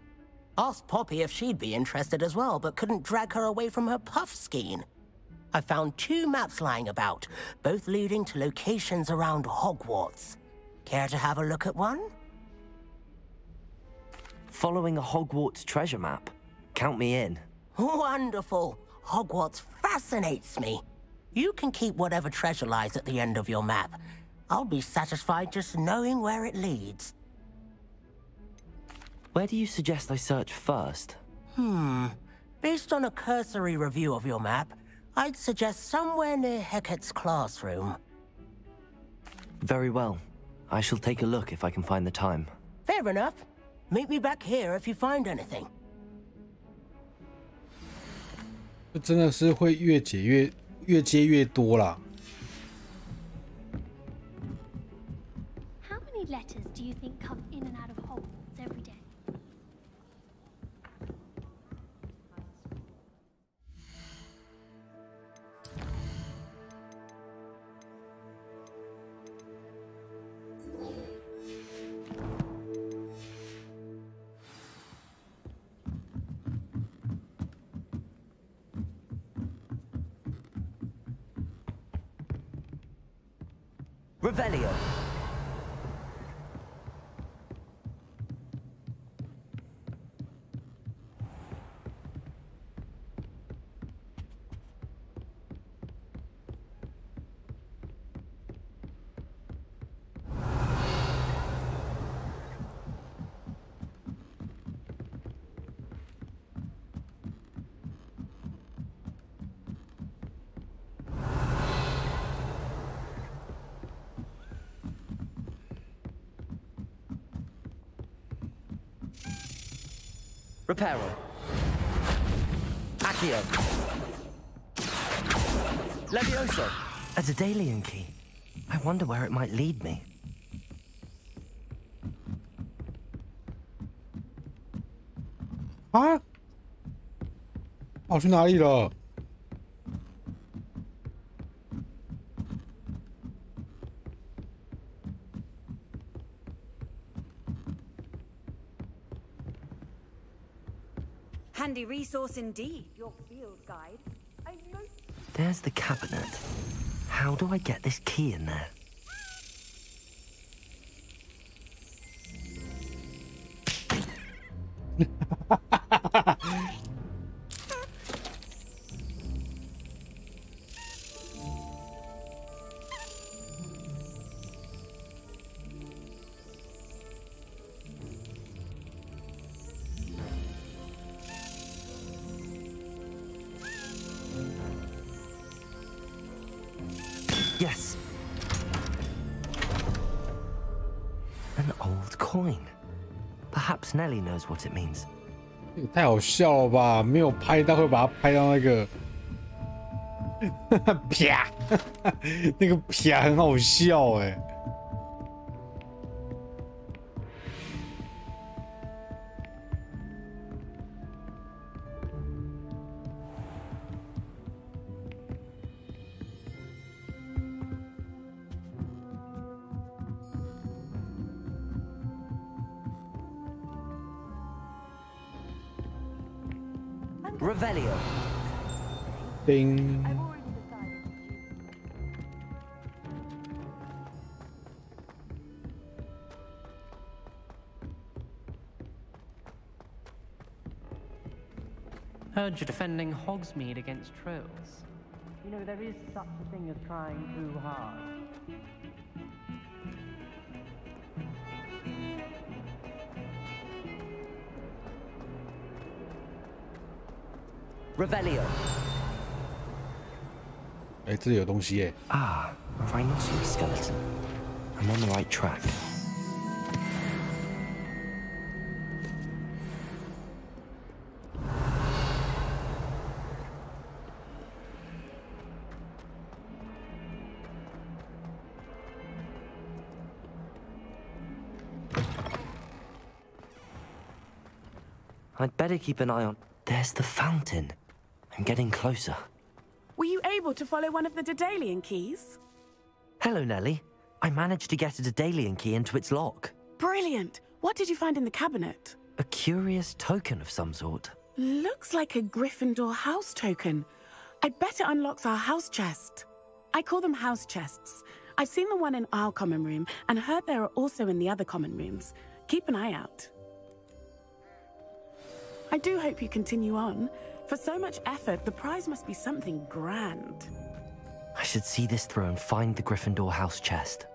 Asked Poppy if she'd be interested as well, but couldn't drag her away from her puff skein. I found 2 maps lying about, both leading to locations around Hogwarts. Care to have a look at one? Following a Hogwarts treasure map. Count me in. Wonderful. Hogwarts fascinates me. You can keep whatever treasure lies at the end of your map. I'll be satisfied just knowing where it leads. Where do you suggest I search first? Based on a cursory review of your map, I'd suggest somewhere near Hecat's classroom. Very well. I shall take a look if I can find the time. Fair enough. Meet me back here if you find anything. 这真的是会越接越多啦。 How many letters do you think come in and out of Hogwarts every day? Revelio. Reparo. Accio. Levioso. A Daedalian key. I wonder where it might lead me. Ah? 跑去哪里了？ Handy resource indeed, your field guide. There's the cabinet. How do I get this key in there? Yes. An old coin. Perhaps Nellie knows what it means. 太好笑了吧！没有拍到，会把它拍到那个啪，那个啪很好笑哎。Revelio. 叮。Heard you're defending Hogsmeade against trolls. You know, there is such a thing as trying too hard. Revelio. 哎，这里有东西耶。Ah, a rhinoceros skeleton. I'm on the right track. I'd better keep an eye on... There's the fountain. I'm getting closer. Were you able to follow one of the Daedalian keys? Hello, Nellie. I managed to get a Daedalian key into its lock. Brilliant! What did you find in the cabinet? A curious token of some sort. Looks like a Gryffindor house token. I bet it unlocks our house chest. I call them house chests. I've seen the one in our common room and heard there are also in the other common rooms. Keep an eye out. I do hope you continue on. For so much effort, the prize must be something grand. I should see this through and find the Gryffindor house chest.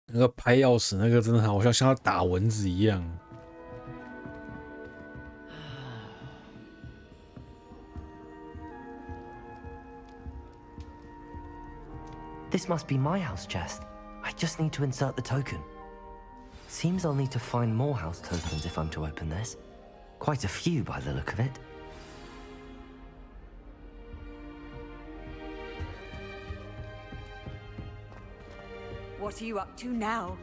那个拍钥匙，那个真的好像要打蚊子一样。This must be my house chest. I just need to insert the token. Seems I'll need to find more house tokens if I'm to open this. Quite a few by the look of it. What are you up to now?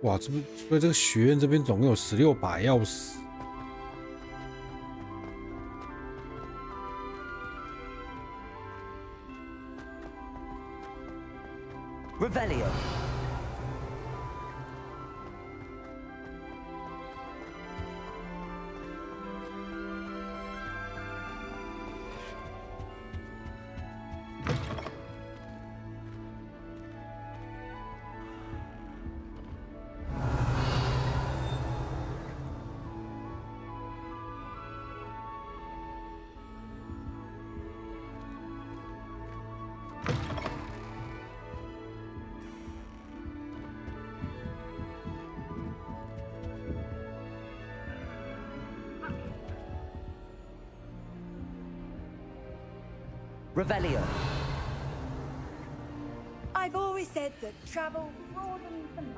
Wow, 哇，这不，所以这个学院这边总共有16把钥匙。Revelio. Revelio. I've always said that travel broadens the mind.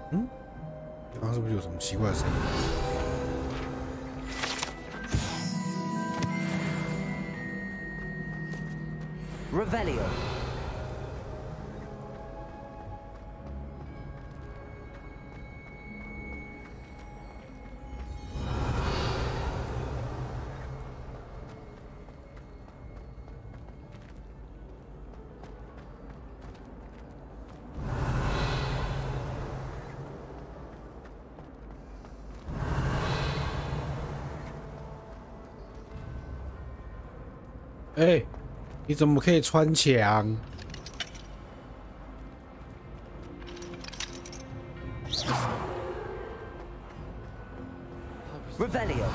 Hmm? 刚刚是不是有什么奇怪的声音？ Revelio. Hey. 你怎么可以穿墙？ Revelio.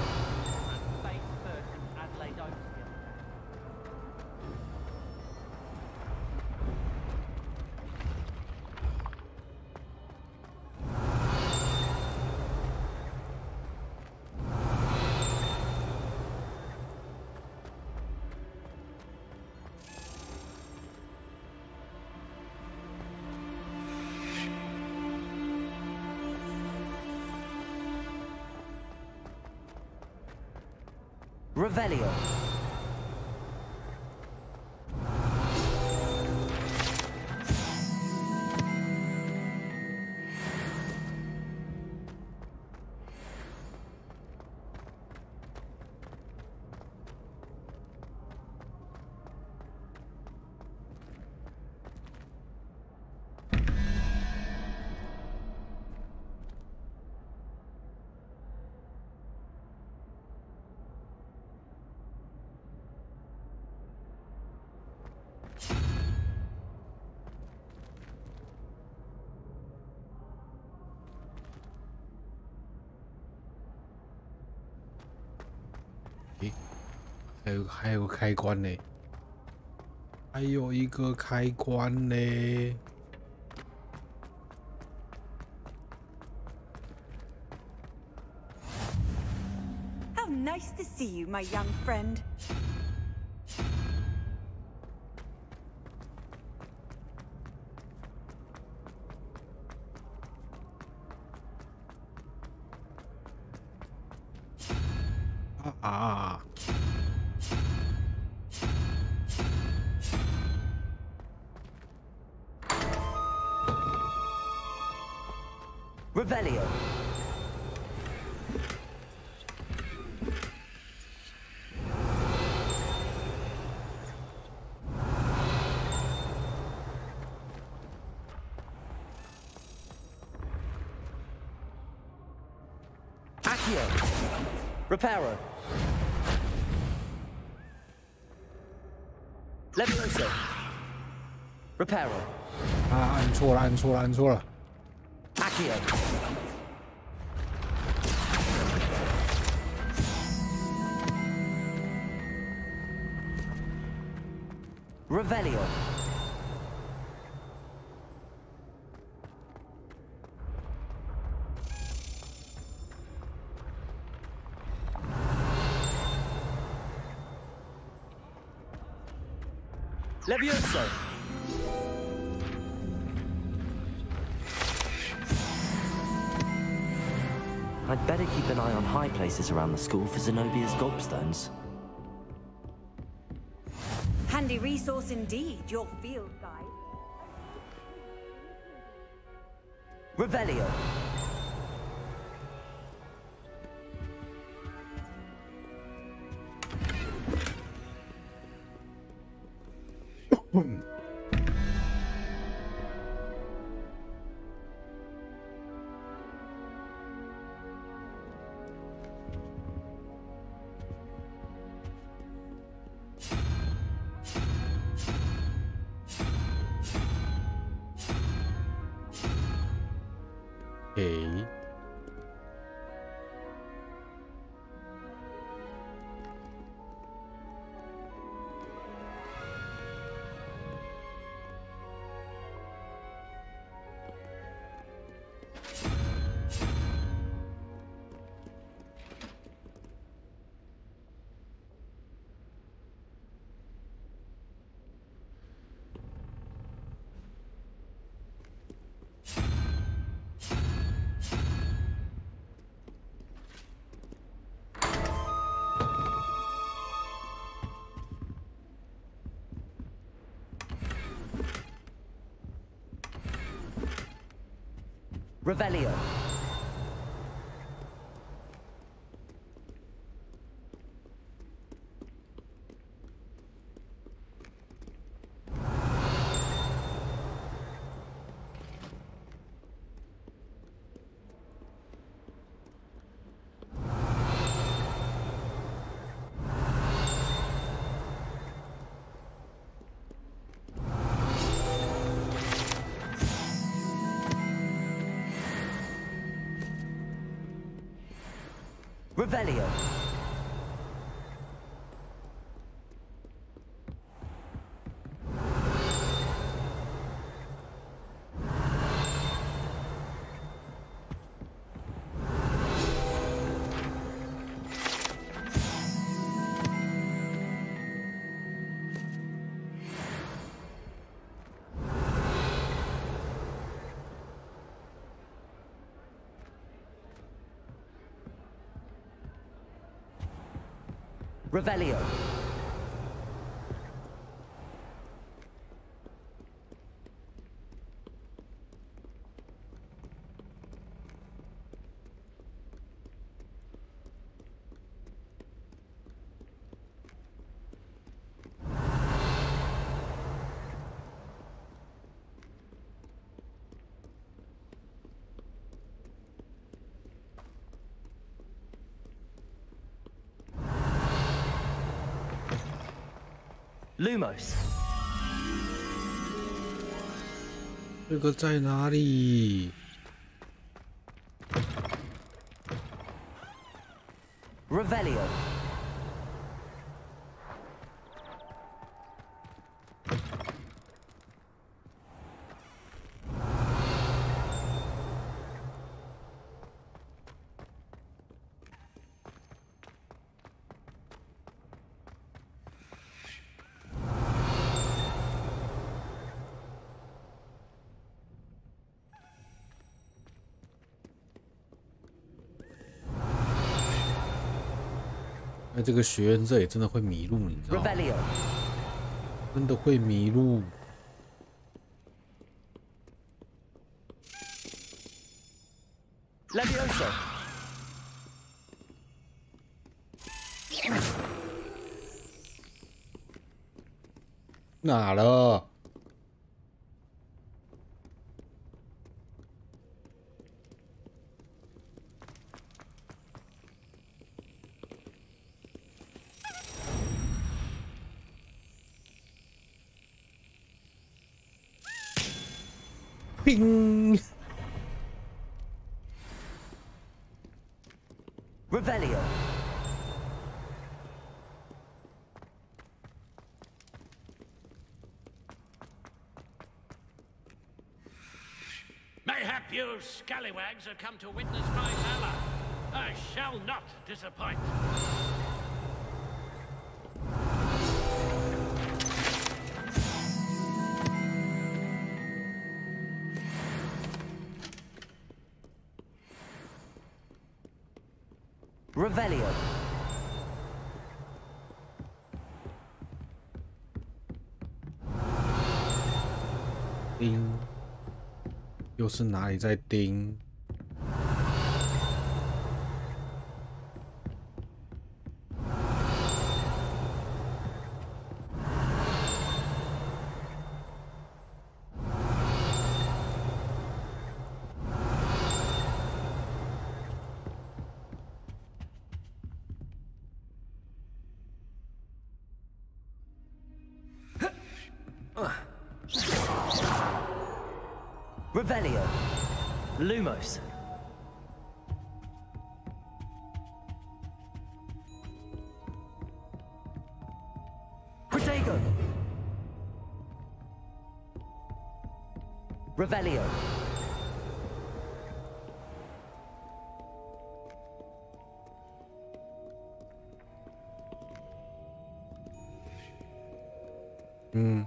Revelio.还有个开关呢，还有一个开关呢。How nice to see you, my young friend. Revelio. Accio. Reparo. Levioso. Reparo. 按错了，按错了，按错了。Accio. Revelio. Levioso. I'd better keep an eye on high places around the school for Zenobia's gobstones. Handy resource indeed, your field guide. Revelio. Revelio. Revelio. Revelio. Lumos. 这个在哪里 Revelio.哎，这个学院这里真的会迷路，你知道吗？真的会迷路。Levioso. 哪了？叮 Revelio. Mayhap you scallywags have come to witness my valor. I shall not disappoint. Revelio. 叮，又是哪里在叮？Revelio. Lumos. Protego. Revelio. Mm.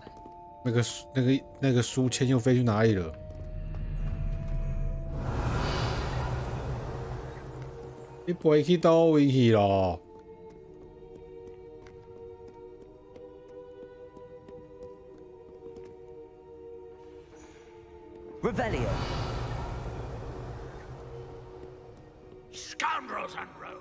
那个书签又飞去哪里了？你飞去倒位去咯？ Revelio. Scoundrels and rogues.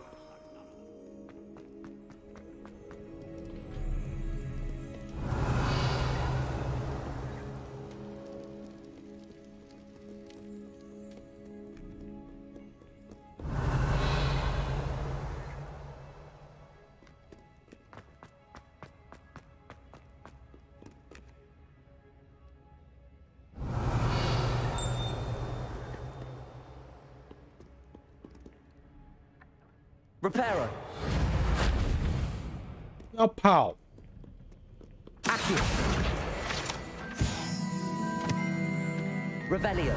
Reparo. 要跑。Accio. Revelio.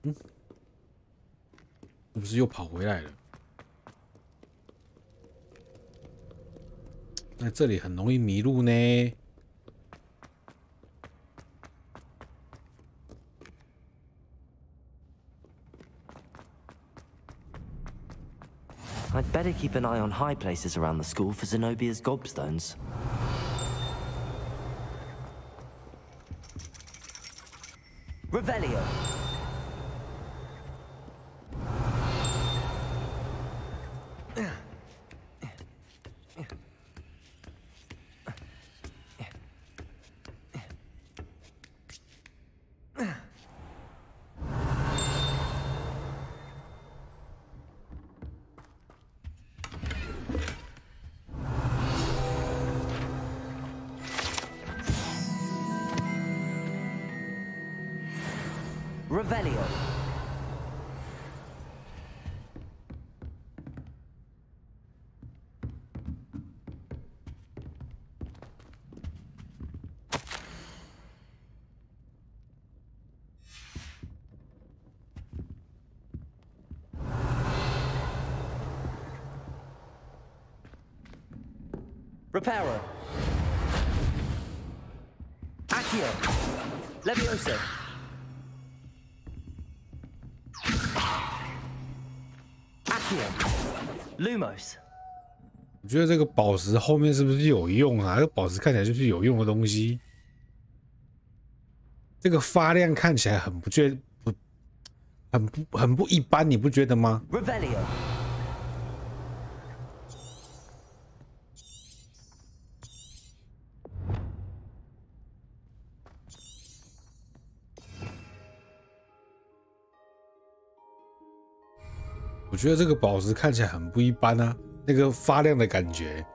嗯，是不是又跑回来了？那这里很容易迷路呢。 I'd better keep an eye on high places around the school for Zenobia's gobstones. Revelio. Revelio. Reparo. Accio. Levioso. Lumos， 我觉得这个宝石后面是不是有用啊？这个宝石看起来就是有用的东西。这个发量看起来很不一般，你不觉得吗？ Revelio。我觉得这个宝石看起来很不一般啊，那个发亮的感觉。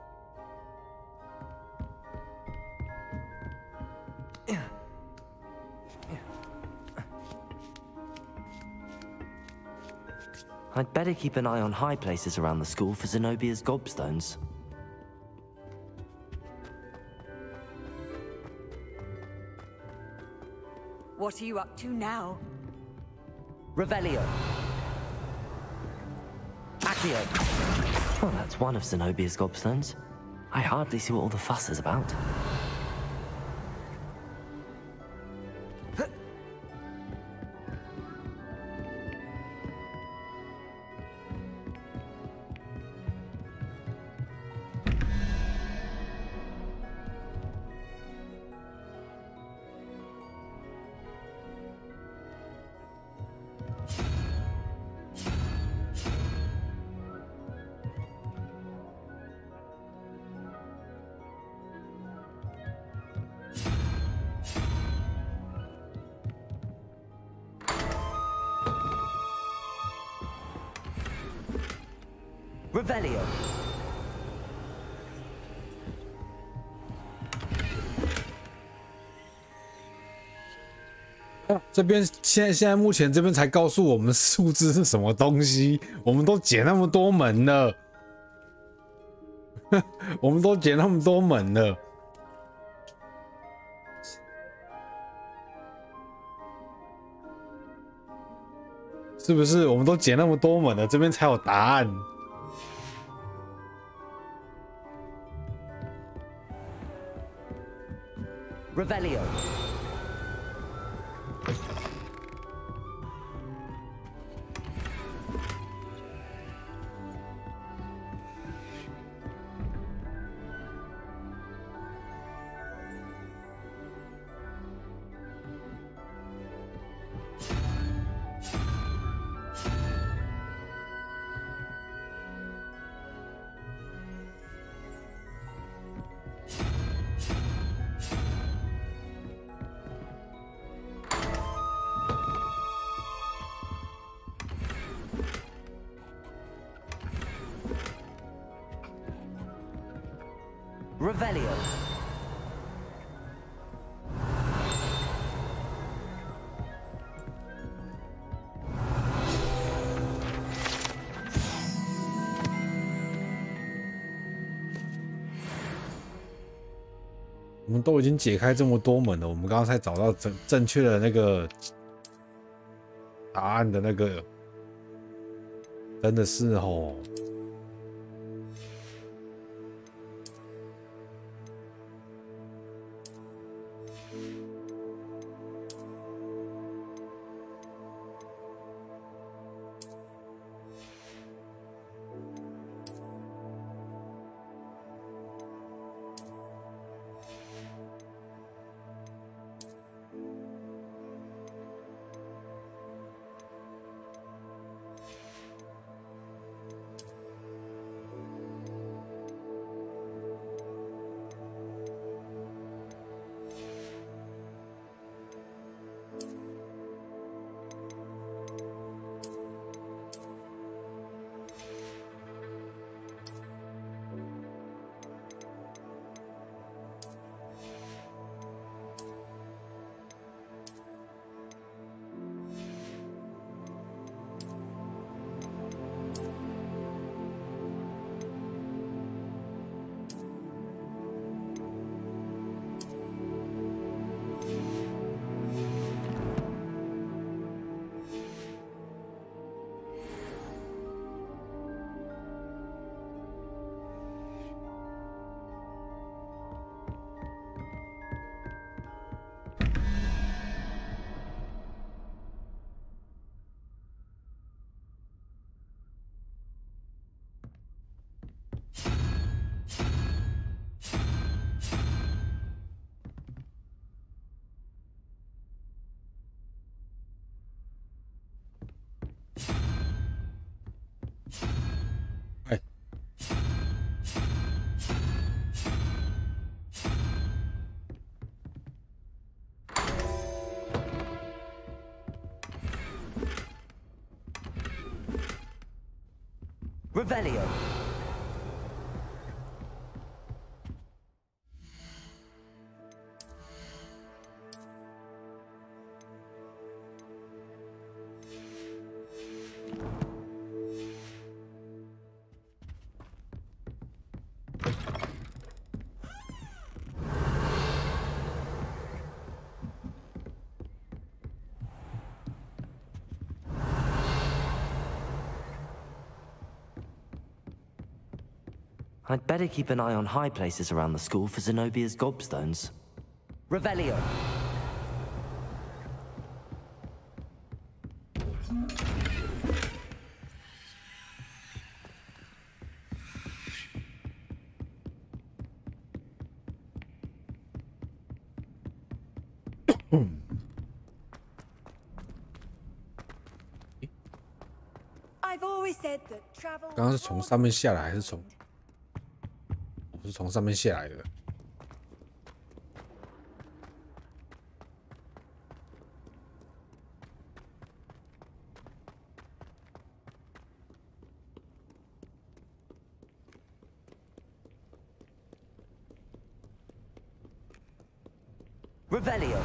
I'd better keep an eye on high places around the school for Zenobia's gobstones. What are you up to now? Revelio. Accio. Well, that's one of Zenobia's gobstones. I hardly see what all the fuss is about. Revelio. 这边现在目前这边才告诉我们数字是什么东西，我们都解那么多门了，我们都解那么多门了。是不是我们都解那么多门了，这边才有答案？ Revelio. Revelio. 我们都已经解开这么多门了，我们刚刚才找到正确的那个答案的那个，真的是哦。Revelio. I'd better keep an eye on high places around the school for Zenobia's gobstones. Revelio. I've always said that travel. 刚刚是从上面下来还是从？我是从上面下来的。Revelio.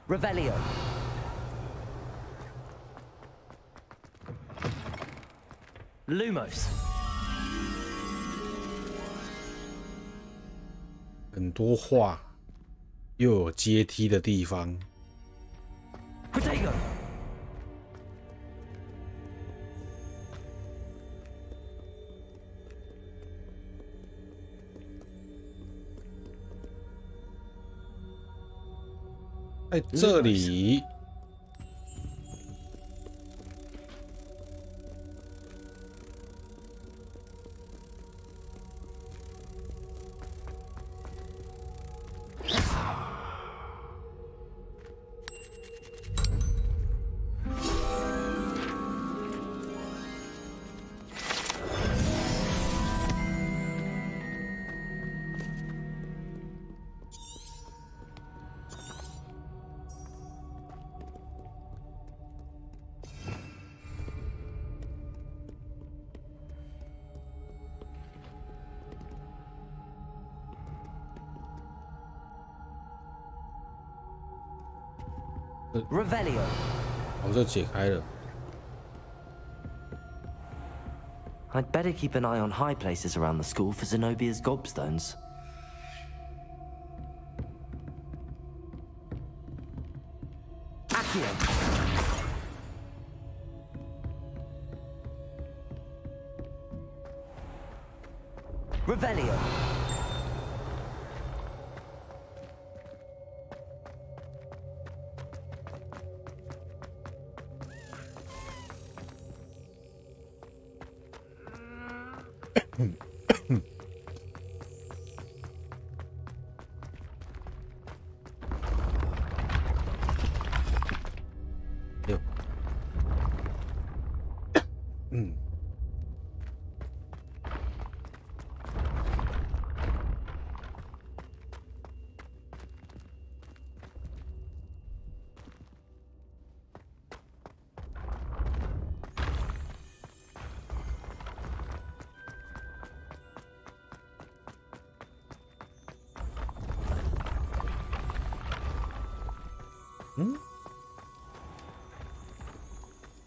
Revelio. Lumos. 很多画，又有阶梯的地方。Protego. 在这里。Revelio。哦，这解开了。 I'd better keep an eye on high places around the school for Zenobia's gobstones. Accio. Revelio.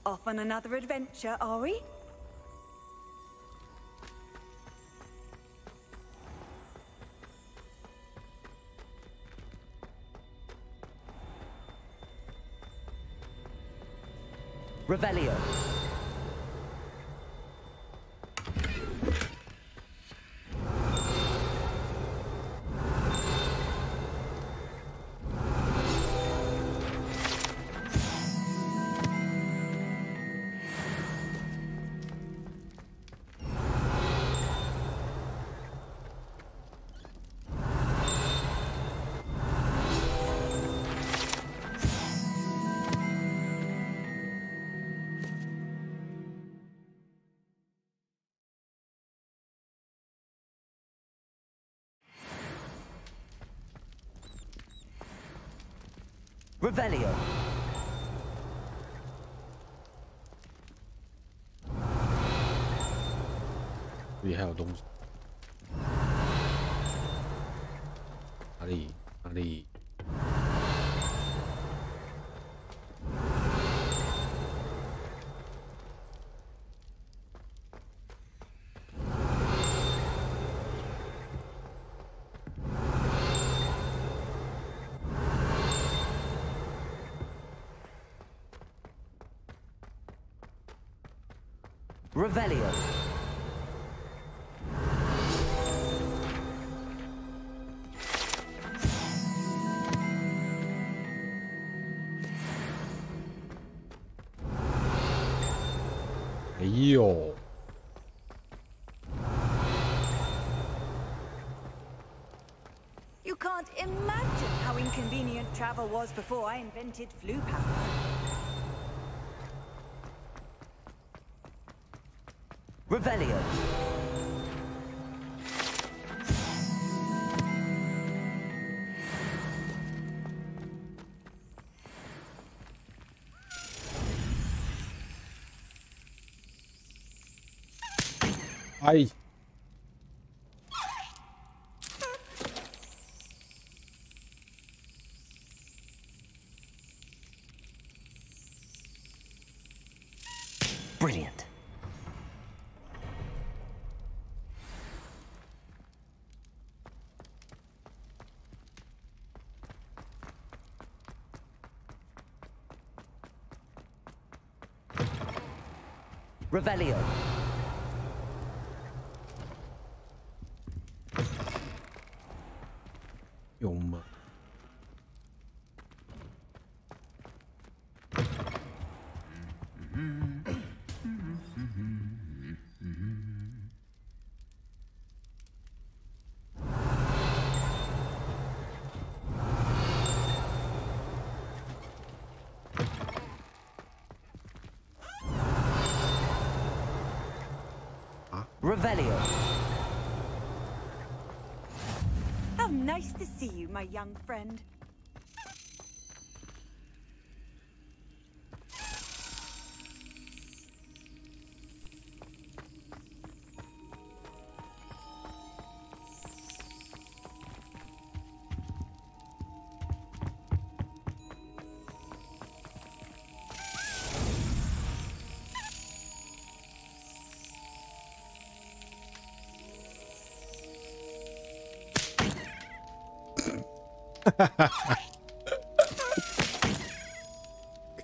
Off on another adventure, are we? Revelio. Revelio. 这里还有东西。哪里？哪里？ Revelio. Yo. You can't imagine how inconvenient travel was before I invented flu powder. Revelio. Ai. Brilliant. Revelio. Yoma. Revelio. How nice to see you, my young friend.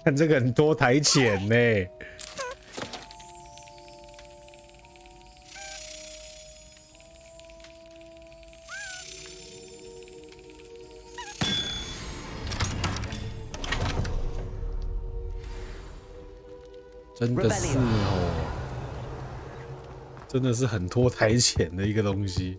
看这个很多台钱呢。真的是哦，真的是很拖台钱的一个东西。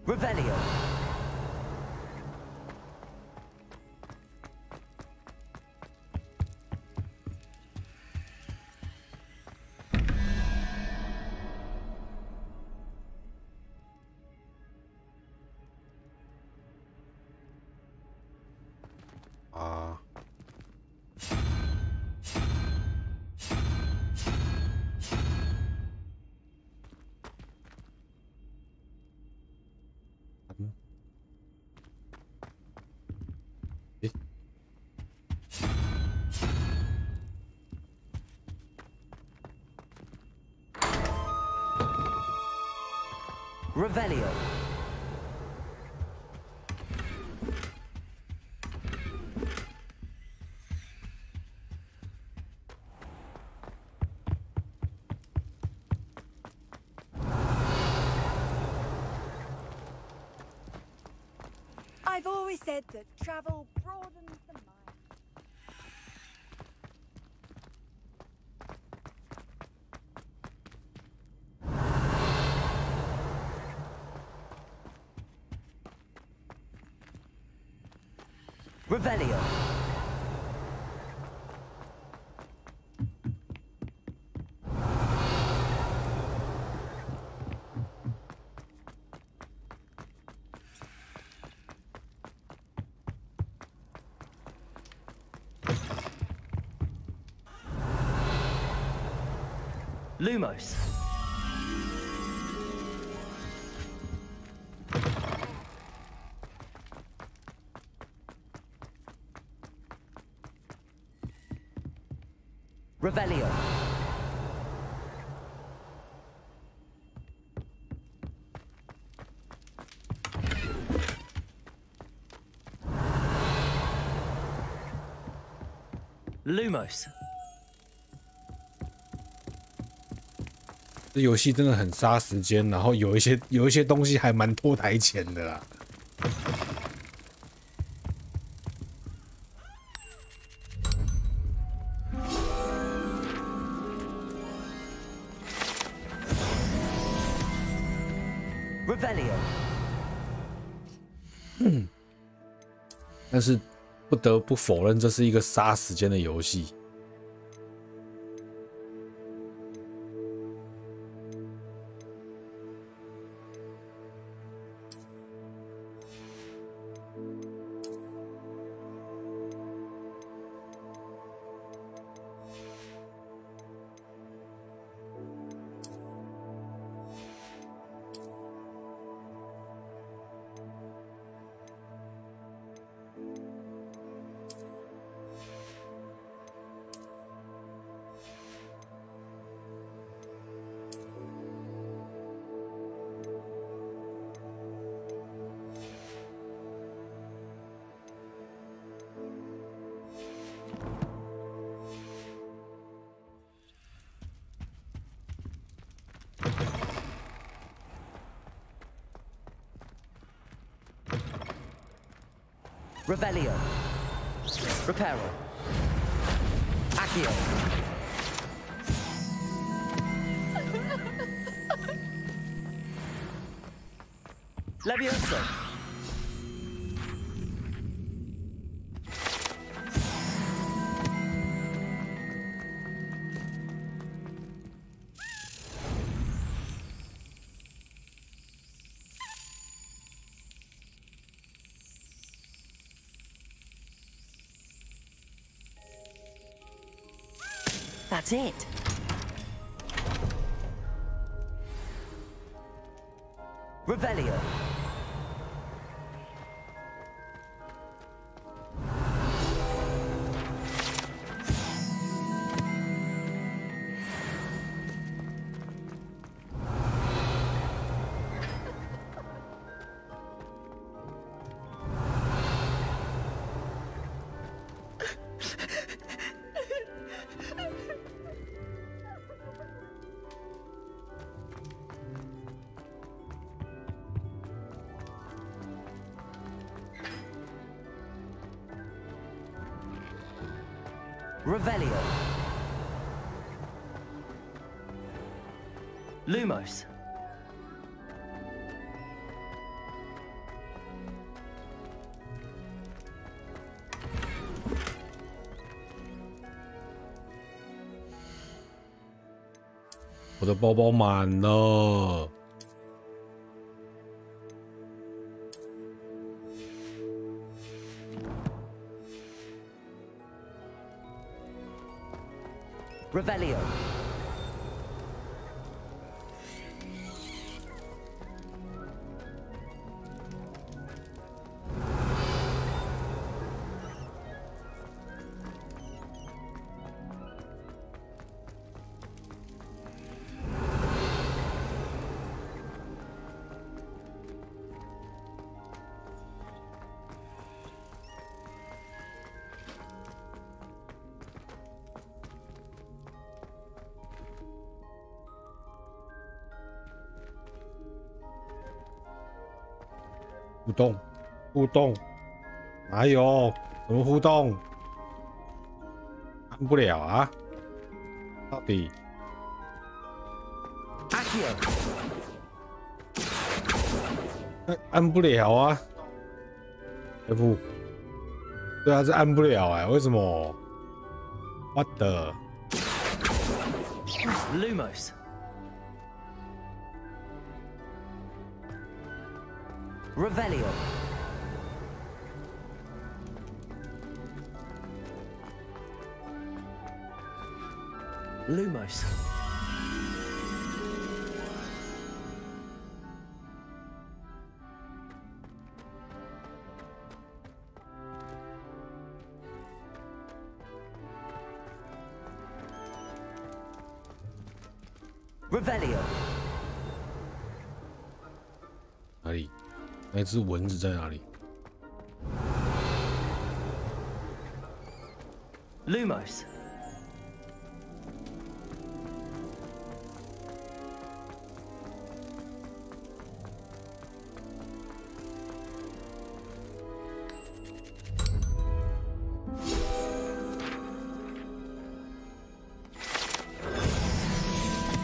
Revelio. Revelio. I've always said that travel broadens the mind. Revelio. Lumos. Revelio. Lumos. 这游戏真的很杀时间，然后有一些东西还蛮拖台钱的啦。Revelio. 但是不得不否认，这是一个杀时间的游戏。Revelio. Reparo. Accio. Levioso. That's it. Revelio. Revelio. Lumos. "我的包包满了。Revelio.互动，互动，哪有？怎么互动？按不了啊！到底？按不了啊 ！F， 对啊，这按不了哎、为什么 ？What the？ Lumos. Revelio. Lumos. Revelio. 哪里？那只蚊子在哪里 Lumos.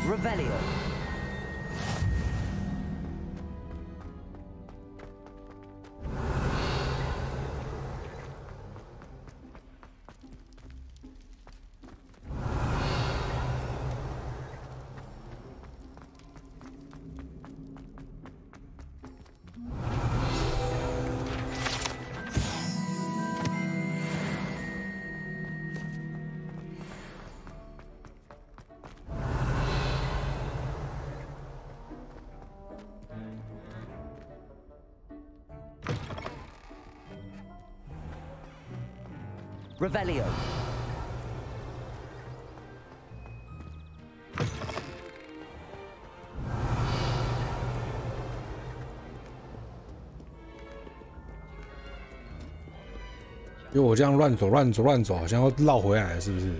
Revelio. Revelio. "因为我这样乱走，好像要绕回来了，是不是？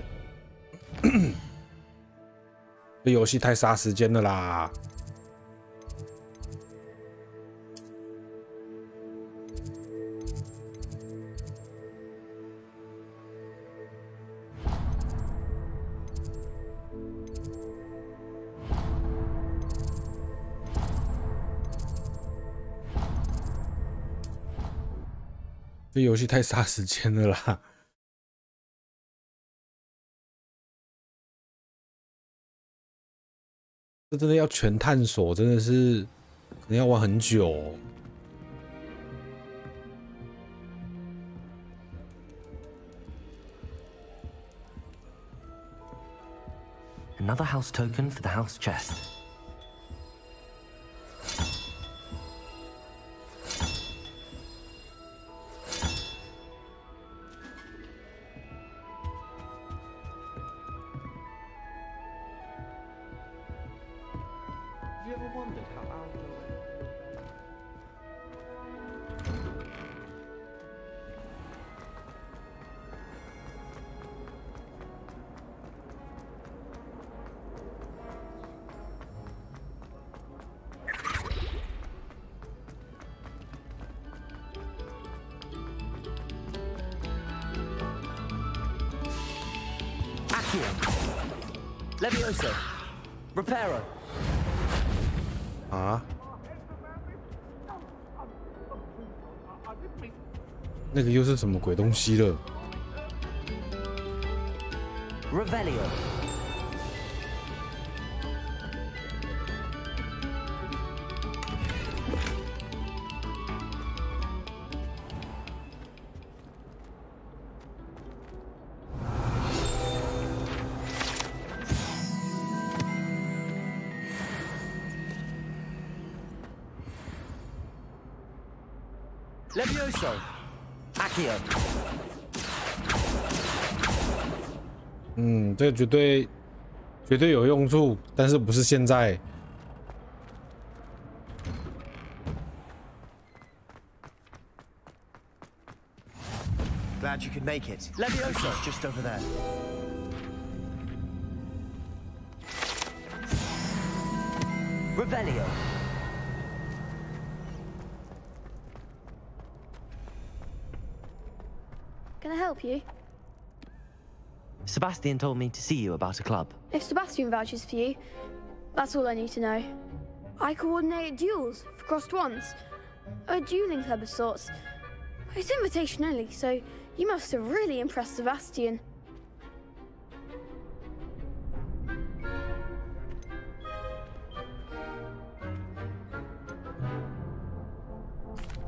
这游戏太杀时间了啦！这游戏太杀时间了啦！这真的要全探索，真的是可能要玩很久哦。Another house token for the house chest. Have you ever wondered how outdoor... Levioso. Reparo. 啊？那个又是什么鬼东西了 Revelio. Levioso. Accio. 这个绝对有用处，但是不是现在。Glad you could make it. Levioso. Just over there. Revelio. Can I help you? Sebastian told me to see you about a club. If Sebastian vouches for you, that's all I need to know. I coordinate duels for crossed ones. A dueling club of sorts. It's invitation only, so you must have really impressed Sebastian.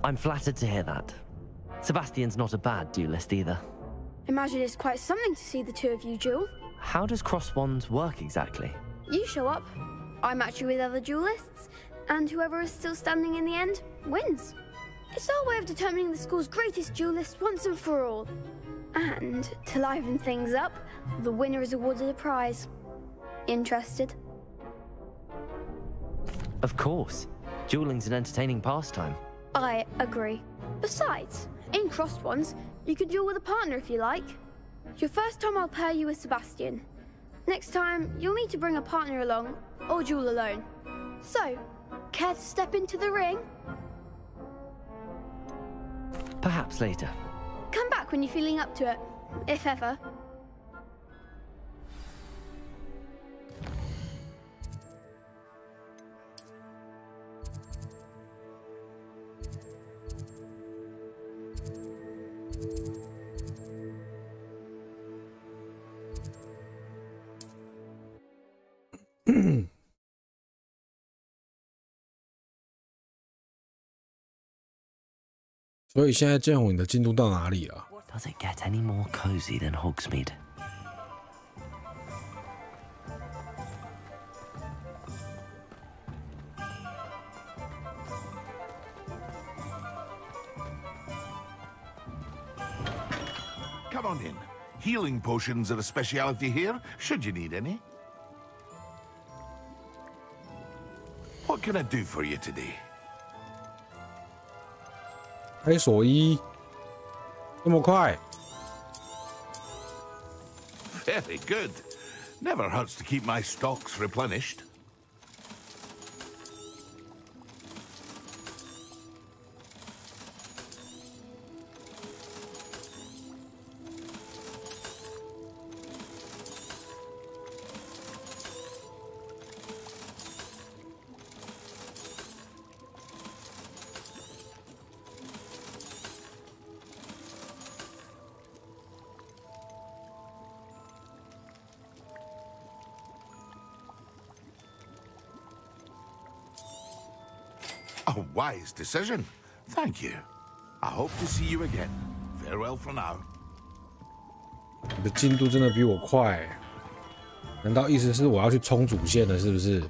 I'm flattered to hear that. Sebastian's not a bad duelist either. Imagine it's quite something to see the two of you duel. How does cross wands work exactly? You show up, I match you with other duelists, and whoever is still standing in the end wins. It's our way of determining the school's greatest duelist once and for all. And to liven things up, the winner is awarded a prize. Interested? Of course. Dueling's an entertaining pastime. I agree. Besides, in crossed ones, you can duel with a partner if you like. Your first time I'll pair you with Sebastian. Next time, you'll need to bring a partner along, or duel alone. So, care to step into the ring? Perhaps later. Come back when you're feeling up to it, if ever.所以现在建宏你的进度到哪里了 Does it get any more cozy than Hogsmeade? Come on in. Healing potions are a speciality here, should you need any. What can I do for you today? 开锁一，这么快 Very good. Never hurts to keep my stocks replenished. A wise decision. Thank you. I hope to see you again. Farewell for now. 你的进度真的比我快难道意思是我要去冲主线了，是不是？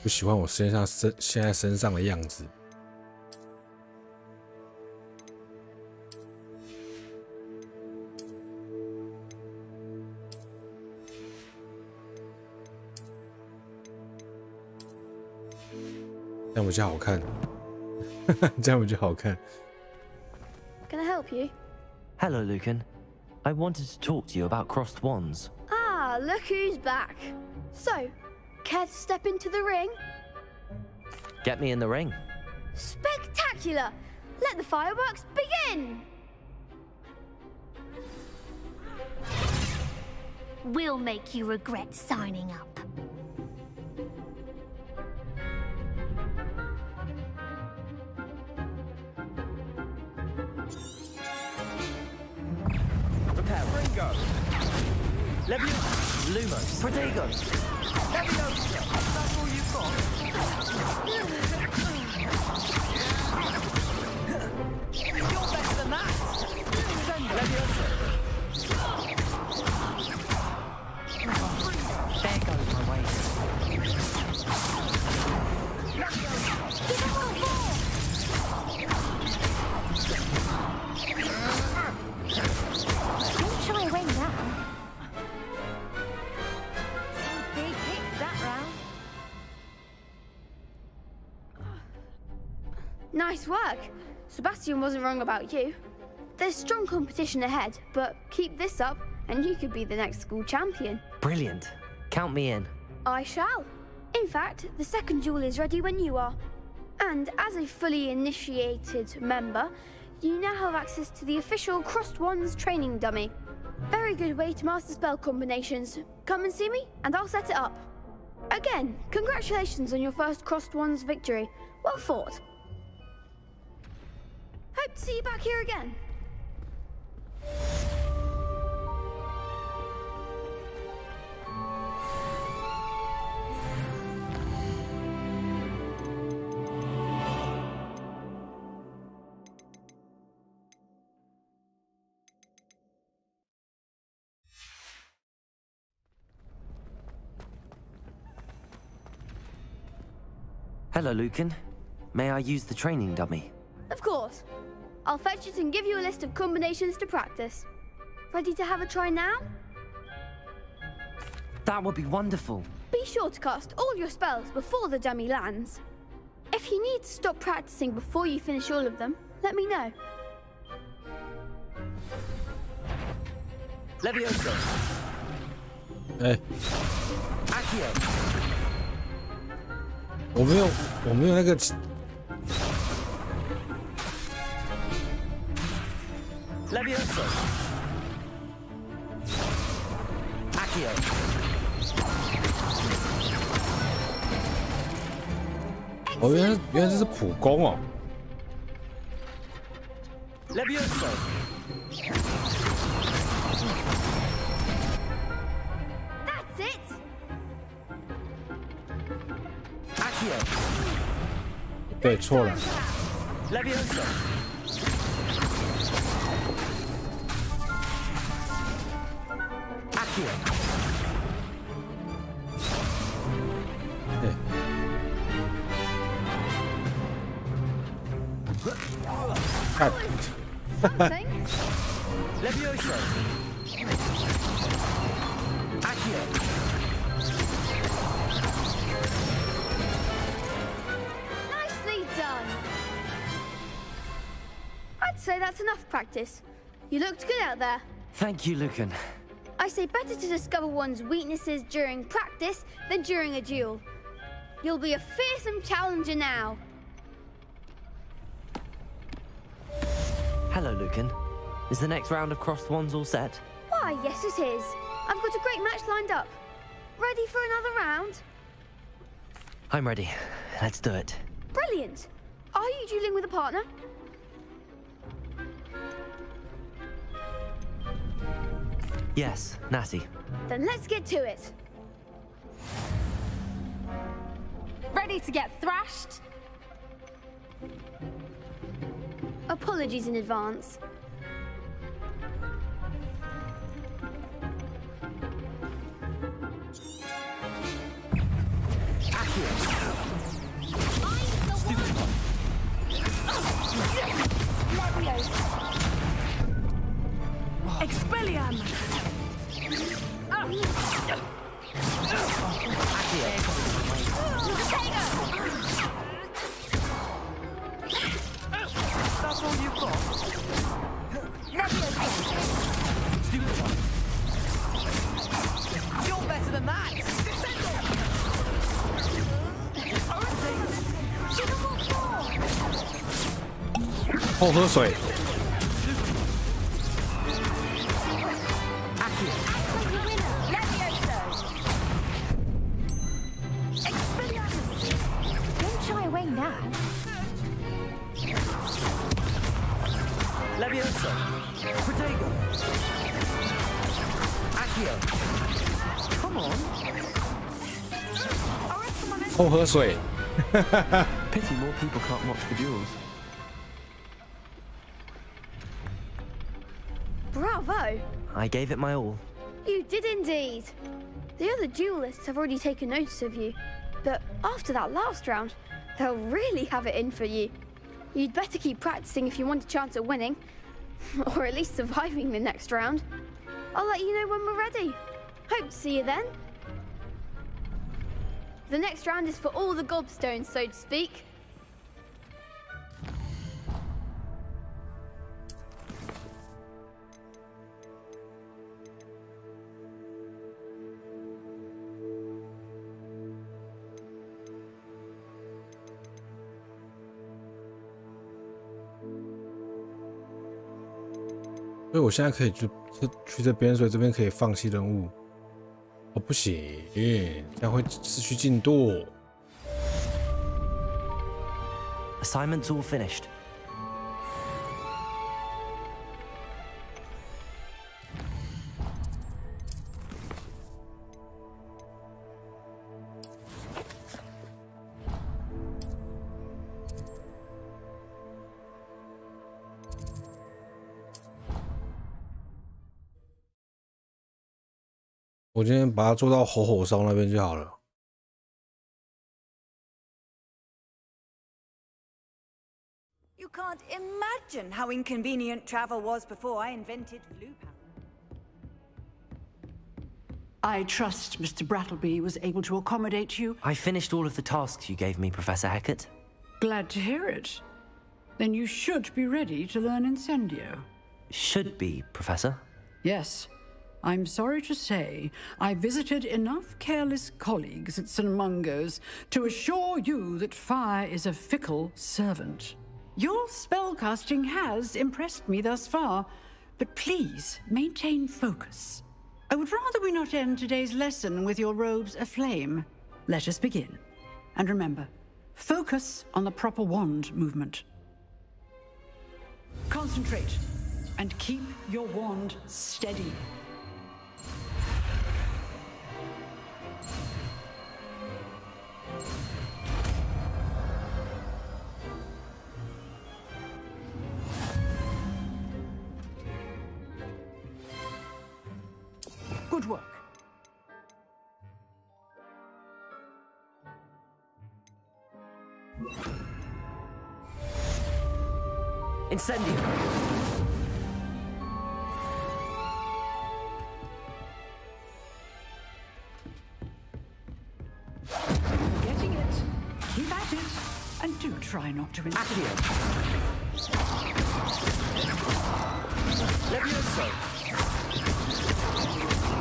不喜欢我现在身上的样子。这样比较好看，这样比较好看。Can I help you? Hello, Lucan. I wanted to talk to you about crossed wands. Ah, look who's back. So, care to step into the ring? Get me in the ring. Spectacular! Let the fireworks begin! We'll make you regret signing up. Prepare. Ringo. Leviosa. Lumos. Protego. Leviosa. That's all you've got. You're better than that. Send Leviosa. There goes my waist. Don't shy away now. Some big hits that round. Nice work. Sebastian wasn't wrong about you. There's strong competition ahead, but keep this up and you could be the next school champion. Brilliant. Count me in. I shall. In fact, the second duel is ready when you are. And as a fully initiated member, you now have access to the official Crossed Wands training dummy. Very good way to master spell combinations. Come and see me, and I'll set it up. Again, congratulations on your first Crossed Wands victory. Well fought. Hope to see you back here again. Hello, Lucan. May I use the training dummy? Of course. I'll fetch it and give you a list of combinations to practice. Ready to have a try now? That would be wonderful. Be sure to cast all your spells before the dummy lands. If you need to stop practicing before you finish all of them, let me know. Leviosa. Hey. Accio. 我没有那个。Leviosa. Accio.哦，原来这是普攻哦。Leviosa. That's it. Accio. 对，错了。Leviosa. Accio. 对。看。Leviosa. Accio. Nicely done. I'd say that's enough practice. You looked good out there. Thank you, Lucan. I say better to discover one's weaknesses during practice than during a duel. You'll be a fearsome challenger now. Hello, Lucan. Is the next round of Crossed Wands all set? Why, yes it is. I've got a great match lined up. Ready for another round? I'm ready. Let's do it. Brilliant. Are you dueling with a partner? Yes, Natty. Then let's get to it. Ready to get thrashed? Apologies in advance. Expelliarm! That's all you've got? You're better than that! 后喝水。Don't shy away now. Leviosa. Protego. Accio. Come on. 后喝水。 Pity more people can't watch the duels. Bravo! I gave it my all. You did indeed. The other duelists have already taken notice of you, but after that last round, they'll really have it in for you. You'd better keep practicing if you want a chance at winning, or at least surviving the next round. I'll let you know when we're ready. Hope to see you then. The next round is for all the gobstones, so to speak.所以我现在可以去这边，所以这边可以放弃任务。哦，不行，这样会失去进度。Assignment's all finished. 我今天把它做到吼烧那边就好了。You can't imagine how inconvenient travel was before I invented flu power. I trust Mr. Brattleby was able to accommodate you. I finished all of the tasks you gave me, Professor Hackett. Glad to hear it. Then you should be ready to learn Incendio. Should be, Professor. Yes. I'm sorry to say, I visited enough careless colleagues at St. Mungo's to assure you that fire is a fickle servant. Your spellcasting has impressed me thus far, but please maintain focus. I would rather we not end today's lesson with your robes aflame. Let us begin. And remember, focus on the proper wand movement. Concentrate and keep your wand steady. Good work. Incendio. Getting it. Keep at it. And do try not to interfere. Levioso.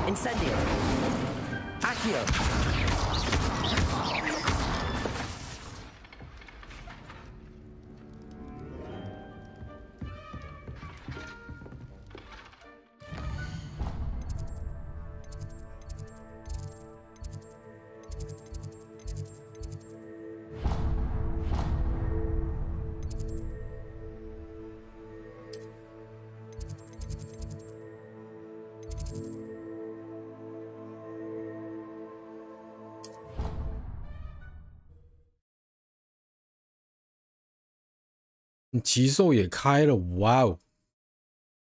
Incendio. Accio. 奇兽也开了，哇哦！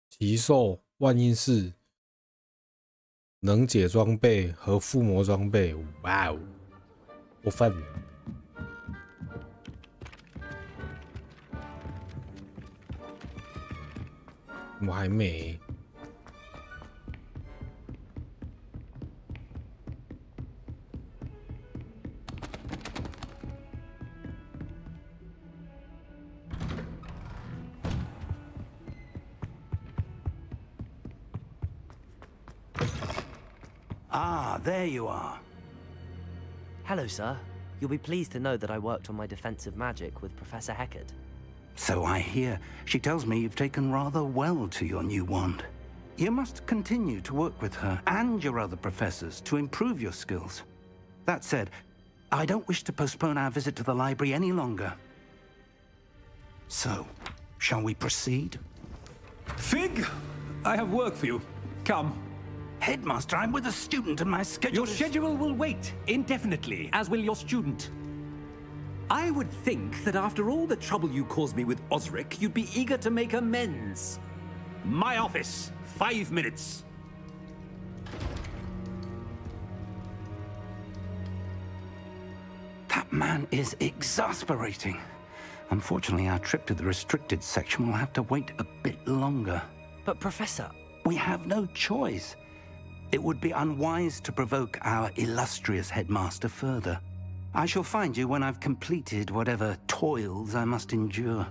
奇兽万应室能解装备和附魔装备，哇哦！过分了。我还没。Ah, there you are. Hello, sir. You'll be pleased to know that I worked on my defensive magic with Professor Heckard. So I hear. She tells me you've taken rather well to your new wand. You must continue to work with her and your other professors to improve your skills. That said, I don't wish to postpone our visit to the library any longer. So, shall we proceed? Fig, I have work for you. Come. Headmaster, I'm with a student and my schedule Your schedule will wait indefinitely, as will your student. I would think that after all the trouble you caused me with Osric, you'd be eager to make amends. My office, 5 minutes. That man is exasperating. Unfortunately, our trip to the restricted section will have to wait a bit longer. But Professor... We have no choice. It would be unwise to provoke our illustrious headmaster further. I shall find you when I've completed whatever toils I must endure.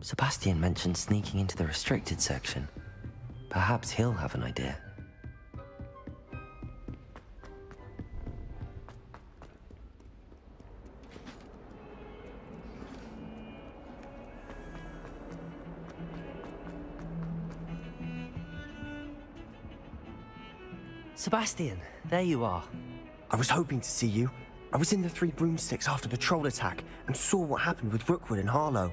Sebastian mentioned sneaking into the restricted section. Perhaps he'll have an idea. Sebastian, there you are. I was hoping to see you. I was in the Three Broomsticks after the troll attack and saw what happened with Rookwood and Harlow.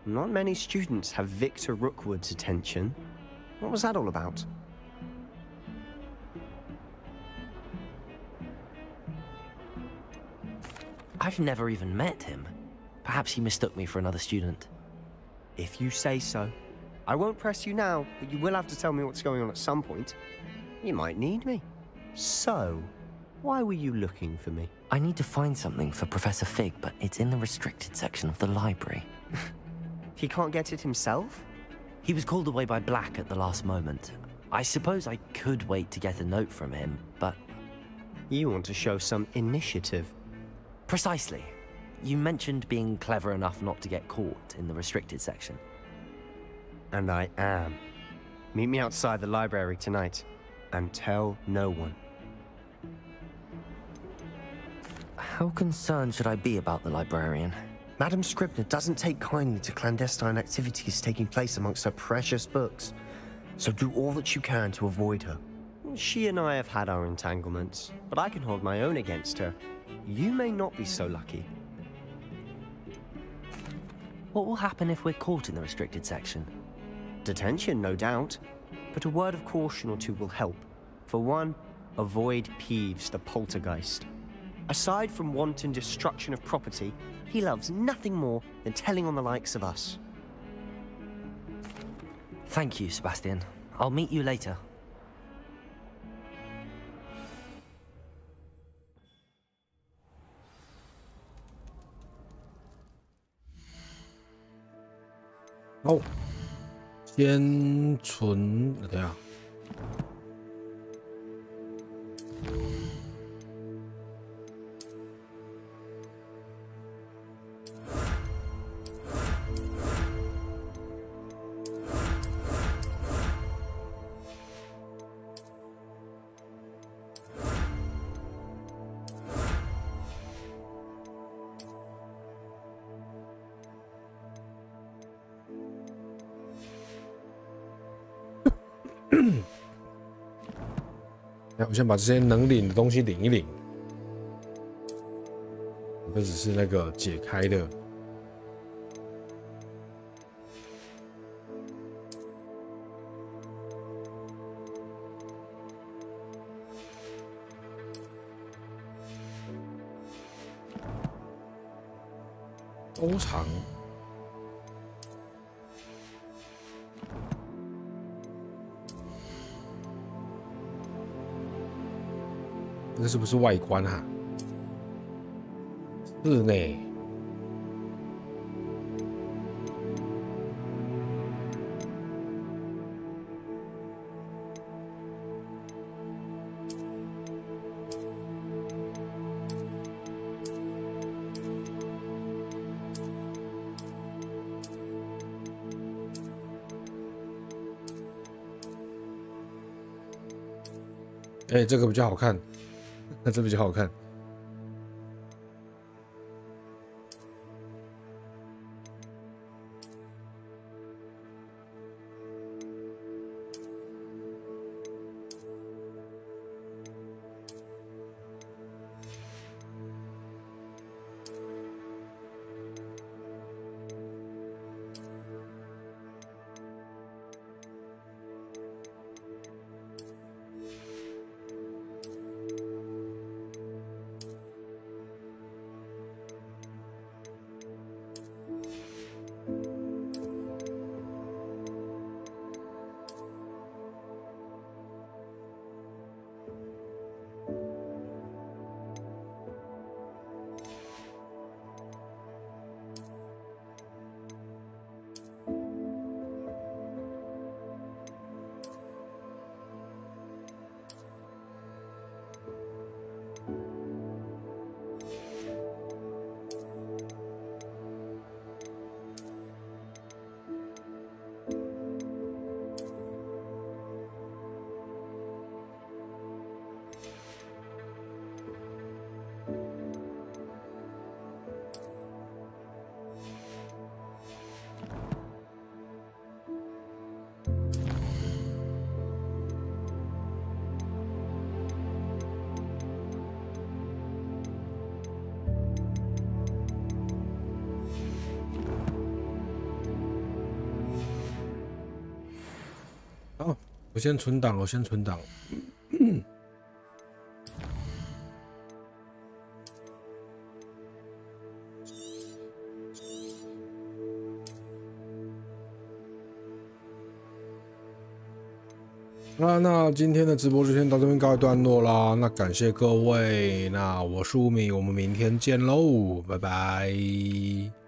Not many students have Victor Rookwood's attention. What was that all about? I've never even met him. Perhaps he mistook me for another student. If you say so. I won't press you now, but you will have to tell me what's going on at some point. You might need me. So, why were you looking for me? I need to find something for Professor Fig, but it's in the restricted section of the library. He can't get it himself? He was called away by Black at the last moment. I suppose I could wait to get a note from him, but... You want to show some initiative. Precisely. You mentioned being clever enough not to get caught in the restricted section. And I am. Meet me outside the library tonight. And tell no one. How concerned should I be about the librarian? Madam Scribner doesn't take kindly to clandestine activities taking place amongst her precious books. So do all that you can to avoid her. She and I have had our entanglements, but I can hold my own against her. You may not be so lucky. What will happen if we're caught in the restricted section? Detention, no doubt. But a word of caution or two will help. For one, avoid Peeves, the poltergeist. Aside from wanton destruction of property, he loves nothing more than telling on the likes of us. Thank you, Sebastian. I'll meet you later. Oh. 先存，等一下。我先把这些能领的东西领一领，这只是那个解开的。收藏。这是不是外观啊？是呢。哎，这个比较好看，那这比较好看。好，我先存档，我先存档。那今天的直播就先到这边告一段落啦。那感谢各位，那我是吴米，我们明天见喽，拜拜。